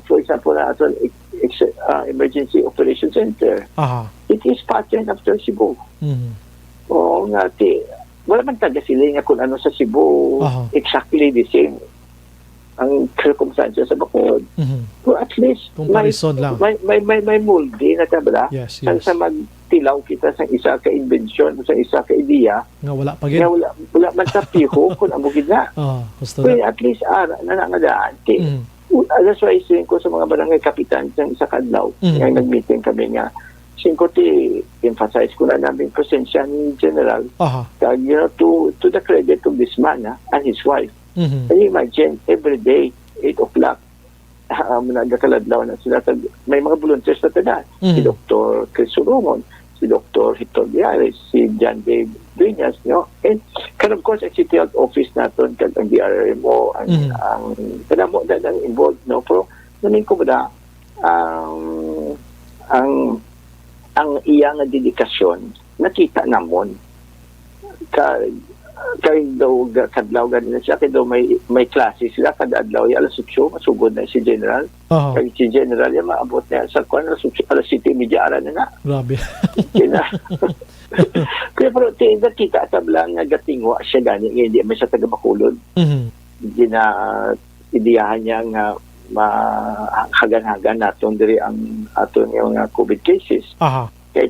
for example na ato Emergency Operation Center, it is pattern after Cebu. Oo nga, wala man taga sila nga kung ano sa Cebu, exactly the same ang circumstances sa Bacolod. So at least comparison lang. May molde na tabla. Yes. Sa magtilaw kita sa isa ka invention, sa isa ka ideya nga wala pa gid. Wala man sa piho kung amo gid na. At least nanangadaan. That's why isin ko sa mga barangay kapitan sa isa kadlaw nga nag-meeting kami nga 5 emphasize ko na namin presensya ni General. Kag, to the credit of this man and his wife. Can you imagine, every day, 8 o'clock, nagkakaladlaw na sila. May mga volunteers na tada. Si Dr. Chris Solomon, si Dr. Hector Diares, si John Dave Duenas, and of course, ang City Health Office natin, kag ang DRMO, ang kanamo na involved, pero namin ko ba ang iyang dedikasyon, nakita namon, kay daw kadlaw ganun siya, kay daw may klase sila kada adlaw alas 8 masugod na si General. Kay si General yung maabot na sa kwan alas 7:30 ara na. Grabe. Kaya pero kita tablang nga gatingwa siya gani hindi may sa taga Bacolod. Hindi na ideyahan niya nga mahagan-hagan naton diri ang aton yung COVID cases. Kaya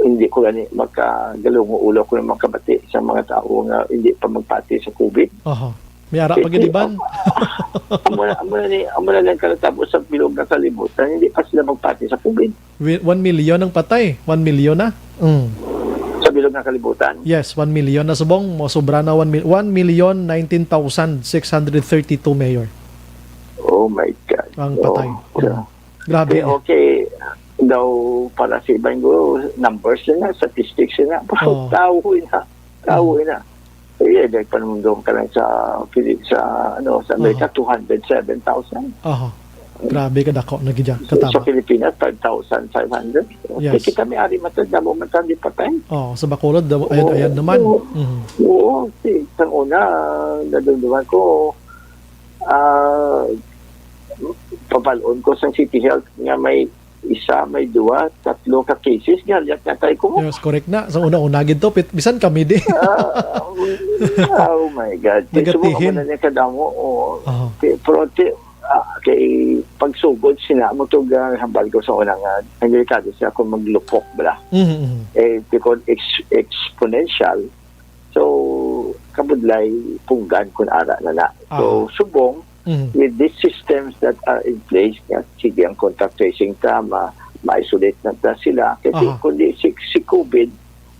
hindi ko gani makagalong ulo ko na makabati sa mga tao nga hindi pa magpati sa COVID. May ara pa gidiban. Amo na lang kalatabo sa bilog na kalibutan, hindi pa sila magpati sa COVID. 1 million ang patay. 1 million na. Sa bilog na kalibutan? Yes, 1 million na subong. Sobra na 1,019,632 mayor. Oh my God. Ang patay. Grabe. Okay. Daw para sa ibang numbers na, statistics na. Tawin na. Kaya dahil panumundong ka lang sa Amerika, 207,000. Grabe ka dako nagidya katama. Sa Pilipinas 5,500. Yes. Kita may ari matanda mo matandi patay. Sa Bacolod ayan naman. Oo, sang una nadunduan ko papalon ko sa City Health nga may 1, may 2, 3 ka cases nga liat na tayo ko. Yes, correct na. Sa una-una gito bisan kami di. Oh my God. Negatihin. Sumo ka na niya kadamo. Pero kay pagsugod sila mo to hambal ko sa unang ang delikado siya kung maglupok bala. Because exponential. So kabudlay punggan kun ara na. So subong with these systems that are in place, sige ang contact tracing ma-isolate na sila. Kasi kundi si COVID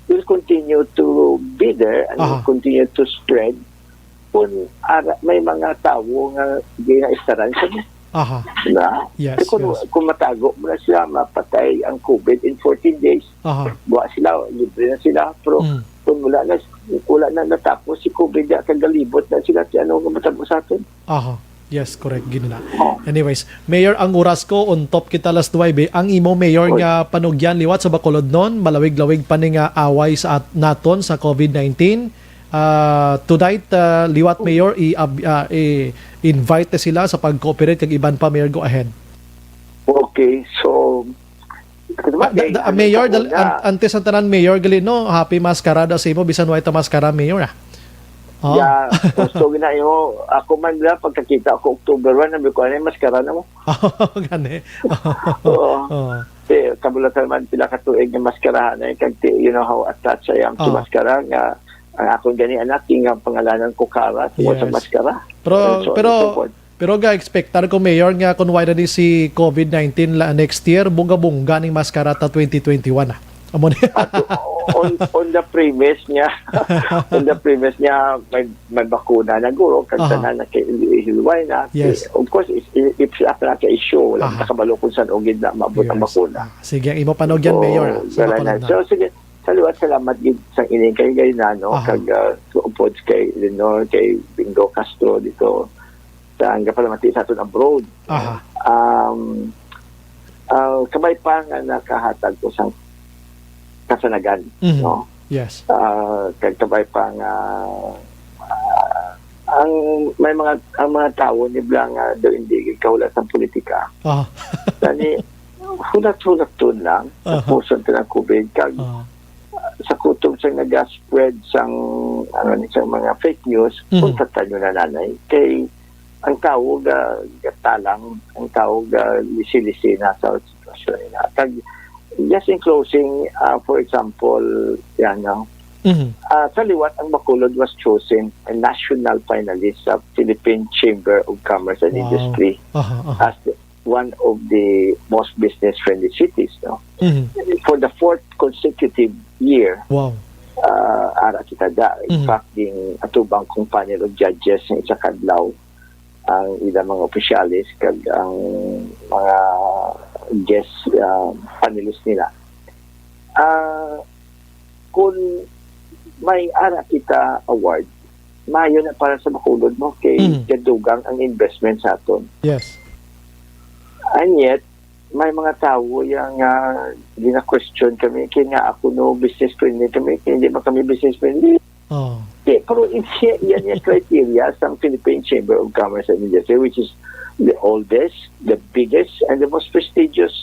will continue to be there and will continue to spread kung may mga tao nga hindi na istaran sa Yes, kung matago mo na sila, mapatay ang COVID in 14 days. Buwa sila, libre na sila. Pero kung wala na natapos si COVID, kagalibot na sila ano matapos sa atin. Yes, correct. Gino na. Anyways, Mayor, ang oras ko, on top kita last 9. Ang imo, Mayor, nga panugyan liwat sa Bacolod noon, malawig-lawig pa nga away sa naton sa COVID-19. Tonight, liwat, Mayor, i-invite sila sa pag-cooperate kag iban pa, Mayor, go ahead. Okay, so Mayor, antes ang tanan, Mayor, galino, happy maskarada sa imo, bisan white maskara, Mayor, gusto gina mo ako man la pagkakita ako October 1 nabi ko ano maskara na mo. Gani. Kabulatan man pila ka tuig nga maskara na kag you know how attached I am to maskara nga ang akong gani anak nga pangalanan ko Kara sa maskara. Pero Pero ga-expectar ko, Mayor, nga kung wala ni si COVID-19 next year, bunga-bunga ng Maskarata 2021 na. Amo niya. on the premise niya, may bakuna na guro, kagtanan na kay Hilway na. Yes. Of course, if siya na kay issue, lang nakabalo kung saan ugid na maabot ang bakuna. Sige, imo panog yan, Mayor. So, sige, salamat gid sa ining kay na no, kag upod kay Lenore, kay Bingo Castro dito sa ang palamati sa aton abroad. Kabay pa nga nakahatag ko sang kasanagan, no? Yes. Kabay pa nga ang mga tao ni Blang do hindi kaulat sa politika. Tani hulat-hulat lang sa puson ng COVID kag sa kutob sa nag-spread sang mga fake news, punta nyo na nanay kay ang tao talang, ang tao lisi-lisi na sa sitwasyon nila. Kag just in closing, for example, sa liwat, ang Bacolod was chosen a national finalist sa Philippine Chamber of Commerce and Industry as one of the most business-friendly cities. No? For the 4th consecutive year, ara kita da. In fact, yung atubang kong panel of judges ng isa kadlaw, ang ilang mga opisyalis kag ang mga guest panelists nila. Kung may ara kita award, mayo na para sa Bacolod mo kay gadugang ang investment sa aton. Yes. And yet, may mga tao yung gina-question kami, kaya nga ako no business friendly kami, kaya hindi ba kami business friendly? Pero yan yung criteria sa Philippine Chamber of Commerce and Industry, which is the oldest, the biggest, and the most prestigious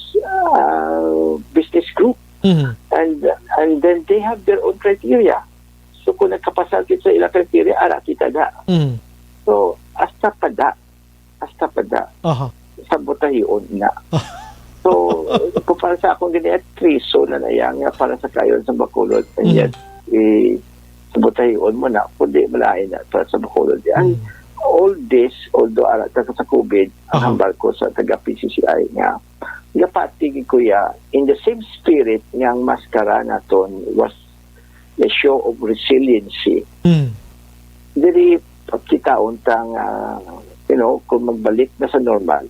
business group. And then they have their own criteria. So kung nagkapasal kita sa ilang criteria, ara kita da. So, hasta pada. Sa butahion na. So, kung para sa akong ganyan, triso na nayang para sa kayon sa Bacolod. And yet, sa butahion mo na, kundi malain na para sa Bacolod. And all this, although arat sa COVID, ang hambal ko sa taga-PCCI nga, napatigin ko in the same spirit niyang maskara naton was a show of resiliency. Dili kita untang kung magbalik na sa normal.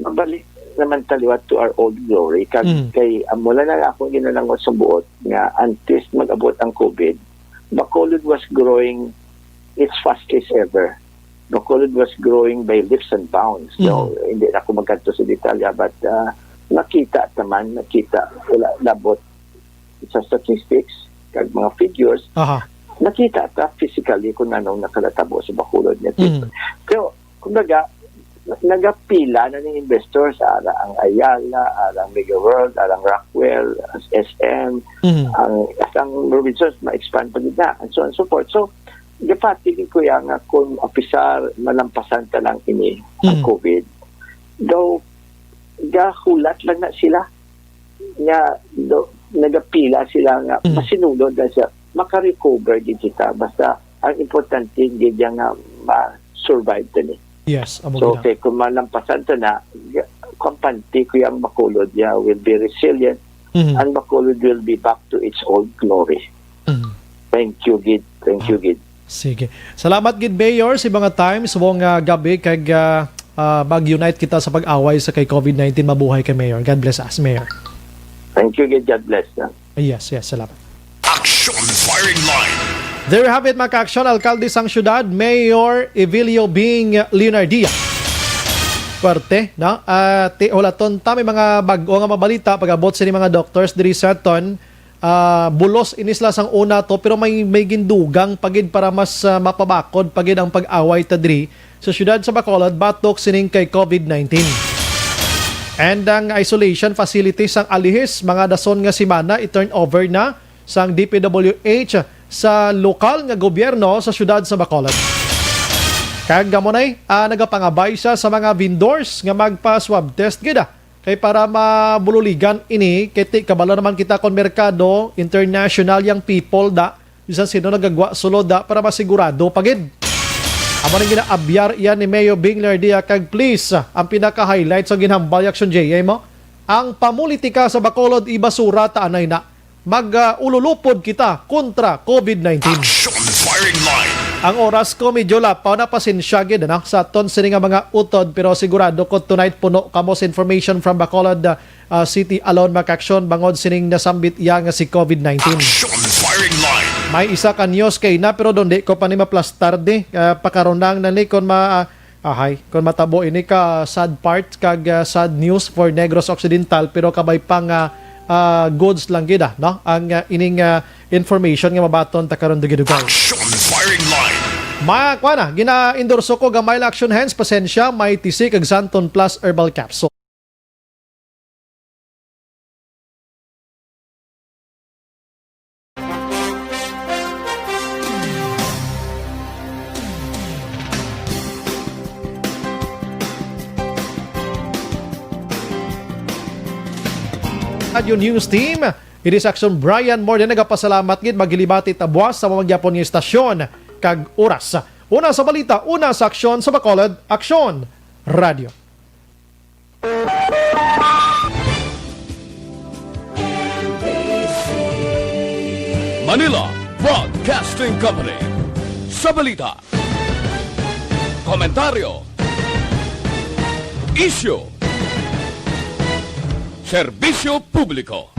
Magbalik naman taliwat to our old glory. Kay mula na ako ginalangot sa buot nga antes mag-abot ang COVID, Bacolod was growing its fastest ever. Bacolod was growing by leaps and bounds. So, hindi na ako magkanto sa detalya, but nakita, wala labot sa statistics, kag mga figures, nakita ta physically kung anong nakalatabo sa Bacolod niya. Pero, kumbaga, nagapila na ng investors, ang Ayala, ang Mega World, ang Rockwell, ang SM, ang Robinsons, ma-expand pa nila, and so on and so forth. So, gapatigin ko nga kung opisar malampasan ta lang ini ang COVID, though gahulat lang na sila nga nagapila sila nga masinulod na siya makarecover din kita basta ang importante din nga ma-survive din. Yes, so okay, kung malampasan ta na kampante ko yung Bacolod will be resilient and Bacolod will be back to its old glory. Thank you, Gid. Sige. Salamat gid Mayor sa mga times wong gabi kag mag-unite kita sa pag-away sa kay COVID-19. Mabuhay kay Mayor. God bless us, Mayor. Thank you, God bless. Yes, salamat. Action Firing Line. There you have it, mga ka-aksyon. Alkalde sang syudad, Mayor Evilio Bing Leonardia. Puwerte, no? Hulaton ta may mga bago nga mabalita pag-abot sa mga doctors diri sa aton. Bulos inisla sang una to pero may gindugang pagid para mas mapabakod pagid ang pag-away ta diri sa syudad sa Bacolod batok sining kay COVID-19. And ang isolation facilities sang alihis mga dason nga semana i-turn over na sang DPWH sa lokal nga gobyerno sa syudad sa Bacolod. Kag gamonay nagapangabay siya sa mga vendors nga magpa-swab test gida. Kay para mabululigan ini, kiti kabalo naman kita kon merkado, international yang people da, bisan sino nagagwa sulod da para masigurado pagid. Amo ning ginaabyar iyan ni Mayo Bingler Dia kag please ang pinaka-highlight sa ginhambal action JA mo. Ang pamulitika sa Bacolod ibasura ta anay na mag-ululupod kita kontra COVID-19. Action firing line. Ang oras ko medyo lapaw na pasensya gid na sa ton sini nga mga utod pero sigurado ko tonight puno kamos information from Bacolod City alone makaksyon bangod sining nasambit iya nga si COVID-19. Action firing line. May isa ka news kay na pero doon di ko pa ni maplastar di pakaronang na ni kon kon matabo ini ka sad part kag sad news for Negros Occidental pero kabay pang goods lang gid no ang ining information nga mabaton ta karon dugidugaw. Action firing line. Makwana gina-endorso ko gamay la action hands pasensya may TC kag Santon Plus Herbal Capsule. Radio News Team, it is Action Brian more than nagapasalamat gid magilibati tabuas sa mamagyapon nga istasyon kag oras. Una sa balita, una sa aksyon sa Bacolod, Action Radio. Manila Broadcasting Company. Sa balita, komentaryo, issue, serbisyo publiko.